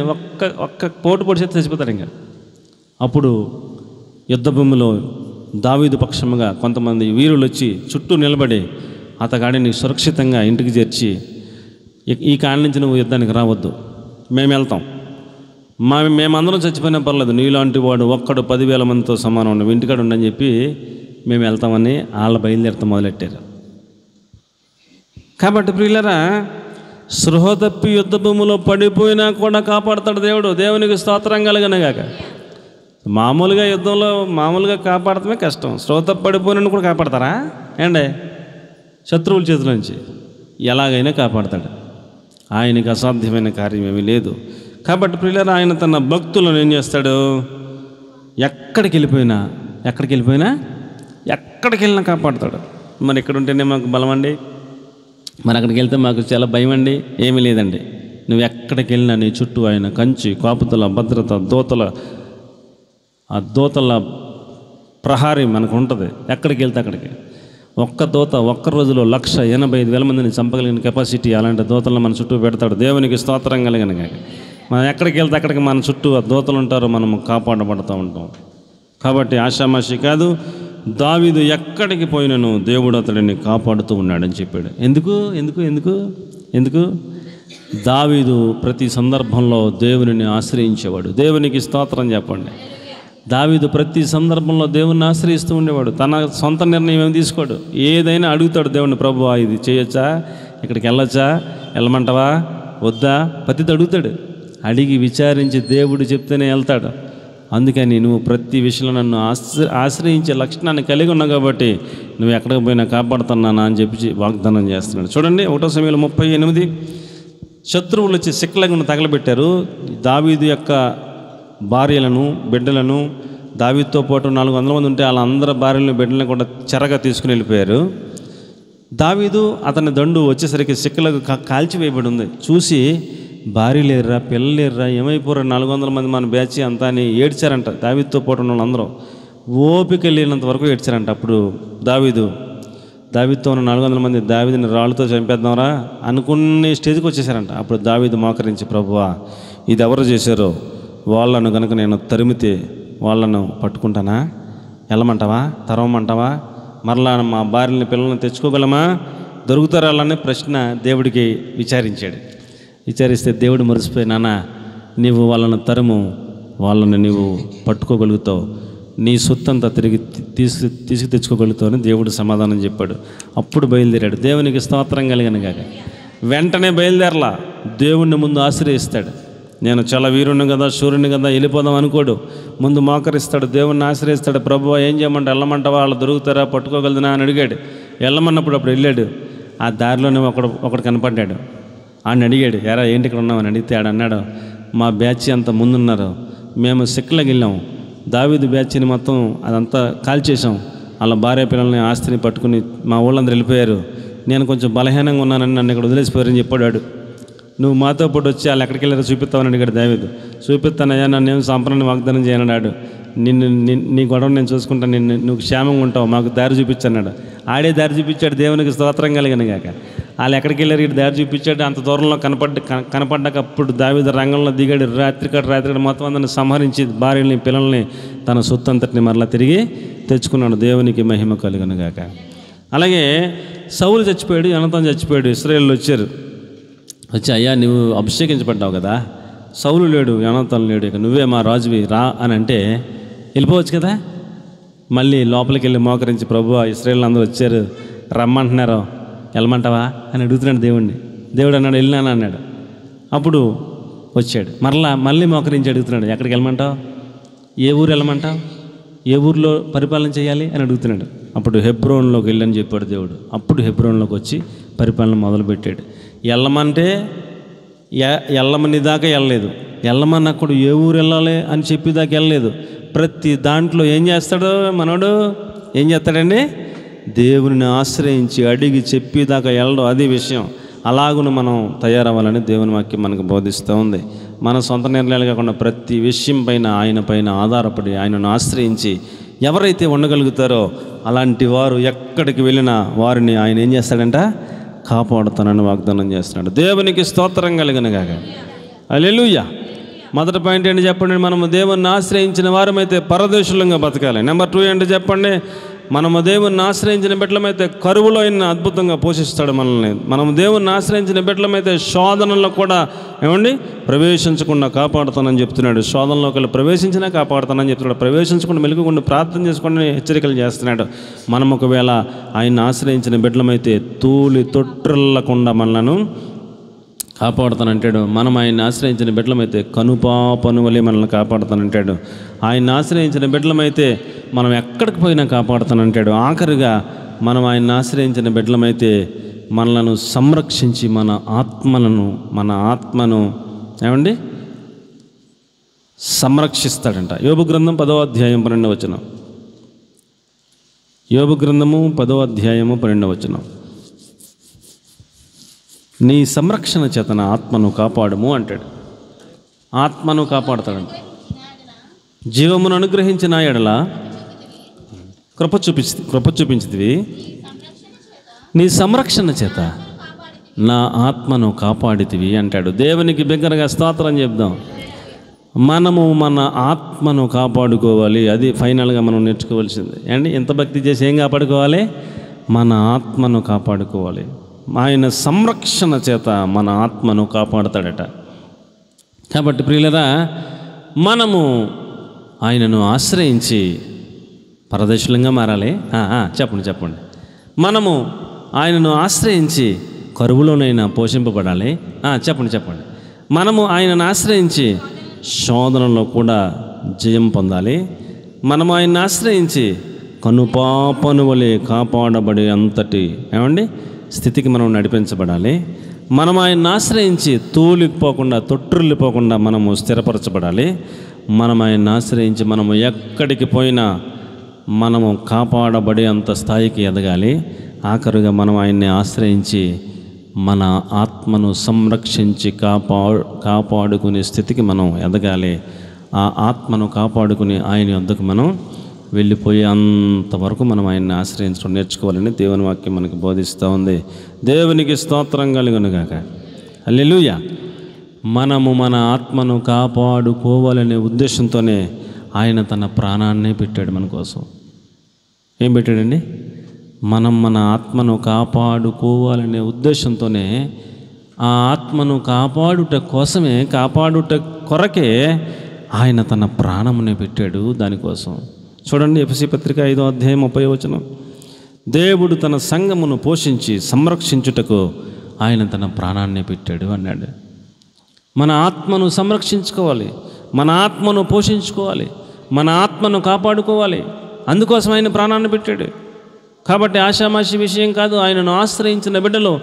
ఒక్క పోటు పొడిచేది చచ్చిపోతాడు. ఇంకా అప్పుడు యుద్ధ భూమిలో దావీదు పక్షముగా కొంతమంది వీరులు వచ్చి చుట్టూ నిలబడి అతగాడిని సురక్షితంగా ఇంటికి చేర్చి, ఈ కాడి నుంచి నువ్వు యుద్ధానికి రావద్దు, మేము వెళ్తాం, మేమందరం చచ్చిపోయినా పర్లేదు, నీలాంటి వాడు ఒక్కడు 10,000 మందితో సమానం ఉండవు, ఇంటికాడ ఉండని చెప్పి మేము వెళ్తామని వాళ్ళు బయలుదేరతాం మొదలెట్టారు. కాబట్టి ప్రియులారా, సృహ తప్పి యుద్ధ భూమిలో పడిపోయినా కూడా కాపాడుతాడు దేవుడు. దేవునికి స్తోత్రం కలుగునుగాక. మామూలుగా యుద్ధంలో కాపాడటమే కష్టం, సృహ తప్పి పడిపోయినా కూడా కాపాడతారా ఏండి? శత్రువుల చేతుల నుంచి ఎలాగైనా కాపాడతాడు. ఆయనకి అసాధ్యమైన కార్యం ఏమీ లేదు. కాబట్టి ప్రియులారా, ఆయన తన భక్తులను ఏం చేస్తాడు? ఎక్కడికి వెళ్ళినా కాపాడుతాడు. మరి ఇక్కడ ఉంటేనే మాకు బలం అండి, మరి అక్కడికి వెళ్తే మాకు చాలా భయం అండి, ఏమీ లేదండి. నువ్వు ఎక్కడికి వెళ్ళినా నీ చుట్టూ ఆయన కంచి, కాపుదల, భద్రత, ఆ దోతల ప్రహారీ మనకు ఉంటుంది. ఎక్కడికి వెళ్తే అక్కడికి ఒక్క దోత ఒక్క రోజులో 185,000 మందిని చంపగలిగిన కెపాసిటీ అలాంటి దోతలను మన చుట్టూ పెడతాడు. దేవునికి స్తోత్రం కలిగిన. మనం ఎక్కడికి వెళ్తే అక్కడికి మన చుట్టూ ఆ దోతలు ఉంటారు, మనం కాపాడబడుతూ ఉంటాం. కాబట్టి ఆషామాషి కాదు, దావీదు ఎక్కడికి పోయినను దేవుడు అతడిని కాపాడుతూ ఉన్నాడని చెప్పాడు. ఎందుకు? దావీదు ప్రతి సందర్భంలో దేవునిని ఆశ్రయించేవాడు. దేవునికి స్తోత్రం చెప్పండి. దావీదు ప్రతి సందర్భంలో దేవుణ్ణి ఆశ్రయిస్తూ ఉండేవాడు. తన సొంత నిర్ణయం ఏమి తీసుకోడు, ఏదైనా అడుగుతాడు దేవుణ్ణి. ప్రభువా, ఇది చేయొచ్చా, ఇక్కడికి వెళ్ళొచ్చా, వెళ్ళమంటావా, వద్దా, ప్రతిది అడుగుతాడు. అడిగి విచారించి దేవుడు చెప్తేనే వెళ్తాడు. అందుకని నువ్వు ప్రతి విషయంలో నన్ను ఆశ్రయించే లక్షణాన్ని కలిగి ఉన్నావు కాబట్టి నువ్వు ఎక్కడికి పోయినా కాపాడుతున్నానా అని చెప్పి వాగ్దానం చేస్తున్నాడు. చూడండి 1 సమూయేలు 38. శత్రువులు వచ్చి సిక్లగును తగలబెట్టారు. దావీదు యొక్క భార్యలను, బిడ్డలను, దావీదుతో పాటు 400 మంది ఉంటే వాళ్ళందరి భార్యలను, బిడ్డలను కూడా చెరగా తీసుకుని వెళ్ళిపోయారు. దావీదు అతని దండు వచ్చేసరికి సిక్కలకు కాల్చివేయబడి ఉంది. చూసి భార్య లేరురా, పిల్లలు లేరురా, ఏమైపోరా, 400 మంది మన బ్యాచ్ అంతా అని ఏడ్చారంట. దావీదుతో పాటు ఉన్న వాళ్ళందరూ ఓపిక లేనంత వరకు ఏడ్చారంట. అప్పుడు దావీదుతో ఉన్న 400 మంది దావీదుని రాళ్ళతో చంపేద్దాంరా అనుకునే స్టేజ్కి వచ్చేసారంట. అప్పుడు దావీదు మోకరించి, ప్రభువా ఇది ఎవరు చేశారో వాళ్ళను కనుక నేను తరిమితే వాళ్ళను పట్టుకుంటానా, వెళ్ళమంటావా, తరవమంటావా, మరలా మా భార్యని పిల్లల్ని తెచ్చుకోగలమా, దొరుకుతారా అనే ప్రశ్న దేవుడికి విచారిస్తే దేవుడు మురిసిపోయి, నాన్న నీవు వాళ్ళను తరుము, వాళ్ళని నీవు పట్టుకోగలుగుతావు, నీ సొత్తంతా తిరిగి తీసుకు తెచ్చుకోగలుగుతావు అని దేవుడు సమాధానం చెప్పాడు. అప్పుడు బయలుదేరాడు. దేవునికి స్తోత్రం కలిగిన గాక. వెంటనే బయలుదేరలా, దేవుణ్ణి ముందు ఆశ్రయిస్తాడు. నేను చాలా వీరుణ్ణి కదా, సూర్యుని కదా, వెళ్ళిపోదాం అనుకోడు. ముందు మోకరిస్తాడు, దేవుణ్ణి ఆశ్రయిస్తాడు. ప్రభువా ఏం చేయమంటే, వెళ్ళమంటావా, వాళ్ళు దొరుకుతారా, పట్టుకోగలదునా అని అడిగాడు. వెళ్ళమన్నప్పుడు అప్పుడు వెళ్ళాడు. ఆ దారిలోనే ఒకడు కనపడ్డాడు. ఆయన అడిగాడు, ఎరా ఏంటి ఇక్కడ ఉన్నామని అడిగితే ఆడు అన్నాడు, మా బ్యాచ్ అంతా ముందున్నారు, మేము సిక్కలకి వెళ్ళాం, దావీదు బ్యాచ్ని మొత్తం అదంతా కాల్చేసాం, వాళ్ళ భార్య పిల్లల్ని ఆస్తిని పట్టుకుని మా ఊళ్ళందరూ వెళ్ళిపోయారు, నేను కొంచెం బలహీనంగా ఉన్నానని నన్ను ఇక్కడ వదిలేసిపోయారని చెప్పాడు. నువ్వు మాతో పాటు వచ్చి వాళ్ళు ఎక్కడికి వెళ్ళారో చూపిస్తావని అడిగాడు దావీదు. చూపిస్తానయ్యా, నన్ను ఏం సంపూర్ణ వాగ్దానం చేయనన్నాడు. నీ గొడవ నేను చూసుకుంటాను, నువ్వు క్షేమంగా ఉంటావు, మాకు దారి చూపించన్నాడు. ఆడే దారి చూపించాడు. దేవునికి స్తోత్రం కలిగిన గాక. వాళ్ళు ఎక్కడికి వెళ్ళారు, ఇటు దారి చూపించాడు. అంత దూరంలో కనపడ్డాక అప్పుడు దావీదు రంగంలో దిగాడు. రాత్రి మొత్తం అందరిని సంహరించి భార్యని పిల్లల్ని తన సొత్తు అంతటిని మరలా తిరిగి తెచ్చుకున్నాడు. దేవునికి మహిమ కలిగిన గాక. అలాగే సౌలు చచ్చిపోయాడు, యోనాతాను చచ్చిపోయాడు. ఇశ్రాయేలు వచ్చి అయ్యా నువ్వు అభిషేకించబడ్డావు కదా, సౌలు లేడు, యోనాతాను లేడు, ఇక నువ్వే మా రాజువి రా అని అంటే వెళ్ళిపోవచ్చు కదా. మళ్ళీ లోపలికి వెళ్ళి మోకరించి, ప్రభువా ఇశ్రాయేలు అందరూ వచ్చారు, రమ్మంటున్నారు, వెళ్ళమంటావా అని అడుగుతున్నాడు దేవుణ్ణి. దేవుడు అన్నాడు, వెళ్ళినాను అన్నాడు. అప్పుడు వచ్చాడు. మళ్ళీ మోకరించి అడుగుతున్నాడు, ఎక్కడికి వెళ్ళమంటావు, ఏ ఊరు వెళ్ళమంటావు, ఏ ఊరిలో పరిపాలన చేయాలి అని అడుగుతున్నాడు. అప్పుడు హెబ్రోన్లోకి వెళ్ళని చెప్పాడు దేవుడు. అప్పుడు హెబ్రోన్లోకి వచ్చి పరిపాలన మొదలుపెట్టాడు. వెళ్ళమంటే వెళ్ళమని దాకా వెళ్ళలేదు, వెళ్ళమన్నప్పుడు ఏ ఊరు వెళ్ళాలి అని చెప్పేదాకా వెళ్ళలేదు. ప్రతి దాంట్లో ఏం చేస్తాడు మనోడు, ఏం చేస్తాడండి, దేవుని ఆశ్రయించి అడిగి చెప్పేదాకా వెళ్ళడం, అది విషయం. అలాగును మనం తయారవ్వాలని దేవుని వాక్యం మనకు బోధిస్తూ ఉంది. మన సొంత నిర్ణయాలు కాకుండా ప్రతి విషయం ఆయన పైన ఆధారపడి ఆయనను ఆశ్రయించి ఎవరైతే ఉండగలుగుతారో అలాంటి వారు ఎక్కడికి వెళ్ళినా వారిని ఆయన ఏం చేస్తాడంట, కాపాడుతానని వాగ్దానం చేస్తున్నాడు. దేవునికి స్తోత్రం కలిగిన గాక. హల్లెలూయా. మొదటి పాయింట్ ఏంటి చెప్పండి, మనము దేవుణ్ణి ఆశ్రయించిన వారమైతే పరదేశులంగా బతకాలి. నెంబర్ 2 ఏంటి చెప్పండి, మనము దేవుణ్ణి ఆశ్రయించిన బిడ్డలమైతే కరువులో ఆయన అద్భుతంగా పోషిస్తాడు మనల్ని. మనము దేవుణ్ణి ఆశ్రయించిన బిడ్డలమైతే శోధనలో కూడా ప్రవేశించకుండా కాపాడుతానని చెప్తున్నాడు. శోధనలోకి వెళ్ళి ప్రవేశించినా కాపాడుతానని చెప్తున్నాడు. ప్రవేశించకుండా మెలుగుకుండా ప్రార్థన చేసుకుని హెచ్చరికలు చేస్తున్నాడు. మనం ఒకవేళ ఆయన ఆశ్రయించిన బిడ్డలమైతే తూలి తొట్టిల్లకుండా మనలను కాపాడుతానంటాడు. మనం ఆయన ఆశ్రయించిన బిడ్డలమైతే కనుపాపను వలె మనల్ని కాపాడుతానంటాడు. ఆయన ఆశ్రయించిన బిడ్డలమైతే మనం ఎక్కడికి పోయినా కాపాడుతానంటాడు. ఆఖరిగా మనం ఆయన ఆశ్రయించిన బిడ్డలమైతే మనలను సంరక్షించి మన ఆత్మను ఏమండి సంరక్షిస్తాడంట. యోబు గ్రంథం 10వ అధ్యాయం 12వ వచనం. యోబు గ్రంథము 10వ అధ్యాయము 12వ వచనం. నీ సంరక్షణ చేత నా ఆత్మను కాపాడుము అంటాడు. ఆత్మను కాపాడుతాడంట. జీవమును అనుగ్రహించిన ఎడల కృప చూపించితివి, నీ సంరక్షణ చేత నా ఆత్మను కాపాడితివి అంటాడు. దేవునికి బిగ్గరగా స్తోత్రం చెప్దాం. మనము మన ఆత్మను కాపాడుకోవాలి. అది ఫైనల్గా మనం నేర్చుకోవాల్సింది. అండి ఎంత భక్తి చేసి ఏం కాపాడుకోవాలి, మన ఆత్మను కాపాడుకోవాలి. ఆయన సంరక్షణ చేత మన ఆత్మను కాపాడుతాడట. కాబట్టి ప్రియులరా, మనము ఆయనను ఆశ్రయించి పరదేశులంగా మారాలి. చెప్పండి. మనము ఆయనను ఆశ్రయించి కరువులోనైనా పోషింపబడాలి. చెప్పండి. మనము ఆయనను ఆశ్రయించి శోధనలో కూడా జయం పొందాలి. మనము ఆయనను ఆశ్రయించి కనుపాపను వలె కాపాడబడే అంతటి స్థితికి మనం నడిపించబడాలి. మనం ఆయన్ని ఆశ్రయించి తూలిపోకుండా తొట్టిల్లిపోకుండా మనము స్థిరపరచబడాలి. మనం ఆయన్ని ఆశ్రయించి మనము ఎక్కడికి పోయినా మనము కాపాడబడే అంత స్థాయికి ఎదగాలి. ఆఖరుగా మనం ఆయన్ని ఆశ్రయించి మన ఆత్మను సంరక్షించి కాపాడుకునే స్థితికి మనం ఎదగాలి. ఆ ఆత్మను కాపాడుకుని ఆయన వద్దకు మనం వెళ్ళిపోయి అంతవరకు మనం ఆయన్ని ఆశ్రయించడం నేర్చుకోవాలని దేవుని వాక్యం మనకు బోధిస్తూ ఉంది. దేవునికి స్తోత్రం కలుగునుగాక. హల్లెలూయా. మనము మన ఆత్మను కాపాడుకోవాలనే ఉద్దేశంతోనే ఆయన తన ప్రాణాన్నే పెట్టాడు మన కోసం. ఏం పెట్టాడండి? మనం మన ఆత్మను కాపాడుకోవాలనే ఉద్దేశంతోనే, ఆ ఆత్మను కాపాడుట కొరకే ఆయన తన ప్రాణమునే పెట్టాడు దానికోసం. చూడండి, ఎఫెసీ పత్రిక 5వ అధ్యాయం 30వ వచనం. దేవుడు తన సంఘమును పోషించి సంరక్షించుటకు ఆయన తన ప్రాణాన్నే పెట్టాడు అన్నాడు. మన ఆత్మను సంరక్షించుకోవాలి, మన ఆత్మను పోషించుకోవాలి, మన ఆత్మను కాపాడుకోవాలి. అందుకోసం ఆయన ప్రాణాన్ని పెట్టాడు. కాబట్టి ఆషామాషి విషయం కాదు. ఆయనను ఆశ్రయించిన బిడ్డలు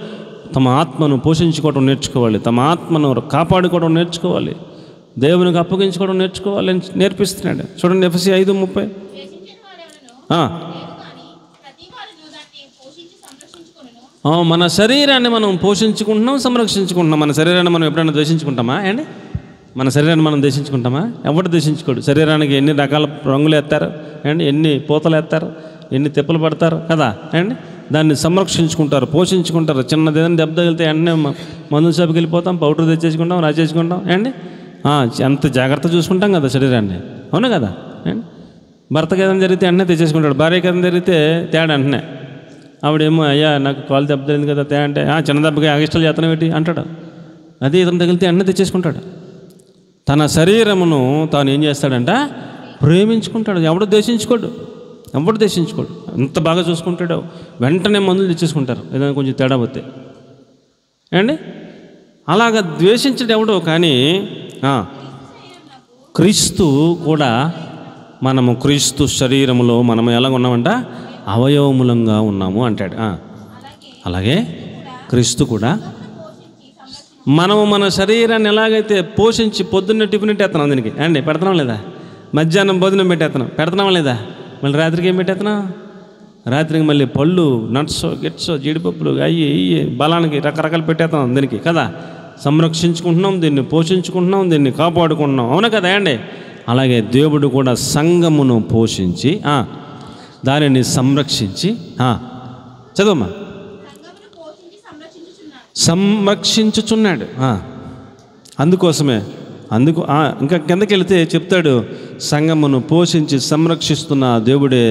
తమ ఆత్మను పోషించుకోవడం నేర్చుకోవాలి, తమ ఆత్మను కాపాడుకోవడం నేర్చుకోవాలి, దేవునికి అప్పగించుకోవడం నేర్చుకోవాలని నేర్పిస్తున్నాడు. చూడండి, ఎఫెసీ 5:30. మన శరీరాన్ని మనం పోషించుకుంటున్నాం, సంరక్షించుకుంటున్నాం. మన శరీరాన్ని మనం ఎప్పుడైనా ద్వేషించుకుంటామా అండి? మన శరీరాన్ని మనం ద్వేషించుకుంటామా? ఎవరు ద్వేషించుకోడు. శరీరానికి ఎన్ని రకాల రంగులు వేస్తారు అండి, ఎన్ని పూతలు వేస్తారు, ఎన్ని తిప్పలు పడతారు కదా అండి. దాన్ని సంరక్షించుకుంటారు, పోషించుకుంటారు. చిన్నదేదైనా దెబ్బ తగిలితే వెంటనే మందు షాపుకి వెళ్ళిపోతాం, పౌడర్ తెచ్చేసుకుంటాం, రాసేసుకుంటాం అండి. అంత జాగ్రత్త చూసుకుంటాం కదా శరీరాన్ని, అవును కదా అండి. భర్తకి ఏదైనా జరిగితే వెంటనే తెచ్చేసుకుంటాడు, భార్యకి ఏదైనా జరిగితే తేడా వెంటనే. ఆవిడేమో అయ్యా నాకు కాలు దెబ్బ తగిలింది కదా తే అంటే, చిన్న దెబ్బకి అగిష్టాలు చేతనం ఏంటి అంటాడు. అదే ఇతను తగిలితే వెంటనే తెచ్చేసుకుంటాడు. తన శరీరమును తాను ఏం చేస్తాడంట? ప్రేమించుకుంటాడు. ఎవడు ద్వేషించుకోడు. ఎంత బాగా చూసుకుంటాడో వెంటనే మందులు తెచ్చేసుకుంటారు ఏదైనా కొంచెం తేడా పోతే అండి. అలాగ ద్వేషించడం ఎవడో. కానీ క్రీస్తు కూడా, మనము క్రీస్తు శరీరములో మనము ఎలా ఉన్నామంట? అవయవములంగా ఉన్నాము అంటాడు. అలాగే క్రీస్తు కూడా మనము మన శరీరాన్ని ఎలాగైతే పోషించి పొద్దున్న టిఫిన్ పెట్టేస్తున్నాం దీనికి అండి, పెడుతున్నాం లేదా? మధ్యాహ్నం భోజనం పెడుతున్నాం లేదా? మళ్ళీ రాత్రికి ఏం పెట్టేస్తున్నాం? రాత్రికి మళ్ళీ పళ్ళు, నట్స్, గిట్స్, జీడిపప్పులు, అయ్యి బలానికి రకరకాలు పెట్టేస్తున్నాం దీనికి కదా. సంరక్షించుకుంటున్నాం, దీన్ని పోషించుకుంటున్నాం, దీన్ని కాపాడుకుంటున్నాం, అవునా కదా అండి. అలాగే దేవుడు కూడా సంఘమును పోషించి దానిని సంరక్షించి చదవమ్మా సంరక్షించుచున్నాడు. అందుకోసమే ఇంకా కిందకి వెళితే చెప్తాడు, సంఘమును పోషించి సంరక్షిస్తున్న దేవుడే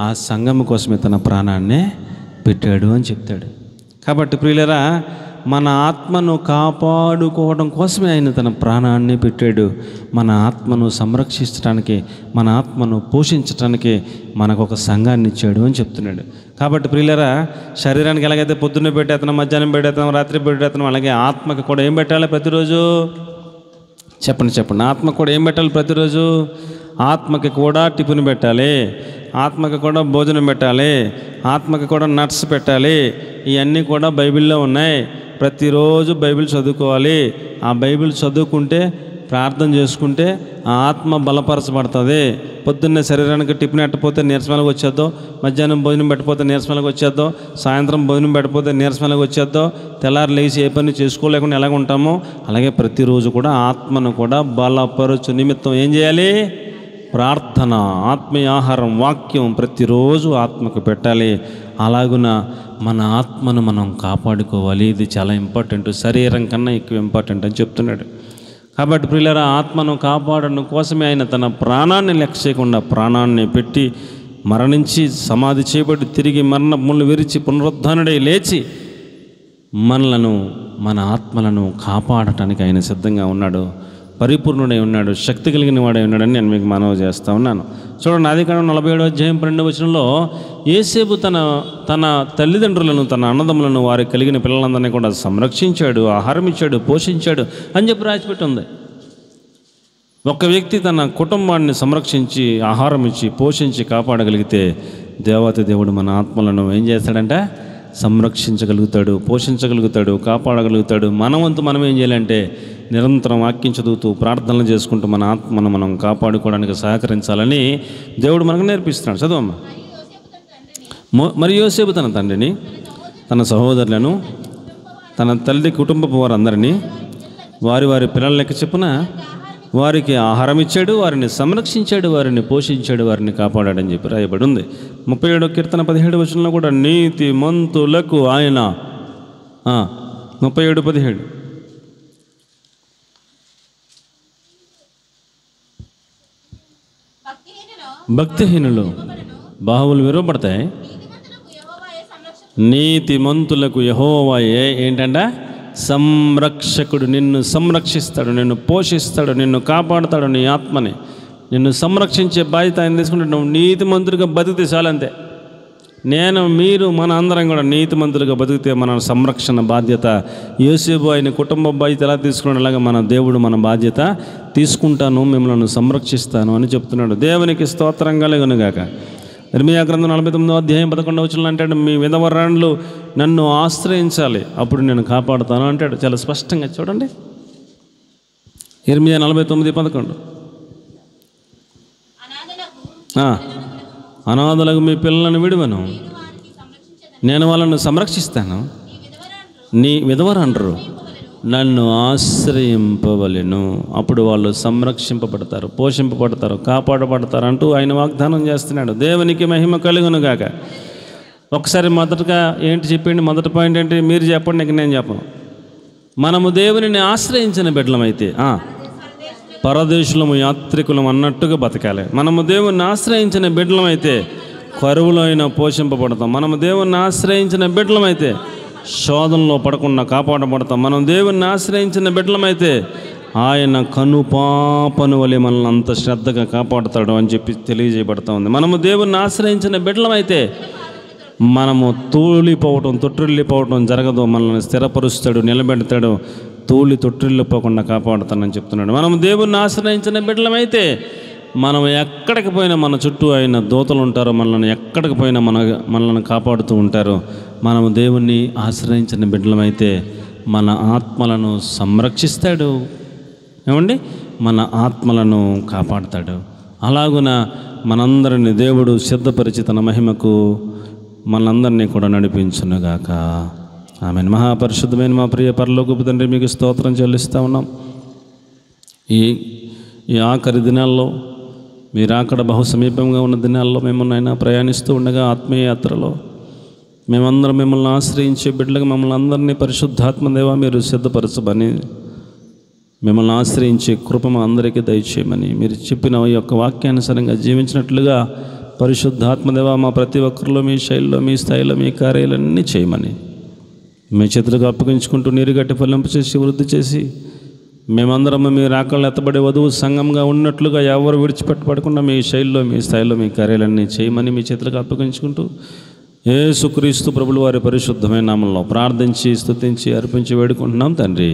ఆ సంఘము కోసమే తన ప్రాణాన్నే పెట్టాడు అని చెప్తాడు. కాబట్టి ప్రియులరా, మన ఆత్మను కాపాడుకోవడం కోసమే ఆయన తన ప్రాణాన్ని పెట్టాడు. మన ఆత్మను సంరక్షించడానికి, మన ఆత్మను పోషించడానికి మనకు ఒక సంఘాన్ని ఇచ్చాడు అని చెప్తున్నాడు. కాబట్టి ప్రియులరా, శరీరానికి ఎలాగైతే పొద్దున్నే పెట్టేస్తున్నాం, మధ్యాహ్నం పెట్టేస్తున్నాం, రాత్రి పెట్టేస్తున్నాం, అలాగే ఆత్మకి కూడా ఏం పెట్టాలి ప్రతిరోజు? చెప్పండి. ఆత్మకు కూడా ఏం పెట్టాలి ప్రతిరోజు? ఆత్మకి కూడా టిఫిన్ పెట్టాలి, ఆత్మకి కూడా భోజనం పెట్టాలి, ఆత్మకి కూడా నట్స్ పెట్టాలి. ఇవన్నీ కూడా బైబిల్లో ఉన్నాయి. ప్రతిరోజు బైబిల్ చదువుకోవాలి. ఆ బైబిల్ చదువుకుంటే, ప్రార్థన చేసుకుంటే ఆ ఆత్మ బలపరచబడుతుంది. పొద్దున్నే శరీరానికి టిఫిన్ పెట్టకపోతే నీరసమలకు వచ్చేద్దో, మధ్యాహ్నం భోజనం పెట్టకపోతే నీరసమలకు వచ్చేద్దో, సాయంత్రం భోజనం పెట్టకపోతే నీరసమలకు వచ్చేద్దో, తెల్లారు లేచి ఏ పని చేసుకోలేకుండా ఎలాగ ఉంటామో అలాగే ప్రతిరోజు కూడా ఆత్మను కూడా బలపరచు నిమిత్తం ఏం చేయాలి? ప్రార్థన, ఆత్మీయ ఆహారం, వాక్యం ప్రతిరోజు ఆత్మకు పెట్టాలి. అలాగున మన ఆత్మను మనం కాపాడుకోవాలి. ఇది చాలా ఇంపార్టెంట్, శరీరం కన్నా ఎక్కువ ఇంపార్టెంట్ అని చెప్తున్నాడు. కాబట్టి ప్రియులారా, ఆత్మను కాపాడడం కోసమే ఆయన తన ప్రాణాన్ని లెక్క చేయకుండా ప్రాణాన్ని పెట్టి మరణించి సమాధి చేయబడి తిరిగి మరణములను విరిచి పునరుద్ధానుడై లేచి మనలను, మన ఆత్మలను కాపాడటానికి ఆయన సిద్ధంగా ఉన్నాడు. పరిపూర్ణుడై ఉన్నాడు, శక్తి కలిగిన వాడై ఉన్నాడని నేను మీకు మనవి చేస్తూ ఉన్నాను. చూడండి, ఆదికాండం 47వ అధ్యాయం 12వ వచనంలో యోసేపు తన తల్లిదండ్రులను, తన అన్నదమ్ములను, వారికి కలిగిన పిల్లలందరినీ కూడా సంరక్షించాడు, ఆహారం ఇచ్చాడు, పోషించాడు అని చెప్పి రాసిపెట్టి ఉంది. ఒక వ్యక్తి తన కుటుంబాన్ని సంరక్షించి, ఆహారం ఇచ్చి, పోషించి కాపాడగలిగితే దేవత దేవుడు మన ఆత్మలను ఏం చేస్తాడంటే సంరక్షించగలుగుతాడు, పోషించగలుగుతాడు, కాపాడగలుగుతాడు. మన వంతు మనం ఏం చేయాలంటే నిరంతరం వాక్యం చదువుతూ ప్రార్థనలు చేసుకుంటూ మన ఆత్మను మనం కాపాడుకోవడానికి సహకరించాలని దేవుడు మనకు నేర్పిస్తున్నాడు. చదవమ్మా. మరి యోసేపు తన తండ్రిని, తన సహోదరులను, తన తల్లి కుటుంబపు వారందరినీ వారి వారి పిల్లల లెక్క చెప్పున వారికి ఆహారం ఇచ్చాడు, వారిని సంరక్షించాడు, వారిని పోషించాడు, వారిని కాపాడాడని చెప్పి రాయబడి ఉంది. 37వ కీర్తన 17వ వచనంలో కూడా నీతి మంతులకు ఆయన 37:17 భక్తిహీనులు బాహువులు విరవబడతాయి, నీతిమంతులకు యెహోవాయే ఏంటంట సంరక్షకుడు. నిన్ను సంరక్షిస్తాడు, నిన్ను పోషిస్తాడు, నిన్ను కాపాడుతాడు. నీ ఆత్మని నిన్ను సంరక్షించే బాధ్యత ఆయన తీసుకుంటాడు. నువ్వు నీతిమంతుడిగా బతికితే చాలంతే. మీరు మన అందరం కూడా నీతిమంతులుగా బతికితే మన సంరక్షణ బాధ్యత యోసేపు ఆయన కుటుంబ బాధ్యత ఎలా తీసుకున్నాడు, అలాగే మన దేవుడు మన బాధ్యత తీసుకుంటాను, మిమ్మల్ని సంరక్షిస్తాను అని చెప్తున్నాడు. దేవునికి స్తోత్రం కలుగునుగాక. ఇర్మీయా గ్రంథం 49వ అధ్యాయం 11వ వచనంలో అంటాడు, మీ విధవరాండ్లు నన్ను ఆశ్రయించాలి, అప్పుడు నేను కాపాడుతాను అంటాడు. చాలా స్పష్టంగా చూడండి. ఇర్మీయా 49:11 అనాథలకు మీ పిల్లలను విడువను, నేను వాళ్ళను సంరక్షిస్తాను. నీ విధవరాండ్రు నన్ను ఆశ్రయింపవలెను, అప్పుడు వాళ్ళు సంరక్షింపబడతారు, పోషింపబడతారు, కాపాడబడతారు అంటూ ఆయన వాగ్దానం చేస్తున్నాడు. దేవునికి మహిమ కలుగునుగాక. ఒకసారి మొదటగా ఏంటి చెప్పండి, మొదటి పాయింట్ ఏంటి మీరు చెప్పండి, ఇక నేను చెప్పను. మనము దేవునిని ఆశ్రయించిన బిడ్డలమైతే పరదేశులము యాత్రికులం అన్నట్టుగా బతకాలి. మనము దేవుణ్ణి ఆశ్రయించిన బిడ్డలమైతే కరువులో అయినా పోషింపబడతాం. మనము దేవుణ్ణి ఆశ్రయించిన బిడ్డలమైతే శోధనలో పడకుండా కాపాడబడతాం. మనం దేవుణ్ణి ఆశ్రయించిన బిడ్డలమైతే ఆయన కనుపాపను వలె మనల్ని అంత శ్రద్ధగా కాపాడుతాడు అని చెప్పి తెలియజేయబడతా ఉంది. మనము దేవుణ్ణి ఆశ్రయించిన బిడ్డలమైతే మనము తూలిపోవటం, తొట్టిల్లిపోవటం జరగదు. మనల్ని స్థిరపరుస్తాడు, నిలబెడతాడు, తొట్టిల్లిపోకుండా కాపాడుతానని చెప్తున్నాడు. మనం దేవుణ్ణి ఆశ్రయించిన బిడ్డలమైతే మనం ఎక్కడికి పోయినా మన చుట్టూ ఆయన దూతలు ఉంటారు, మనల్ని ఎక్కడికి పోయినా మనల్ని కాపాడుతూ ఉంటారు. మనము దేవుణ్ణి ఆశ్రయించిన బిడ్డలమైతే మన ఆత్మలను సంరక్షిస్తాడు, ఏమండి, మన ఆత్మలను కాపాడుతాడు. అలాగున మనందరిని దేవుడు సిద్ధపరిచి తన మహిమకు మనందరినీ కూడా నడిపించునుగాక. ఆమెన్. మహాపరిశుద్ధమైన మా ప్రియ పరలోకపు తండ్రి, మీకు స్తోత్రం చెల్లిస్తూ ఉన్నాం. ఈ ఆఖరి దినాల్లో మీరు అక్కడ బహు సమీపంగా ఉన్న దినాల్లో మిమ్మల్ని ప్రయాణిస్తూ ఉండగా ఆత్మీయ యాత్రలో మేమందరం మిమ్మల్ని ఆశ్రయించే బిడ్డలుగా మమ్మల్ని అందరినీ పరిశుద్ధాత్మదేవా మీరు సిద్ధపరచమని, మిమ్మల్ని ఆశ్రయించే కృప మా అందరికీ దయచేయమని, మీరు చెప్పిన ఈ యొక్క వాక్యానుసారంగా జీవించినట్లుగా పరిశుద్ధాత్మదేవా మా ప్రతి ఒక్కరిలో మీ శైలిలో, మీ స్థాయిలో మీ కార్యాలన్నీ చేయమని మీ చేతులకు అప్పగించుకుంటూ నీరు గట్టి ఫలింపు చేసి వృద్ధి చేసి మేమందరం మీ రాకళ్ళు ఎత్తబడే వధువు సంఘంగా ఉన్నట్లుగా ఎవరు విడిచిపెట్టబడకుండా మీ శైలిలో, మీ స్థాయిలో మీ కార్యాలన్నీ చేయమని మీ చేతులకు అప్పగించుకుంటూ యేసుక్రీస్తు ప్రభుల వారి పరిశుద్ధమైన నామంలో ప్రార్థించి స్తుతించి అర్పించి వేడుకుంటున్నాం తండ్రి.